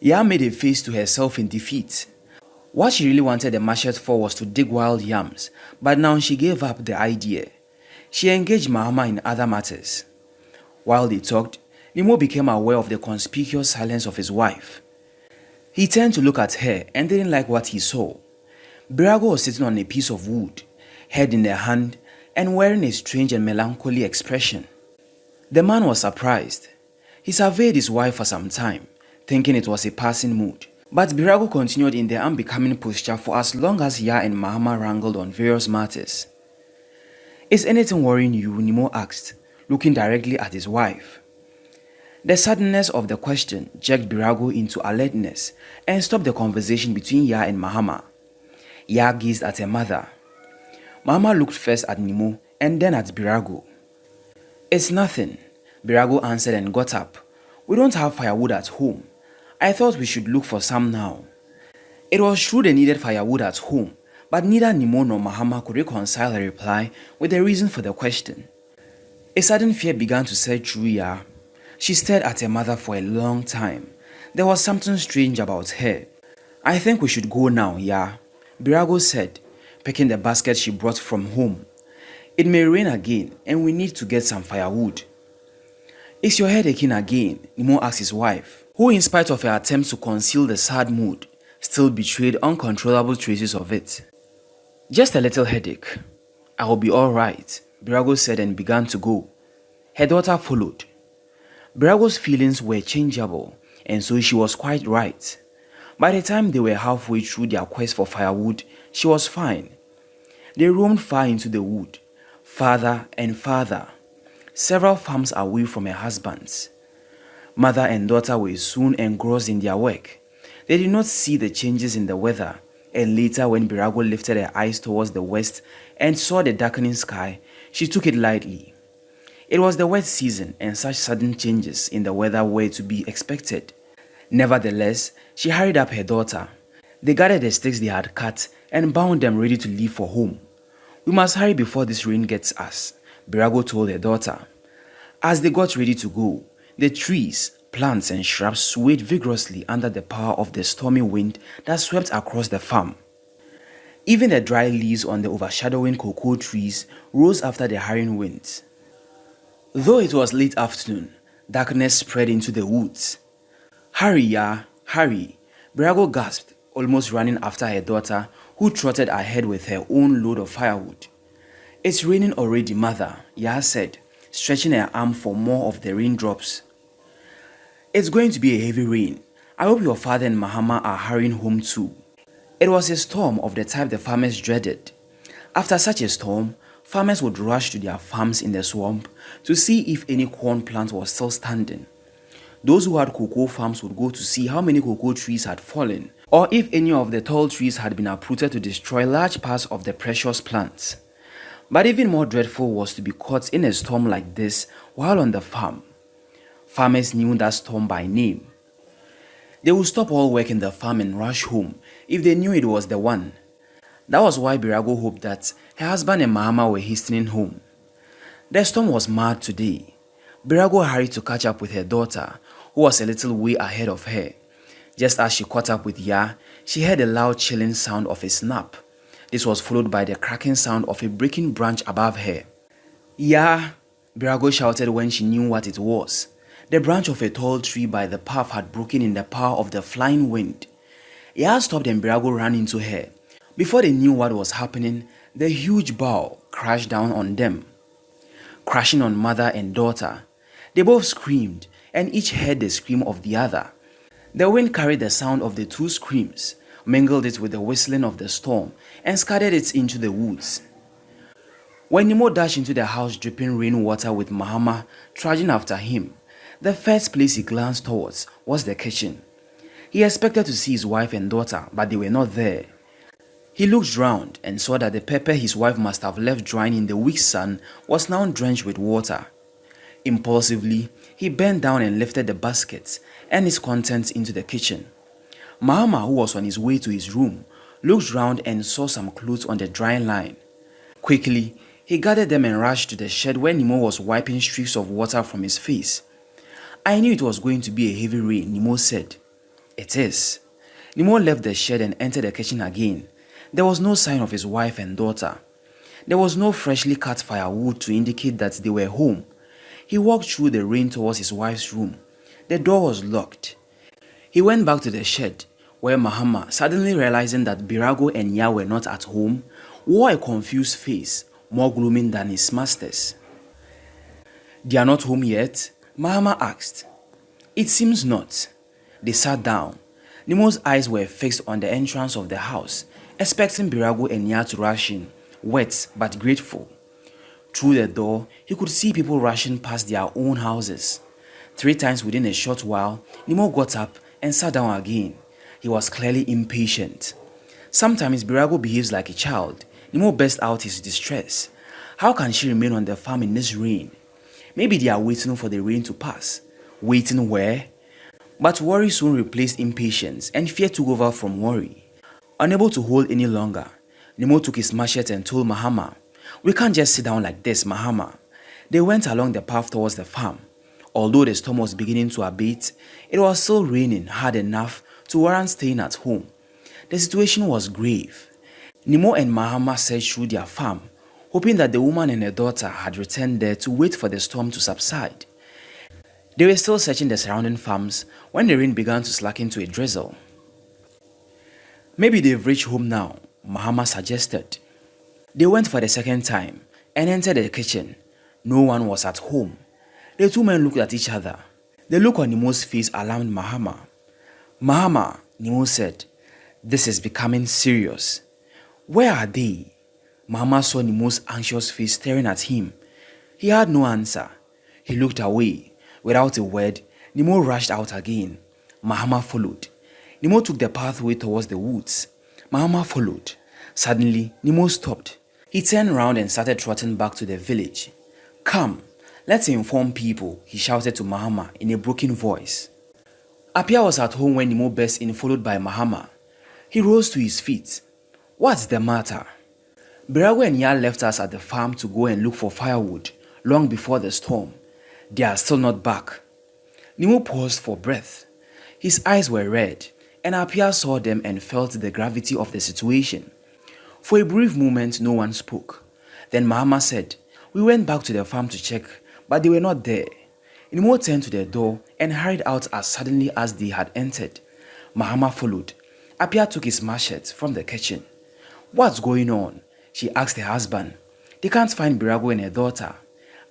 Ya made a face to herself in defeat. What she really wanted the machete for was to dig wild yams, but now she gave up the idea. She engaged Mahama in other matters. While they talked, Nemo became aware of the conspicuous silence of his wife. He turned to look at her and didn't like what he saw. Birago was sitting on a piece of wood, head in her hand, and wearing a strange and melancholy expression. The man was surprised. He surveyed his wife for some time, thinking it was a passing mood. But Birago continued in the unbecoming posture for as long as Ya and Mahama wrangled on various matters. Is anything worrying you? Nemo asked, looking directly at his wife. The suddenness of the question jerked Birago into alertness and stopped the conversation between Ya and Mahama. Ya gazed at her mother. Mahama looked first at Nemo and then at Birago. It's nothing, Birago answered and got up. We don't have firewood at home. I thought we should look for some now. It was true they needed firewood at home, but neither Nemo nor Mahama could reconcile her reply with the reason for the question. A sudden fear began to surge through Ya. She stared at her mother for a long time. There was something strange about her. I think we should go now, Ya, Birago said, picking the basket she brought from home. It may rain again and we need to get some firewood. Is your head aching again? Nemo asked his wife, who in spite of her attempts to conceal the sad mood, still betrayed uncontrollable traces of it. Just a little headache. I will be all right, Birago said and began to go. Her daughter followed. Birago's feelings were changeable, and so she was quite right. By the time they were halfway through their quest for firewood, she was fine. They roamed far into the wood, farther and farther, several farms away from her husband's. Mother and daughter were soon engrossed in their work. They did not see the changes in the weather, and later when Birago lifted her eyes towards the west and saw the darkening sky, she took it lightly. It was the wet season and such sudden changes in the weather were to be expected. Nevertheless, she hurried up her daughter. They gathered the sticks they had cut and bound them ready to leave for home. We must hurry before this rain gets us, Birago told her daughter. As they got ready to go, the trees, plants and shrubs swayed vigorously under the power of the stormy wind that swept across the farm. Even the dry leaves on the overshadowing cocoa trees rose after the hurrying winds. Though it was late afternoon, darkness spread into the woods. Hurry, Ya, hurry, Birago gasped, almost running after her daughter, who trotted ahead with her own load of firewood. It's raining already, mother, Ya said, stretching her arm for more of the raindrops. It's going to be a heavy rain. I hope your father and Mahama are hurrying home too. It was a storm of the type the farmers dreaded. After such a storm, farmers would rush to their farms in the swamp to see if any corn plant was still standing. Those who had cocoa farms would go to see how many cocoa trees had fallen, or if any of the tall trees had been uprooted to destroy large parts of the precious plants. But even more dreadful was to be caught in a storm like this while on the farm. Farmers knew that storm by name. They would stop all work in the farm and rush home if they knew it was the one. That was why Birago hoped that her husband and Mahama were hastening home. The storm was mad today. Birago hurried to catch up with her daughter, who was a little way ahead of her. Just as she caught up with Ya, she heard a loud chilling sound of a snap. This was followed by the cracking sound of a breaking branch above her. Ya, Birago shouted when she knew what it was. The branch of a tall tree by the path had broken in the power of the flying wind. Ya stopped and Birago ran into her. Before they knew what was happening, the huge bough crashed down on them. Crashing on mother and daughter, they both screamed, and each heard the scream of the other. The wind carried the sound of the two screams, mingled it with the whistling of the storm, and scattered it into the woods. When Nemo dashed into the house dripping rainwater with Mahama trudging after him, the first place he glanced towards was the kitchen. He expected to see his wife and daughter, but they were not there. He looked round and saw that the pepper his wife must have left drying in the weak sun was now drenched with water. Impulsively, he bent down and lifted the basket and its contents into the kitchen. Mahama, who was on his way to his room, looked round and saw some clothes on the drying line. Quickly, he gathered them and rushed to the shed where Nemo was wiping streaks of water from his face. "I knew it was going to be a heavy rain," Nemo said. "It is." Nemo left the shed and entered the kitchen again. There was no sign of his wife and daughter. There was no freshly cut firewood to indicate that they were home. He walked through the rain towards his wife's room. The door was locked. He went back to the shed, where Mahama, suddenly realizing that Birago and Ya were not at home, wore a confused face, more gloomy than his master's. "They are not home yet?" Mahama asked. "It seems not." They sat down. Nemo's eyes were fixed on the entrance of the house, expecting Birago and Ya to rush in, wet but grateful. Through the door, he could see people rushing past their own houses. 3 times within a short while, Nemo got up and sat down again. He was clearly impatient. Sometimes Birago behaves like a child. Nemo burst out his distress. How can she remain on the farm in this rain? Maybe they are waiting for the rain to pass. Waiting where? But worry soon replaced impatience, and fear took over from worry. Unable to hold any longer, Nemo took his machete and told Mahama, "We can't just sit down like this, Mahama." They went along the path towards the farm. Although the storm was beginning to abate, it was still raining hard enough to warrant staying at home. The situation was grave. Nemo and Mahama searched through their farm, hoping that the woman and her daughter had returned there to wait for the storm to subside. They were still searching the surrounding farms when the rain began to slacken to a drizzle. "Maybe they've reached home now," Mahama suggested. They went for the second time and entered the kitchen. No one was at home. The 2 men looked at each other. The look on Nemo's face alarmed Mahama. "Mahama," Nemo said, "this is becoming serious." "Where are they?" Mahama saw Nemo's anxious face staring at him. He had no answer. He looked away. Without a word, Nemo rushed out again. Mahama followed. Nemo took the pathway towards the woods. Mahama followed. Suddenly, Nemo stopped. He turned round and started trotting back to the village. "Come, let's inform people," he shouted to Mahama in a broken voice. Apia was at home when Nemo burst in, followed by Mahama. He rose to his feet. "What's the matter?" "Birago and Ya left us at the farm to go and look for firewood long before the storm. They are still not back." Nemo paused for breath. His eyes were red, and Apia saw them and felt the gravity of the situation. For a brief moment, no one spoke. Then Mahama said, "We went back to the farm to check, but they were not there." Nemo turned to the door and hurried out as suddenly as they had entered. Mahama followed. Apia took his machete from the kitchen. "What's going on?" she asked her husband. "They can't find Birago and her daughter,"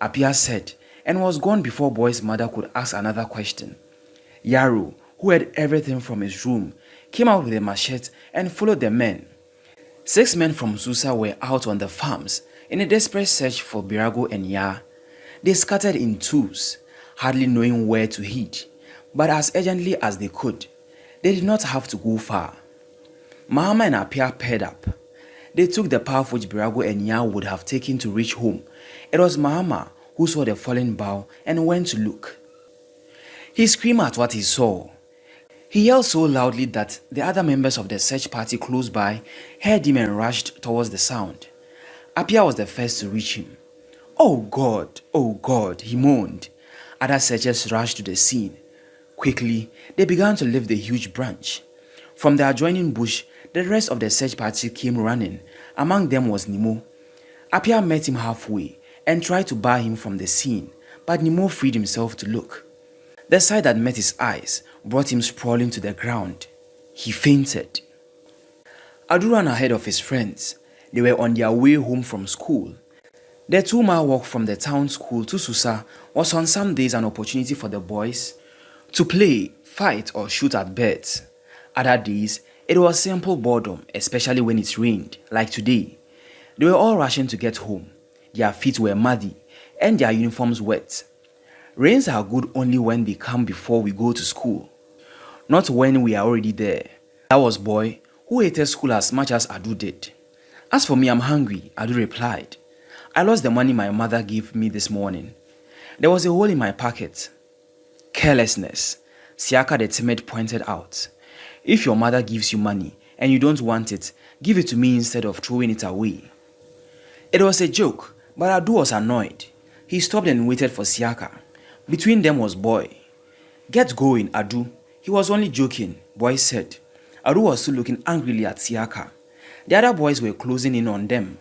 Apia said, and was gone before Boy's mother could ask another question. Yaro, who heard everything from his room, came out with a machete and followed the men. 6 men from Susa were out on the farms in a desperate search for Birago and Ya. They scattered in twos, hardly knowing where to head, but as urgently as they could. They did not have to go far. Mahama and Apia paired up. They took the path which Birago and Ya would have taken to reach home. It was Mahama who saw the fallen bough and went to look. He screamed at what he saw. He yelled so loudly that the other members of the search party close by heard him and rushed towards the sound. Apia was the first to reach him. Oh God, he moaned. Other searchers rushed to the scene. Quickly, they began to lift the huge branch. From the adjoining bush, the rest of the search party came running. Among them was Nemo. Apia met him halfway and tried to bar him from the scene, but Nemo freed himself to look. The sight that met his eyes brought him sprawling to the ground. He fainted. Adu ran ahead of his friends. They were on their way home from school. The 2-mile walk from the town school to Susa was on some days an opportunity for the boys to play, fight, or shoot at birds. Other days, it was simple boredom, especially when it rained, like today. They were all rushing to get home. Their feet were muddy and their uniforms wet. Rains are good only when they come before we go to school, not when we are already there. That was Boy, who hated school as much as Adu did. As for me, I'm hungry, Adu replied. I lost the money my mother gave me this morning. There was a hole in my pocket. Carelessness, Siaka the timid pointed out. If your mother gives you money and you don't want it, give it to me instead of throwing it away. It was a joke, but Adu was annoyed. He stopped and waited for Siaka. Between them was Boy. Get going, Adu. He was only joking, Boy said. Adu was still looking angrily at Siaka. The other boys were closing in on them.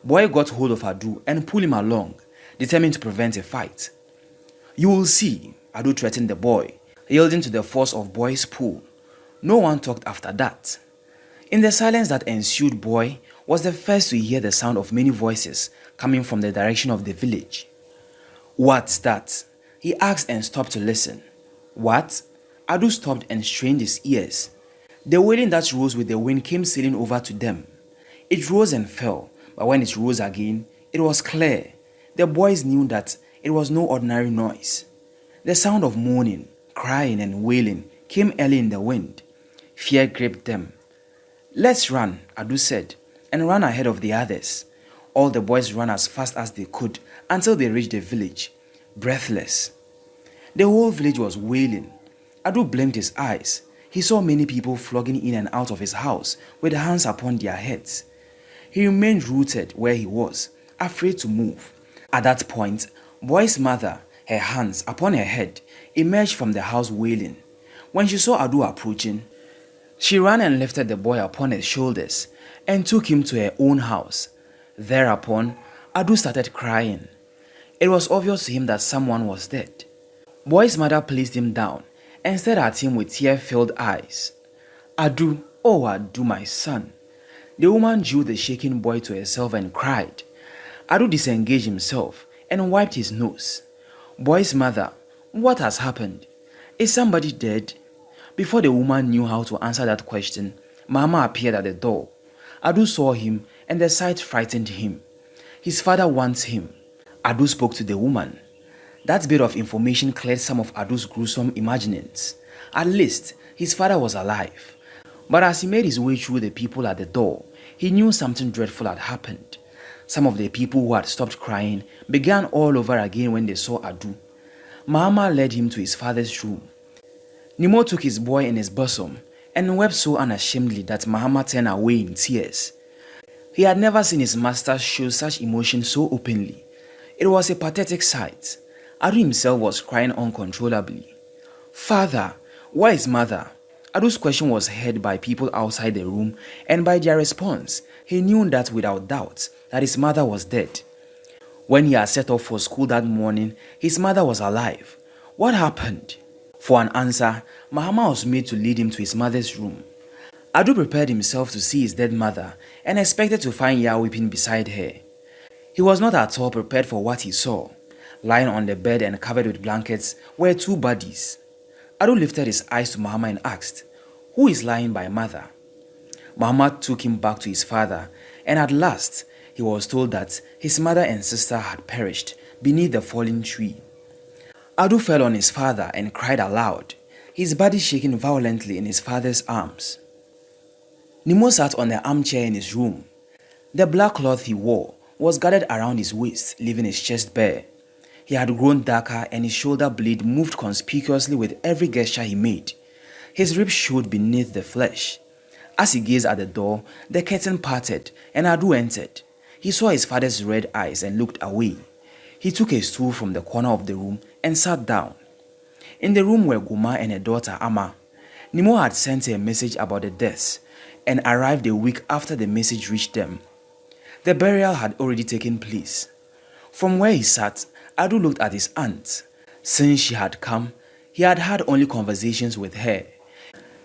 Boy got hold of Adu and pulled him along, determined to prevent a fight. You will see, Adu threatened the boy, yielding to the force of Boy's pull. No one talked after that. In the silence that ensued, Boy was the first to hear the sound of many voices coming from the direction of the village. What's that? He asked and stopped to listen. What? Adu stopped and strained his ears. The wailing that rose with the wind came sailing over to them. It rose and fell, but when it rose again, it was clear. The boys knew that it was no ordinary noise. The sound of moaning, crying and wailing came early in the wind. Fear gripped them. Let's run, Adu said, and ran ahead of the others. All the boys ran as fast as they could until they reached the village, breathless. The whole village was wailing. Adu blinked his eyes. He saw many people flogging in and out of his house with hands upon their heads. He remained rooted where he was, afraid to move. At that point, Boy's mother, her hands upon her head, emerged from the house wailing. When she saw Adu approaching, she ran and lifted the boy upon her shoulders and took him to her own house. Thereupon, Adu started crying. It was obvious to him that someone was dead. Boy's mother placed him down and stared at him with tear-filled eyes. Adu, oh Adu, my son. The woman drew the shaking boy to herself and cried. Adu disengaged himself and wiped his nose. Boy's mother, what has happened? Is somebody dead? Before the woman knew how to answer that question, Mama appeared at the door. Adu saw him and the sight frightened him. His father wants him. Adu spoke to the woman. That bit of information cleared some of Adu's gruesome imaginings. At least, his father was alive. But as he made his way through the people at the door, he knew something dreadful had happened. Some of the people who had stopped crying began all over again when they saw Adu. Mama led him to his father's room. Nemo took his boy in his bosom and wept so unashamedly that Mahama turned away in tears. He had never seen his master show such emotion so openly. It was a pathetic sight. Adu himself was crying uncontrollably. Father, where is mother? Adu's question was heard by people outside the room, and by their response, he knew that without doubt that his mother was dead. When he had set off for school that morning, his mother was alive. What happened? For an answer, Mahama was made to lead him to his mother's room. Adu prepared himself to see his dead mother and expected to find Ya weeping beside her. He was not at all prepared for what he saw. Lying on the bed and covered with blankets were two bodies. Adu lifted his eyes to Mahama and asked, "Who is lying by mother?" Mahama took him back to his father, and at last he was told that his mother and sister had perished beneath the fallen tree. Adu fell on his father and cried aloud, his body shaking violently in his father's arms. Nemo sat on the armchair in his room. The black cloth he wore was gathered around his waist, leaving his chest bare. He had grown darker and his shoulder blade moved conspicuously with every gesture he made. His ribs showed beneath the flesh. As he gazed at the door, the curtain parted and Adu entered. He saw his father's red eyes and looked away. He took a stool from the corner of the room and sat down. In the room were Guma and her daughter Ama. Nemo had sent her a message about the deaths and arrived a week after the message reached them. The burial had already taken place. From where he sat, Adu looked at his aunt. Since she had come, he had had only conversations with her.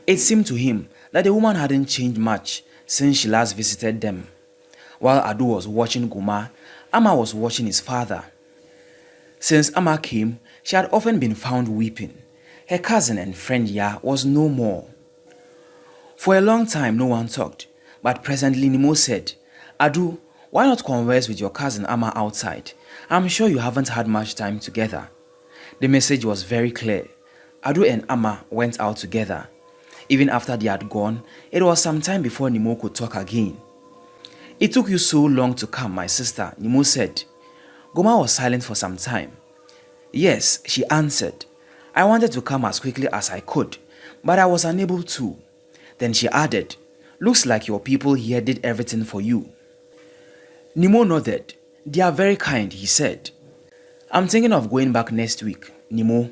It seemed to him that the woman hadn't changed much since she last visited them. While Adu was watching Guma, Ama was watching his father. Since Ama came, she had often been found weeping. Her cousin and friend Ya was no more. For a long time no one talked, but presently Nemo said, "Adu, why not converse with your cousin Ama outside? I'm sure you haven't had much time together." The message was very clear. Adu and Ama went out together. Even after they had gone, it was some time before Nemo could talk again. "It took you so long to come, my sister," Nemo said. Goma was silent for some time. "Yes," she answered. "I wanted to come as quickly as I could, but I was unable to." Then she added, Looks like your people here did everything for you. Nemo nodded. They are very kind, he said. I'm thinking of going back next week, Nemo.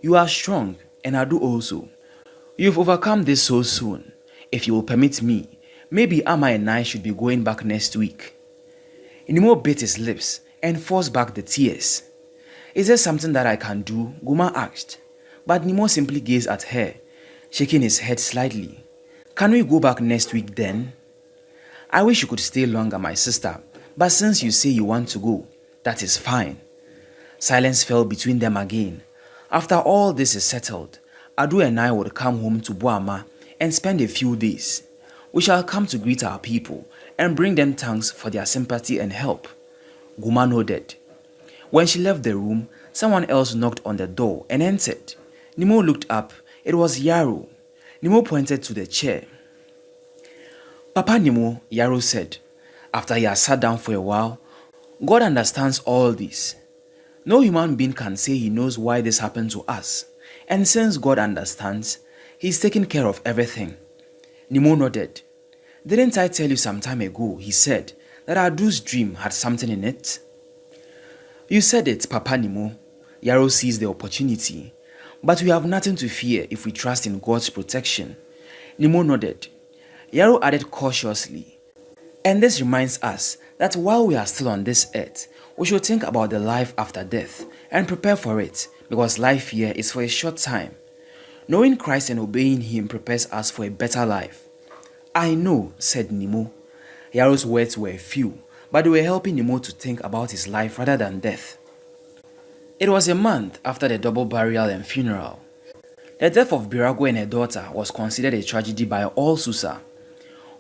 You are strong, and I do also. You've overcome this so soon. If you will permit me, maybe Amma and I should be going back next week. Nemo bit his lips and forced back the tears. Is there something that I can do? Guma asked. But Nemo simply gazed at her, shaking his head slightly. Can we go back next week then? I wish you could stay longer, my sister, but since you say you want to go, that is fine. Silence fell between them again. After all this is settled, Adu and I would come home to Buama and spend a few days. We shall come to greet our people and bring them thanks for their sympathy and help. Guma nodded. When she left the room, someone else knocked on the door and entered. Nemo looked up. It was Yaro. Nemo pointed to the chair. Papa Nemo, Yaro said, after he had sat down for a while, God understands all this. No human being can say he knows why this happened to us. And since God understands, he's taking care of everything. Nemo nodded. Didn't I tell you some time ago, he said, that Adu's dream had something in it? You said it, Papa Nemo. Yaro seized the opportunity. But we have nothing to fear if we trust in God's protection. Nemo nodded. Yaro added cautiously, and this reminds us that while we are still on this earth, we should think about the life after death and prepare for it, because life here is for a short time. Knowing Christ and obeying him prepares us for a better life. I know, said Nemo. Yaro's words were few, but they were helping Nemo to think about his life rather than death. It was a month after the double burial and funeral. The death of Birago and her daughter was considered a tragedy by all Susa.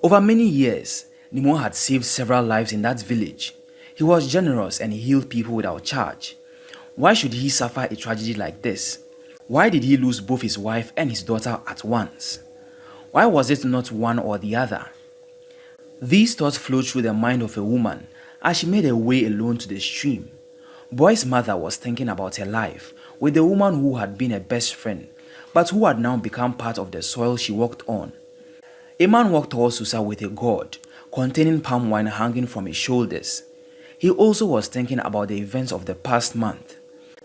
Over many years, Nemo had saved several lives in that village. He was generous and he healed people without charge. Why should he suffer a tragedy like this? Why did he lose both his wife and his daughter at once? Why was it not one or the other? These thoughts flowed through the mind of a woman as she made her way alone to the stream. Boy's mother was thinking about her life with the woman who had been her best friend, but who had now become part of the soil she walked on. A man walked towards Susa with a gourd containing palm wine hanging from his shoulders. He also was thinking about the events of the past month.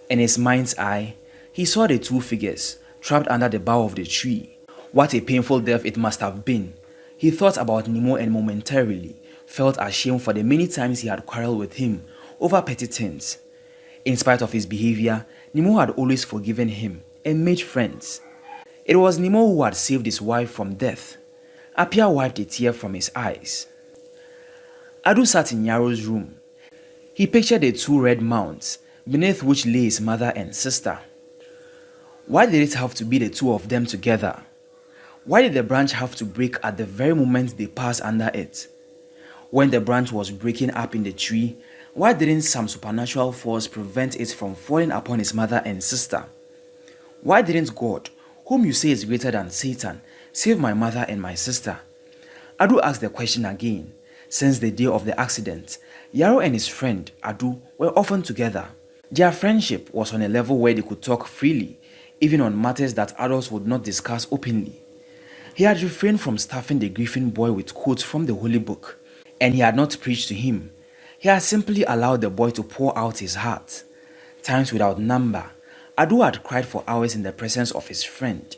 In his mind's eye, he saw the two figures trapped under the bough of the tree. What a painful death it must have been. He thought about Nemo and momentarily felt ashamed for the many times he had quarreled with him over petty things. In spite of his behavior, Nemo had always forgiven him and made friends. It was Nemo who had saved his wife from death. Apia wiped a tear from his eyes. Adu sat in Yaro's room. He pictured the two red mounds, beneath which lay his mother and sister. Why did it have to be the two of them together? Why did the branch have to break at the very moment they passed under it? When the branch was breaking up in the tree, why didn't some supernatural force prevent it from falling upon his mother and sister? Why didn't God, whom you say is greater than Satan, save my mother and my sister? Adu asked the question again. Since the day of the accident, Yaro and his friend Adu were often together. Their friendship was on a level where they could talk freely, even on matters that adults would not discuss openly. He had refrained from stuffing the grieving boy with quotes from the Holy Book, and he had not preached to him. He had simply allowed the boy to pour out his heart. Times without number, Adu had cried for hours in the presence of his friend.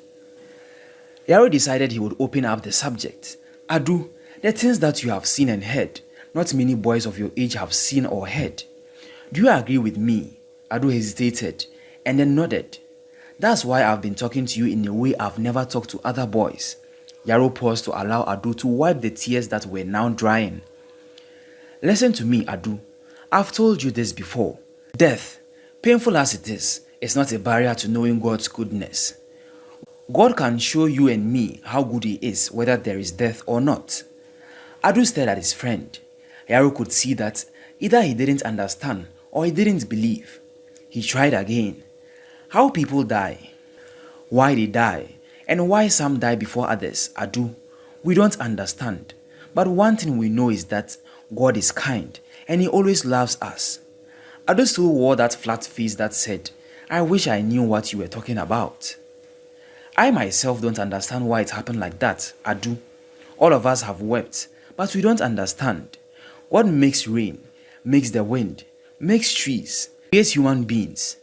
Yaro decided he would open up the subject. Adu, the things that you have seen and heard, not many boys of your age have seen or heard. Do you agree with me? Adu hesitated and then nodded. That's why I've been talking to you in a way I've never talked to other boys. Yaro paused to allow Adu to wipe the tears that were now drying. Listen to me, Adu. I've told you this before. Death, painful as it is not a barrier to knowing God's goodness. God can show you and me how good he is, whether there is death or not. Adu stared at his friend. Yaro could see that either he didn't understand or he didn't believe. He tried again. How people die, why they die, and why some die before others, Adu, we don't understand. But one thing we know is that God is kind and he always loves us. Adu still wore that flat face that said, I wish I knew what you were talking about. I myself don't understand why it happened like that, Adu. All of us have wept, but we don't understand. What makes rain, makes the wind, makes trees, creates human beings.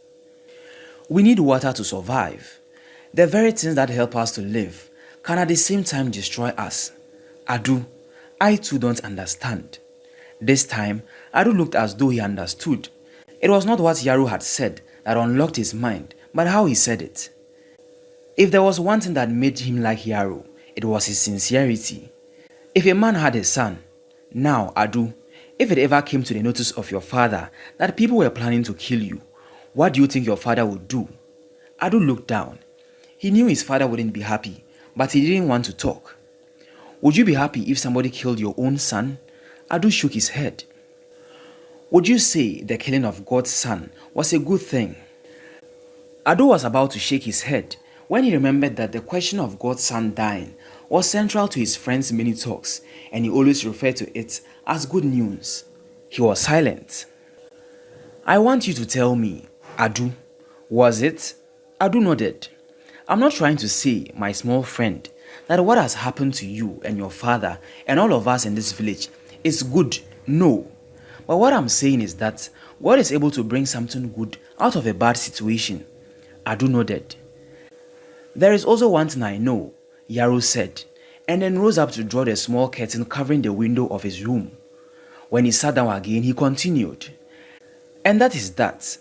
We need water to survive. The very things that help us to live can at the same time destroy us. Adu, I too don't understand. This time, Adu looked as though he understood. It was not what Yaru had said that unlocked his mind, but how he said it. If there was one thing that made him like Yaru, it was his sincerity. If a man had a son, now Adu, if it ever came to the notice of your father that people were planning to kill you, what do you think your father would do? Adu looked down. He knew his father wouldn't be happy, but he didn't want to talk. Would you be happy if somebody killed your own son? Adu shook his head. Would you say the killing of God's son was a good thing? Adu was about to shake his head when he remembered that the question of God's son dying was central to his friend's many talks, and he always referred to it as good news. He was silent. I want you to tell me, Adu, was it? Adu nodded. I'm not trying to say, my small friend, that what has happened to you and your father and all of us in this village is good. No. But what I'm saying is that God is able to bring something good out of a bad situation. Adu nodded. There is also one thing I know, Yaru said, and then rose up to draw the small curtain covering the window of his room. When he sat down again, he continued. And that is that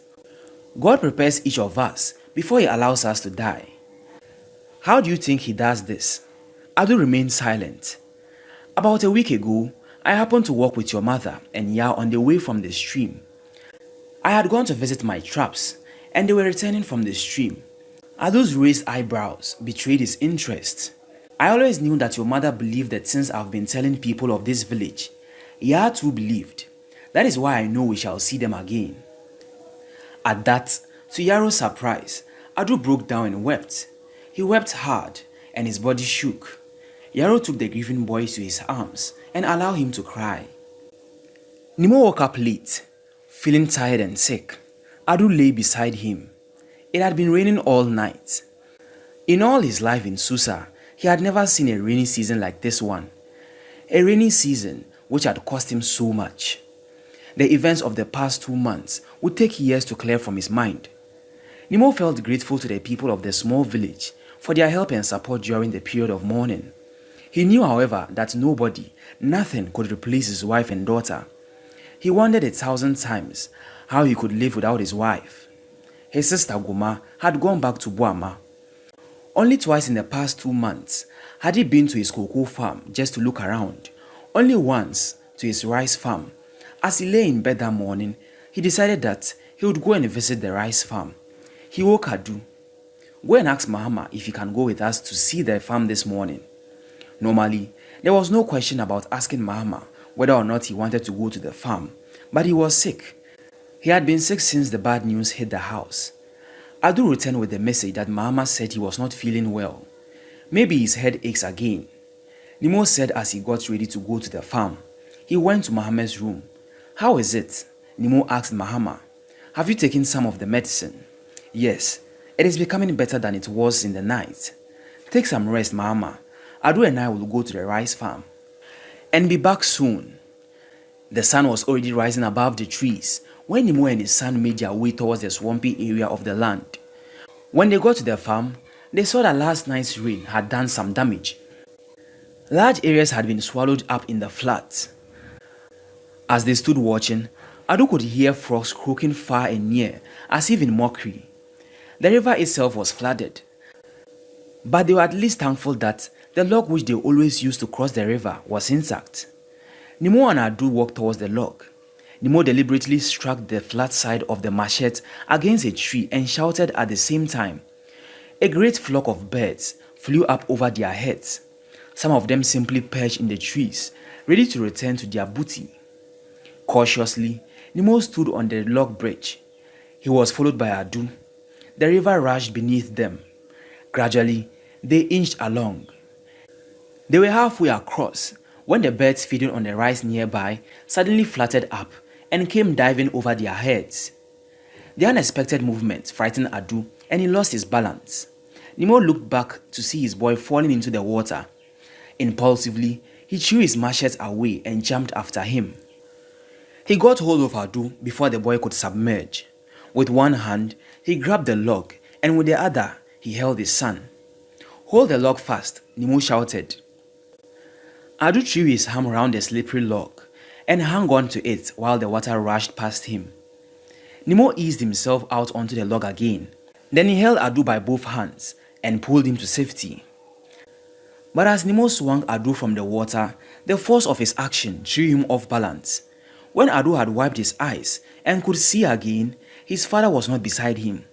God prepares each of us before he allows us to die. How do you think he does this? Adu remained silent. About a week ago, I happened to walk with your mother and Ya on the way from the stream. I had gone to visit my traps, and they were returning from the stream. Adu's raised eyebrows betrayed his interest. I always knew that your mother believed the things I've been telling people of this village. Ya too believed. That is why I know we shall see them again. At that, to Yaro's surprise, Adu broke down and wept. He wept hard, and his body shook. Yaro took the grieving boy to his arms and allowed him to cry. Nemo woke up late, feeling tired and sick. Adu lay beside him. It had been raining all night. In all his life in Susa, he had never seen a rainy season like this one. A rainy season which had cost him so much. The events of the past 2 months would take years to clear from his mind. Nemo felt grateful to the people of the small village for their help and support during the period of mourning. He knew, however, that nobody, nothing could replace his wife and daughter. He wondered 1,000 times how he could live without his wife. His sister Guma had gone back to Buama. Only twice in the past 2 months had he been to his cocoa farm just to look around. Only once to his rice farm. As he lay in bed that morning, he decided that he would go and visit the rice farm. He woke Adu. Go and ask Mahama if he can go with us to see the farm this morning. Normally, there was no question about asking Mahama whether or not he wanted to go to the farm, but he was sick. He had been sick since the bad news hit the house. Adu returned with the message that Mahama said he was not feeling well. Maybe his head aches again. Nemo said as he got ready to go to the farm. He went to Mahama's room. How is it? Nemo asked Mahama. Have you taken some of the medicine? Yes, it is becoming better than it was in the night. Take some rest, Mahama. Adu and I will go to the rice farm and be back soon. The sun was already rising above the trees when Nemo and his son made their way towards the swampy area of the land. When they got to the farm, they saw that last night's rain had done some damage. Large areas had been swallowed up in the floods. As they stood watching, Adu could hear frogs croaking far and near, as if in mockery. The river itself was flooded, but they were at least thankful that the log which they always used to cross the river was intact. Nemo and Adu walked towards the log. Nemo deliberately struck the flat side of the machete against a tree and shouted at the same time. A great flock of birds flew up over their heads. Some of them simply perched in the trees, ready to return to their booty. Cautiously, Nemo stood on the log bridge. He was followed by Adu. The river rushed beneath them. Gradually, they inched along. They were halfway across when the birds feeding on the rice nearby suddenly fluttered up and came diving over their heads. The unexpected movement frightened Adu and he lost his balance. Nemo looked back to see his boy falling into the water. Impulsively, He threw his machete away and jumped after him. He got hold of Adu before the boy could submerge. With one hand, he grabbed the log, and with the other, he held his son. "Hold the log fast," Nemo shouted. Adu threw his arm around the slippery log and hung on to it while the water rushed past him. Nemo eased himself out onto the log again. Then he held Adu by both hands and pulled him to safety. But as Nemo swung Adu from the water, the force of his action threw him off balance. When Adu had wiped his eyes and could see again, his father was not beside him.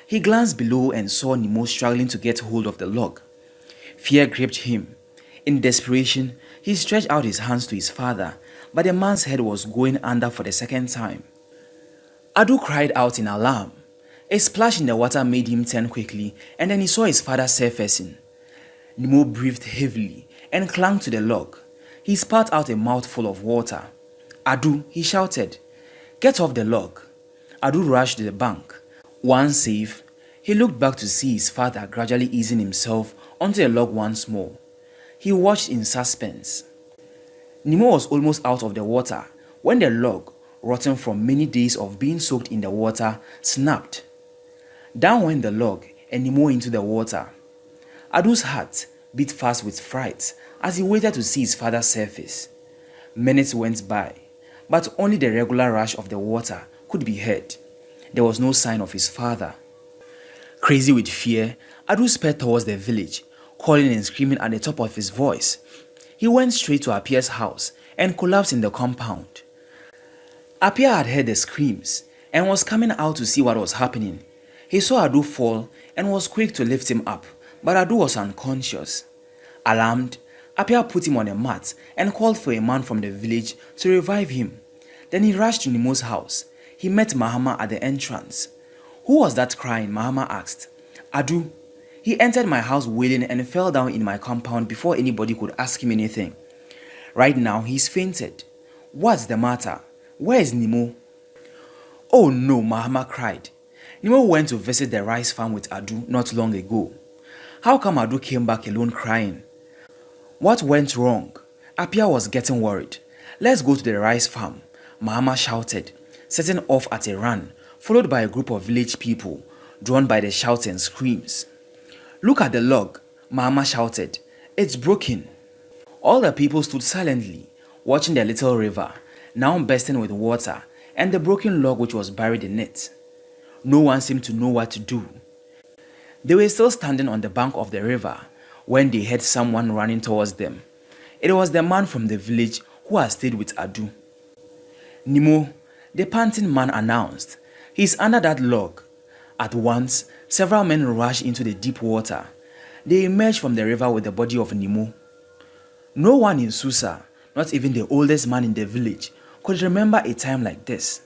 He glanced below and saw Nemo struggling to get hold of the log. Fear gripped him. In desperation, he stretched out his hands to his father, but the man's head was going under for the second time. Adu cried out in alarm. A splash in the water made him turn quickly, and then he saw his father surfacing. Nemo breathed heavily and clung to the log. He spat out a mouthful of water. "Adu," he shouted, "get off the log." Adu rushed to the bank. Once safe, he looked back to see his father gradually easing himself onto the log once more. He watched in suspense. Nemo was almost out of the water when the log, rotten from many days of being soaked in the water, snapped. Down went the log and Nemo into the water. Adu's heart beat fast with fright as he waited to see his father surface. Minutes went by, but only the regular rush of the water could be heard. There was no sign of his father. Crazy with fear, Adu sped towards the village, calling and screaming at the top of his voice. He went straight to Apia's house and collapsed in the compound. Apia had heard the screams and was coming out to see what was happening. He saw Adu fall and was quick to lift him up, but Adu was unconscious. Alarmed, Apia put him on a mat and called for a man from the village to revive him. Then he rushed to Nemo's house. He met Mahama at the entrance. "Who was that crying?" Mahama asked. "Adu. He entered my house wailing and fell down in my compound before anybody could ask him anything. Right now he's fainted." "What's the matter? Where is Nemo?" "Oh no," Mahama cried. "Nemo went to visit the rice farm with Adu not long ago." "How come Adu came back alone crying?" "What went wrong?" Apia was getting worried. "Let's go to the rice farm," Mahama shouted, setting off at a run, followed by a group of village people, drawn by the shouts and screams. "Look at the log," Mahama shouted. "It's broken." All the people stood silently, watching the little river, now bursting with water, and the broken log which was buried in it. No one seemed to know what to do. They were still standing on the bank of the river when they heard someone running towards them. It was the man from the village who had stayed with Adu. "Nemo," the panting man announced. "He's under that log." At once, several men rushed into the deep water. They emerged from the river with the body of Nemo. No one in Susa, not even the oldest man in the village, could remember a time like this.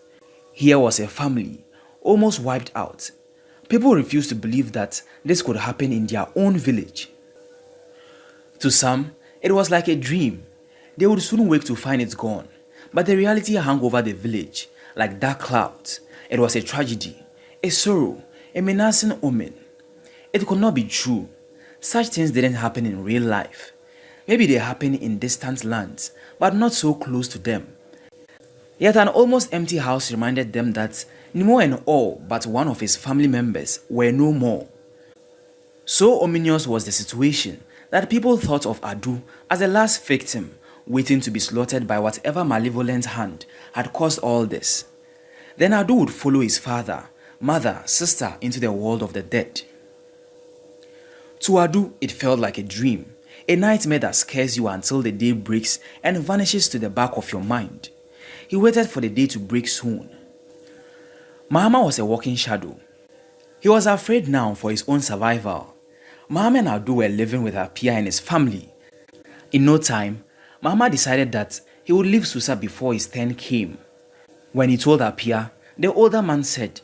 Here was a family, almost wiped out. People refused to believe that this could happen in their own village. To some, it was like a dream. They would soon wake to find it gone. But the reality hung over the village, like dark clouds. It was a tragedy, a sorrow, a menacing omen. It could not be true. Such things didn't happen in real life. Maybe they happened in distant lands, but not so close to them. Yet an almost empty house reminded them that Nemo and all but one of his family members were no more. So ominous was the situation that people thought of Adu as the last victim, waiting to be slaughtered by whatever malevolent hand had caused all this. Then Adu would follow his father, mother, sister into the world of the dead. To Adu, it felt like a dream, a nightmare that scares you until the day breaks and vanishes to the back of your mind. He waited for the day to break soon. Mahama was a walking shadow. He was afraid now for his own survival. Mahama and Adu were living with Apia and his family. In no time, Mahama decided that he would leave Susa before his turn came. When he told Apia, the older man said,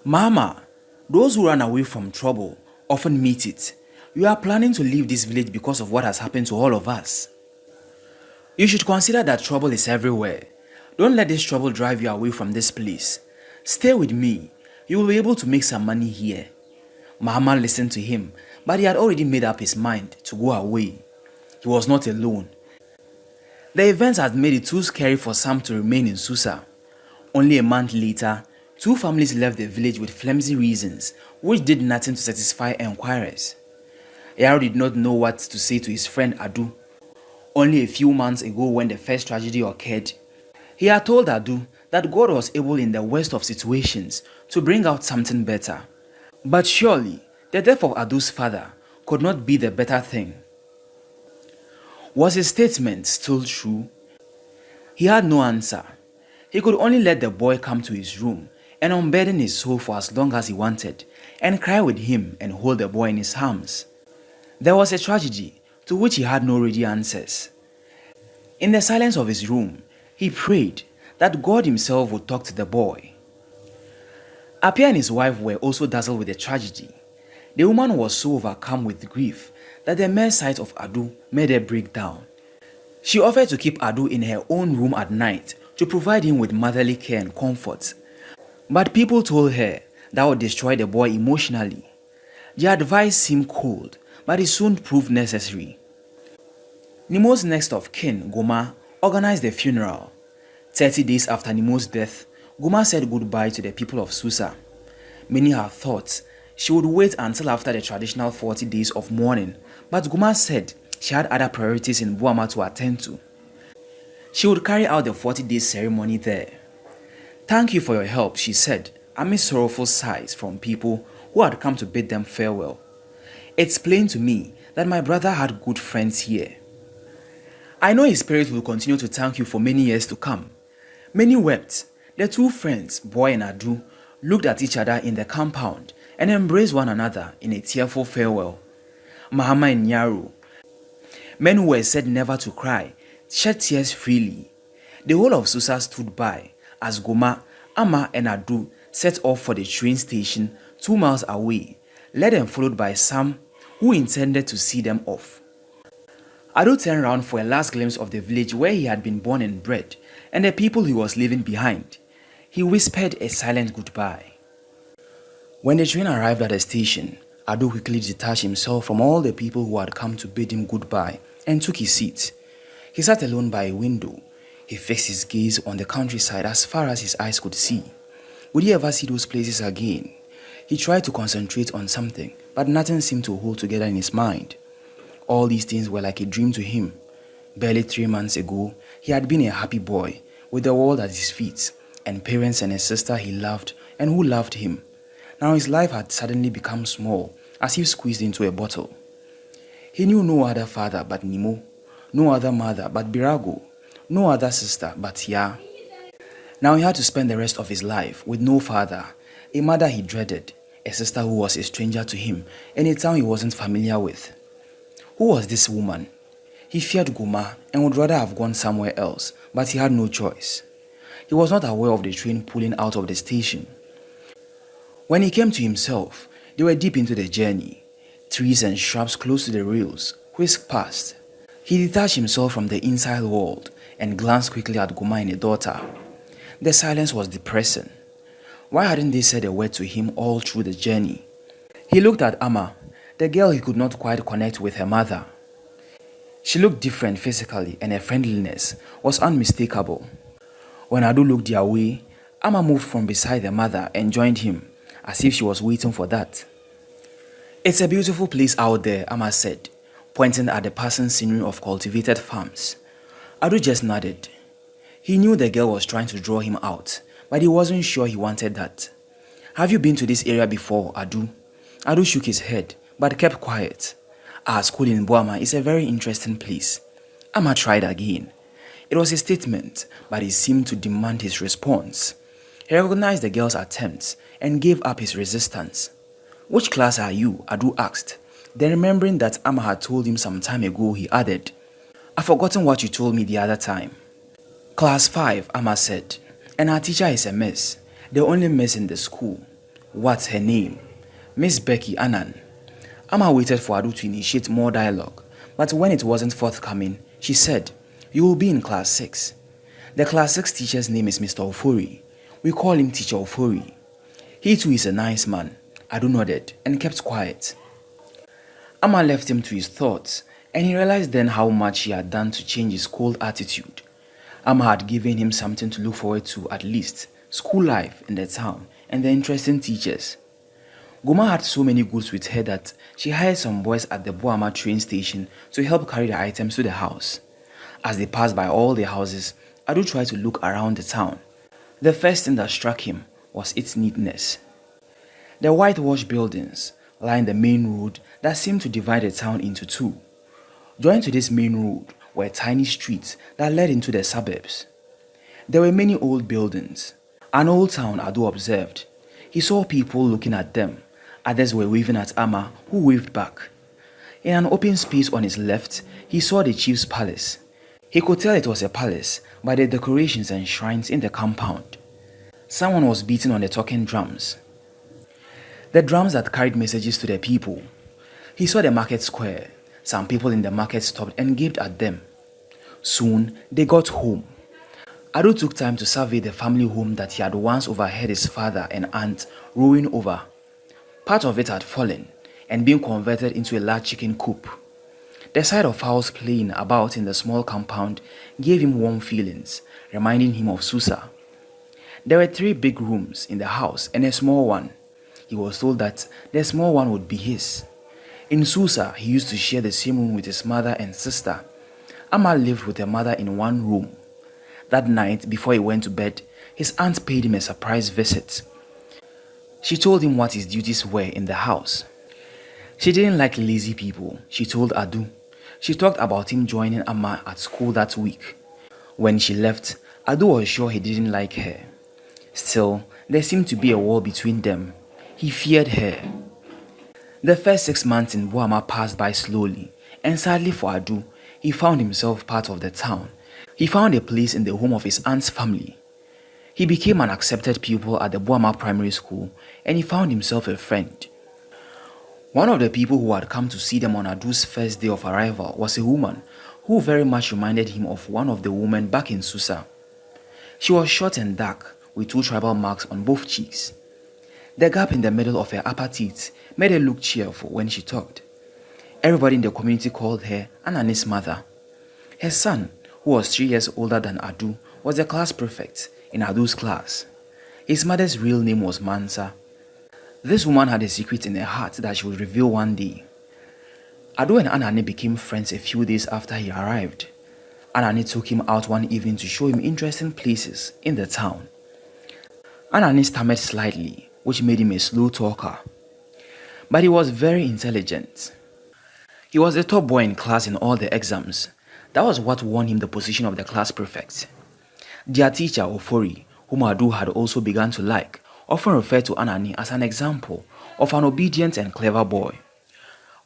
"Mahama, those who run away from trouble often meet it. You are planning to leave this village because of what has happened to all of us. You should consider that trouble is everywhere. Don't let this trouble drive you away from this place. Stay with me. You will be able to make some money here." Mahama listened to him, but he had already made up his mind to go away. He was not alone. The events had made it too scary for Sam to remain in Susa. Only a month later, two families left the village with flimsy reasons, which did nothing to satisfy enquirers. Yaro did not know what to say to his friend Adu. Only a few months ago, when the first tragedy occurred, he had told Adu that God was able in the worst of situations to bring out something better. But surely, the death of Adu's father could not be the better thing. Was his statement still true? He had no answer. He could only let the boy come to his room and unburden his soul for as long as he wanted, and cry with him and hold the boy in his arms. There was a tragedy to which he had no ready answers. In the silence of his room, he prayed that God himself would talk to the boy. Apia and his wife were also dazzled with the tragedy. The woman was so overcome with grief that the mere sight of Adu made her break down. She offered to keep Adu in her own room at night to provide him with motherly care and comfort. But people told her that would destroy the boy emotionally. The advice seemed cold, but it soon proved necessary. Nemo's next of kin, Goma, organized the funeral. 30 days after Nemo's death, Goma said goodbye to the people of Susa. Many had thought she would wait until after the traditional 40 days of mourning, but Goma said she had other priorities in Buama to attend to. She would carry out the 40-day ceremony there. "Thank you for your help," she said, amid sorrowful sighs from people who had come to bid them farewell. "It's plain to me that my brother had good friends here. I know his spirit will continue to thank you for many years to come." Many wept. The two friends, Boy and Adu, looked at each other in the compound and embraced one another in a tearful farewell. Mahama and Nyaru, men who were said never to cry, shed tears freely. The whole of Susa stood by as Goma, Ama and Adu set off for the train station 2 miles away, led and followed by Sam, who intended to see them off. Adu turned round for a last glimpse of the village where he had been born and bred, and the people he was leaving behind. He whispered a silent goodbye. When the train arrived at the station, Adu quickly detached himself from all the people who had come to bid him goodbye and took his seat. He sat alone by a window. He fixed his gaze on the countryside as far as his eyes could see. Would he ever see those places again? He tried to concentrate on something, but nothing seemed to hold together in his mind. All these things were like a dream to him. Barely 3 months ago, he had been a happy boy, with the world at his feet, and parents and a sister he loved and who loved him. Now his life had suddenly become small, as if squeezed into a bottle. He knew no other father but Nemo, no other mother but Birago, no other sister but Ya. Now he had to spend the rest of his life with no father, a mother he dreaded, a sister who was a stranger to him, and a town he wasn't familiar with. Who was this woman? He feared Goma and would rather have gone somewhere else, but he had no choice. He was not aware of the train pulling out of the station. When he came to himself, they were deep into the journey. Trees and shrubs close to the rails whisked past. He detached himself from the inside world and glanced quickly at Goma and a daughter. The silence was depressing. Why hadn't they said a word to him all through the journey? He looked at Ama, the girl he could not quite connect with her mother. She looked different physically and her friendliness was unmistakable. When Adu looked their way, Ama moved from beside the mother and joined him, as if she was waiting for that. "It's a beautiful place out there," Ama said, pointing at the passing scenery of cultivated farms. Adu just nodded. He knew the girl was trying to draw him out, but he wasn't sure he wanted that. "Have you been to this area before, Adu?" Adu shook his head, but kept quiet. "Our school in Buama is a very interesting place." Ama tried again. It was a statement, but it seemed to demand his response. He recognized the girl's attempts and gave up his resistance. "Which class are you?" Adu asked. Then remembering that Ama had told him some time ago, he added, "I've forgotten what you told me the other time." "Class 5, Ama said. "And our teacher is a miss. The only miss in the school." "What's her name?" "Miss Becky Annan." Ama waited for Adu to initiate more dialogue, but when it wasn't forthcoming, she said, "You will be in class 6. The class 6 teacher's name is Mr. Ofori. We call him Teacher Ofori. He too is a nice man." Adu nodded and kept quiet. Ama left him to his thoughts And he realized then how much he had done to change his cold attitude. Amma had given him something to look forward to at least, school life in the town and the interesting teachers. Goma had so many goods with her that she hired some boys at the Buama train station to help carry the items to the house. As they passed by all the houses, Adu tried to look around the town. The first thing that struck him was its neatness. The whitewashed buildings lined the main road that seemed to divide the town into two. Joined to this main road were tiny streets that led into the suburbs. There were many old buildings. An old town, Adu observed. He saw people looking at them. Others were waving at Amma, who waved back. In an open space on his left, he saw the chief's palace. He could tell it was a palace by the decorations and shrines in the compound. Someone was beating on the talking drums. The drums that carried messages to the people. He saw the market square. Some people in the market stopped and gaped at them. Soon, they got home. Adu took time to survey the family home that he had once overheard his father and aunt rowing over. Part of it had fallen and been converted into a large chicken coop. The sight of fowls playing about in the small compound gave him warm feelings, reminding him of Susa. There were 3 big rooms in the house and a small one. He was told that the small one would be his. In Susa, he used to share the same room with his mother and sister. Amma lived with her mother in one room. That night, before he went to bed, his aunt paid him a surprise visit. She told him what his duties were in the house. She didn't like lazy people, she told Adu. She talked about him joining Amma at school that week. When she left, Adu was sure he didn't like her. Still, there seemed to be a wall between them. He feared her. The first 6 months in Buama passed by slowly, and sadly for Adu, he found himself part of the town. He found a place in the home of his aunt's family. He became an accepted pupil at the Buama primary school, and he found himself a friend. One of the people who had come to see them on Adu's first day of arrival was a woman who very much reminded him of one of the women back in Susa. She was short and dark, with 2 tribal marks on both cheeks. The gap in the middle of her upper teeth made her look cheerful when she talked. Everybody in the community called her Anani's mother. Her son, who was 3 years older than Adu, was the class prefect in Adu's class. His mother's real name was Mansa. This woman had a secret in her heart that she would reveal one day. Adu and Anani became friends a few days after he arrived. Anani took him out one evening to show him interesting places in the town. Anani stammered slightly, which made him a slow talker. But he was very intelligent. He was the top boy in class in all the exams. That was what won him the position of the class prefect. Their teacher, Ofori, whom Adu had also begun to like, often referred to Anani as an example of an obedient and clever boy.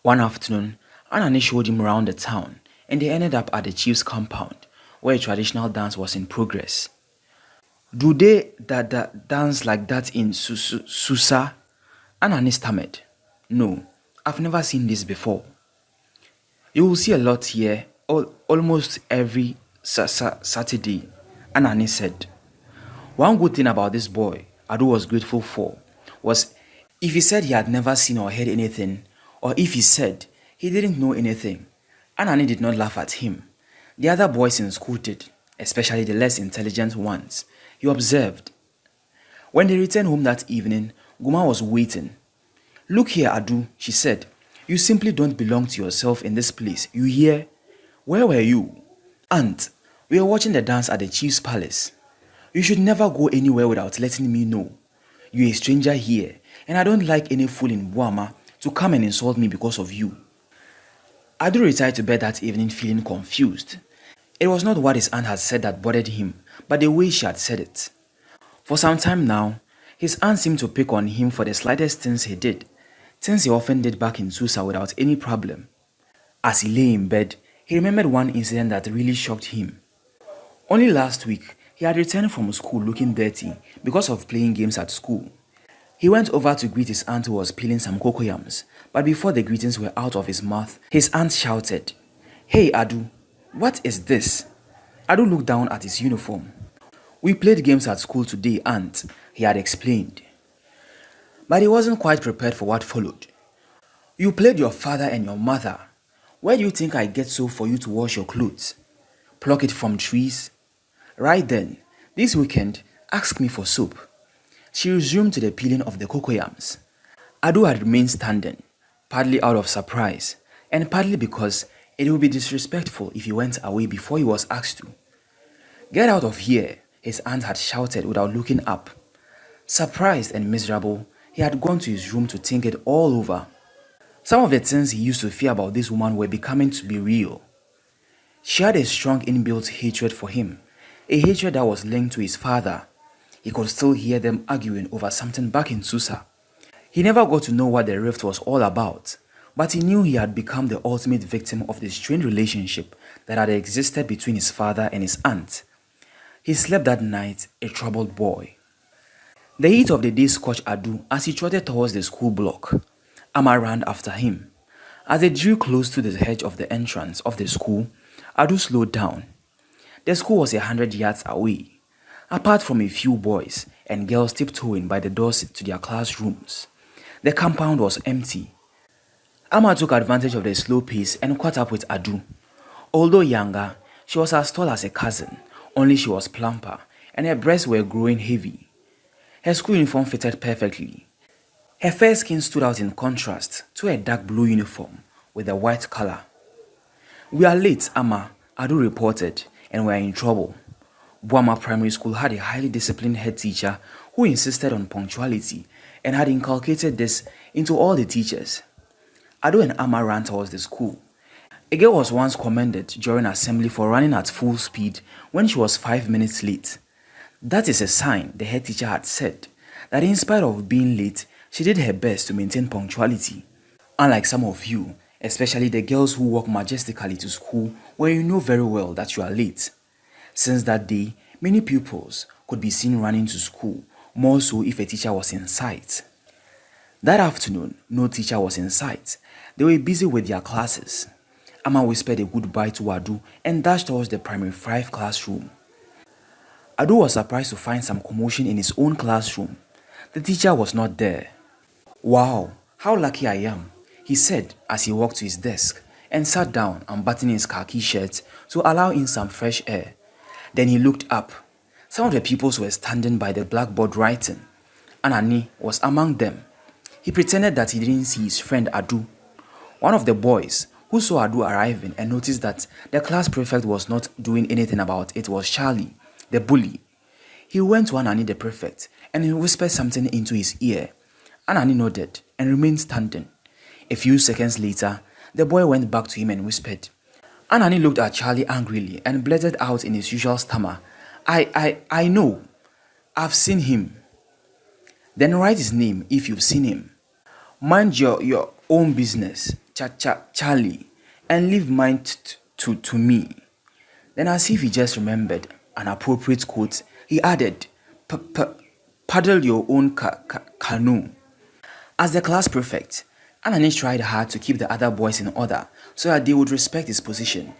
One afternoon, Anani showed him around the town, and they ended up at the chief's compound, where a traditional dance was in progress. Do they dance like that in Susa? Anani stammered. No, I've never seen this before. You will see a lot here, almost every Saturday, Anani said. One good thing about this boy Adu was grateful for was if he said he had never seen or heard anything, or if he said he didn't know anything, Anani did not laugh at him. The other boys in school did, especially the less intelligent ones. He observed. When they returned home that evening, Guma was waiting. Look here, Adu, she said. You simply don't belong to yourself in this place, you hear? Where were you? Aunt, we were watching the dance at the chief's palace. You should never go anywhere without letting me know. You're a stranger here, and I don't like any fool in Buama to come and insult me because of you. Adu retired to bed that evening feeling confused. It was not what his aunt had said that bothered him, but the way she had said it. For some time now, his aunt seemed to pick on him for the slightest things he did, things he often did back in Susa without any problem. As he lay in bed, he remembered one incident that really shocked him. Only last week, he had returned from school looking dirty because of playing games at school. He went over to greet his aunt who was peeling some cocoyams, but before the greetings were out of his mouth, his aunt shouted, "Hey Adu, what is this?" Adu looked down at his uniform. "We played games at school today, aunt," he had explained. But he wasn't quite prepared for what followed. "You played your father and your mother. Where do you think I get soap for you to wash your clothes? Pluck it from trees? Right then, this weekend, ask me for soap. She resumed to the peeling of the cocoyams. Adu had remained standing, partly out of surprise, and partly because it would be disrespectful if he went away before he was asked to. Get out of here, his aunt had shouted without looking up. Surprised and miserable, he had gone to his room to think it all over. Some of the things he used to fear about this woman were becoming to be real. She had a strong inbuilt hatred for him, a hatred that was linked to his father. He could still hear them arguing over something back in Susa. He never got to know what the rift was all about, but he knew he had become the ultimate victim of the strained relationship that had existed between his father and his aunt. He slept that night a troubled boy. The heat of the day scorched Adu as he trotted towards the school block. Amma ran after him. As they drew close to the hedge of the entrance of the school, Adu slowed down. The school was 100 yards away, apart from a few boys and girls tiptoeing by the doors to their classrooms. The compound was empty. Amma took advantage of the slow pace and caught up with Adu. Although younger, she was as tall as a cousin, only she was plumper, and her breasts were growing heavy. Her school uniform fitted perfectly. Her fair skin stood out in contrast to her dark blue uniform with a white collar. "We are late, Amma," Adu reported, "and we are in trouble." Buama Primary School had a highly disciplined head teacher who insisted on punctuality and had inculcated this into all the teachers. Adu and Amma ran towards the school. A girl was once commended during assembly for running at full speed when she was 5 minutes late. That is a sign, the head teacher had said, that in spite of being late, she did her best to maintain punctuality. Unlike some of you, especially the girls who walk majestically to school where you know very well that you are late. Since that day, many pupils could be seen running to school, more so if a teacher was in sight. That afternoon, no teacher was in sight. They were busy with their classes. Amma whispered a goodbye to Adu and dashed towards the primary 5 classroom. Adu was surprised to find some commotion in his own classroom. The teacher was not there. "Wow, how lucky I am," he said as he walked to his desk and sat down unbuttoning his khaki shirt to allow in some fresh air. Then he looked up. Some of the pupils were standing by the blackboard writing. Anew was among them. He pretended that he didn't see his friend Adu. One of the boys who saw Adu arriving and noticed that the class prefect was not doing anything about it was Charlie, the bully. He went to Anew the prefect and he whispered something into his ear. Anew nodded and remained standing. A few seconds later, the boy went back to him and whispered. Anew looked at Charlie angrily and blurted out in his usual stammer, I know. I've seen him." "Then write his name if you've seen him." "Mind your own business, Charlie, and leave mine to me." Then, as if he just remembered an appropriate quote, he added, "Paddle your own canoe." As the class prefect, Anew tried hard to keep the other boys in order so that they would respect his position.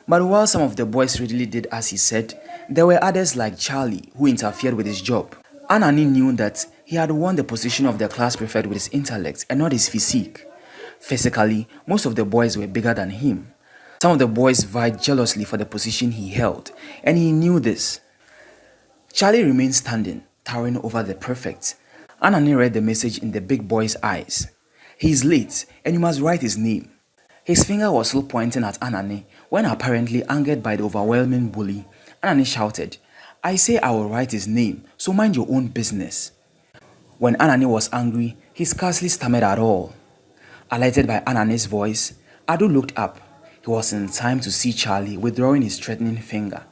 But while some of the boys readily did as he said, there were others like Charlie who interfered with his job. Anew knew that he had won the position of the class prefect with his intellect and not his physique. Physically, most of the boys were bigger than him. Some of the boys vied jealously for the position he held, and he knew this. Charlie remained standing, towering over the prefect. Anew read the message in the big boy's eyes. "He is late, and you must write his name." His finger was still pointing at Anew when, apparently angered by the overwhelming bully, Anew shouted, "I say I will write his name, so mind your own business." When Anew was angry, he scarcely stammered at all. Alerted by Anani's voice, Adu looked up. He was in time to see Charlie withdrawing his threatening finger.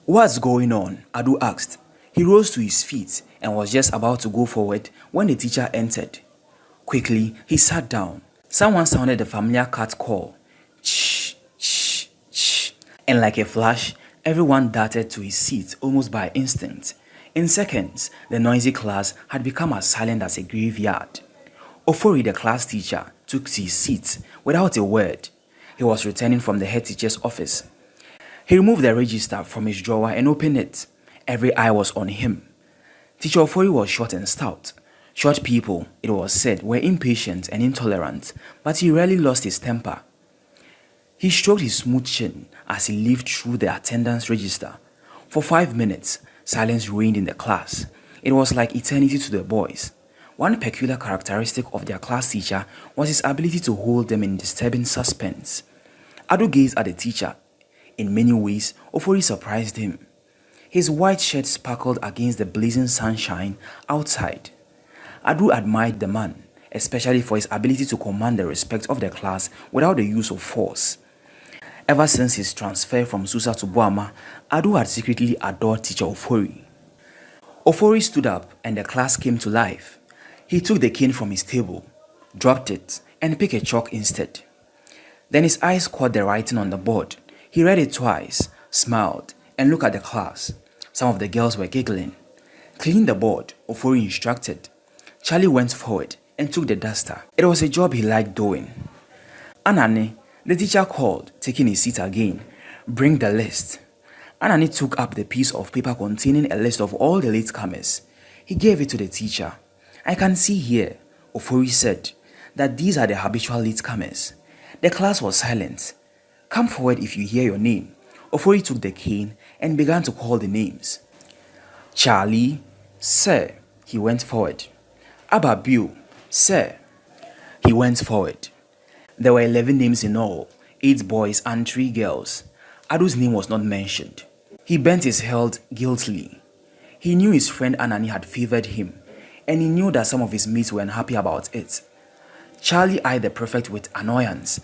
"What's going on?" Adu asked. He rose to his feet and was just about to go forward when the teacher entered. Quickly, he sat down. Someone sounded the familiar cat call. "Shh, shh, shh." And like a flash, everyone darted to his seat almost by instinct. In seconds, the noisy class had become as silent as a graveyard. Ofori, the class teacher, took his seat without a word. He was returning from the head teacher's office. He removed the register from his drawer and opened it. Every eye was on him. Teacher Ofori was short and stout. Short people, it was said, were impatient and intolerant, but he rarely lost his temper. He stroked his smooth chin as he leafed through the attendance register. For 5 minutes, silence reigned in the class. It was like eternity to the boys. One peculiar characteristic of their class teacher was his ability to hold them in disturbing suspense. Ado gazed at the teacher. In many ways, Ofori surprised him. His white shirt sparkled against the blazing sunshine outside. Ado admired the man, especially for his ability to command the respect of the class without the use of force. Ever since his transfer from Susa to Buama, Ado had secretly adored teacher Ofori. Ofori stood up and the class came to life. He took the cane from his table, dropped it, and picked a chalk instead. Then his eyes caught the writing on the board. He read it twice, smiled, and looked at the class. Some of the girls were giggling. Clean the board, Ofori instructed. Charlie went forward and took the duster. It was a job he liked doing. Anani, the teacher called, taking his seat again. Bring the list. Anani took up the piece of paper containing a list of all the latecomers. He gave it to the teacher. I can see here, Ofori said, that these are the habitual latecomers. The class was silent. Come forward if you hear your name. Ofori took the cane and began to call the names. Charlie, sir. He went forward. Ababu, sir. He went forward. There were 11 names in all, 8 boys and 3 girls. Ado's name was not mentioned. He bent his head guiltily. He knew his friend Anani had favored him, and he knew that some of his mates were unhappy about it. Charlie eyed the prefect with annoyance.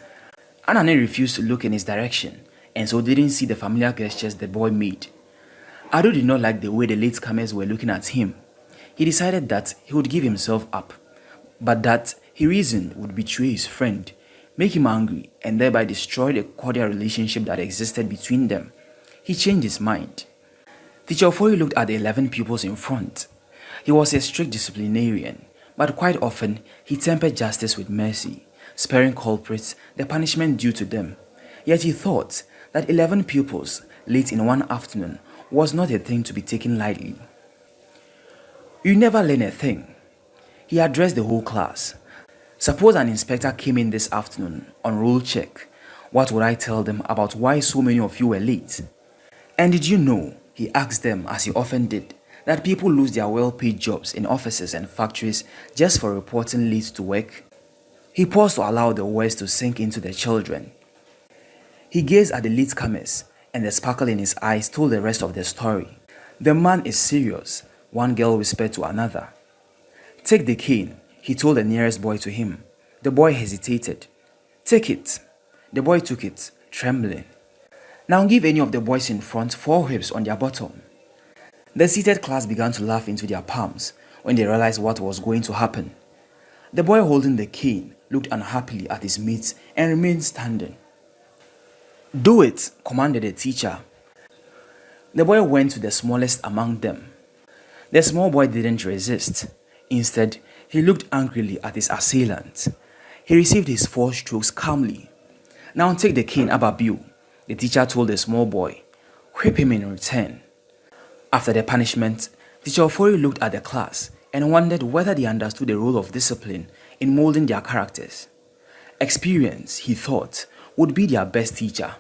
Anani refused to look in his direction, and so didn't see the familiar gestures the boy made. Ado did not like the way the latecomers were looking at him. He decided that he would give himself up, but that, he reasoned, would betray his friend, make him angry, and thereby destroy the cordial relationship that existed between them. He changed his mind. Teacher Ofori looked at the 11 pupils in front. He was a strict disciplinarian, but quite often he tempered justice with mercy, sparing culprits the punishment due to them. Yet he thought that 11 pupils late in one afternoon was not a thing to be taken lightly. You never learn a thing. He addressed the whole class. Suppose an inspector came in this afternoon on roll check. What would I tell them about why so many of you were late? And did you know, he asked them as he often did, that people lose their well-paid jobs in offices and factories just for reporting late to work? He paused to allow the words to sink into the children. He gazed at the latecomers, and the sparkle in his eyes told the rest of the story. The man is serious, one girl whispered to another. Take the cane, he told the nearest boy to him. The boy hesitated. Take it. The boy took it, trembling. Now give any of the boys in front 4 whips on their bottom. The seated class began to laugh into their palms when they realized what was going to happen. The boy holding the cane looked unhappily at his mates and remained standing. Do it, commanded the teacher. The boy went to the smallest among them. The small boy didn't resist. Instead, he looked angrily at his assailant. He received his 4 strokes calmly. Now take the cane, Ababu, the teacher told the small boy. Whip him in return. After the punishment, Teacher Ofori looked at the class and wondered whether they understood the role of discipline in molding their characters. Experience, he thought, would be their best teacher.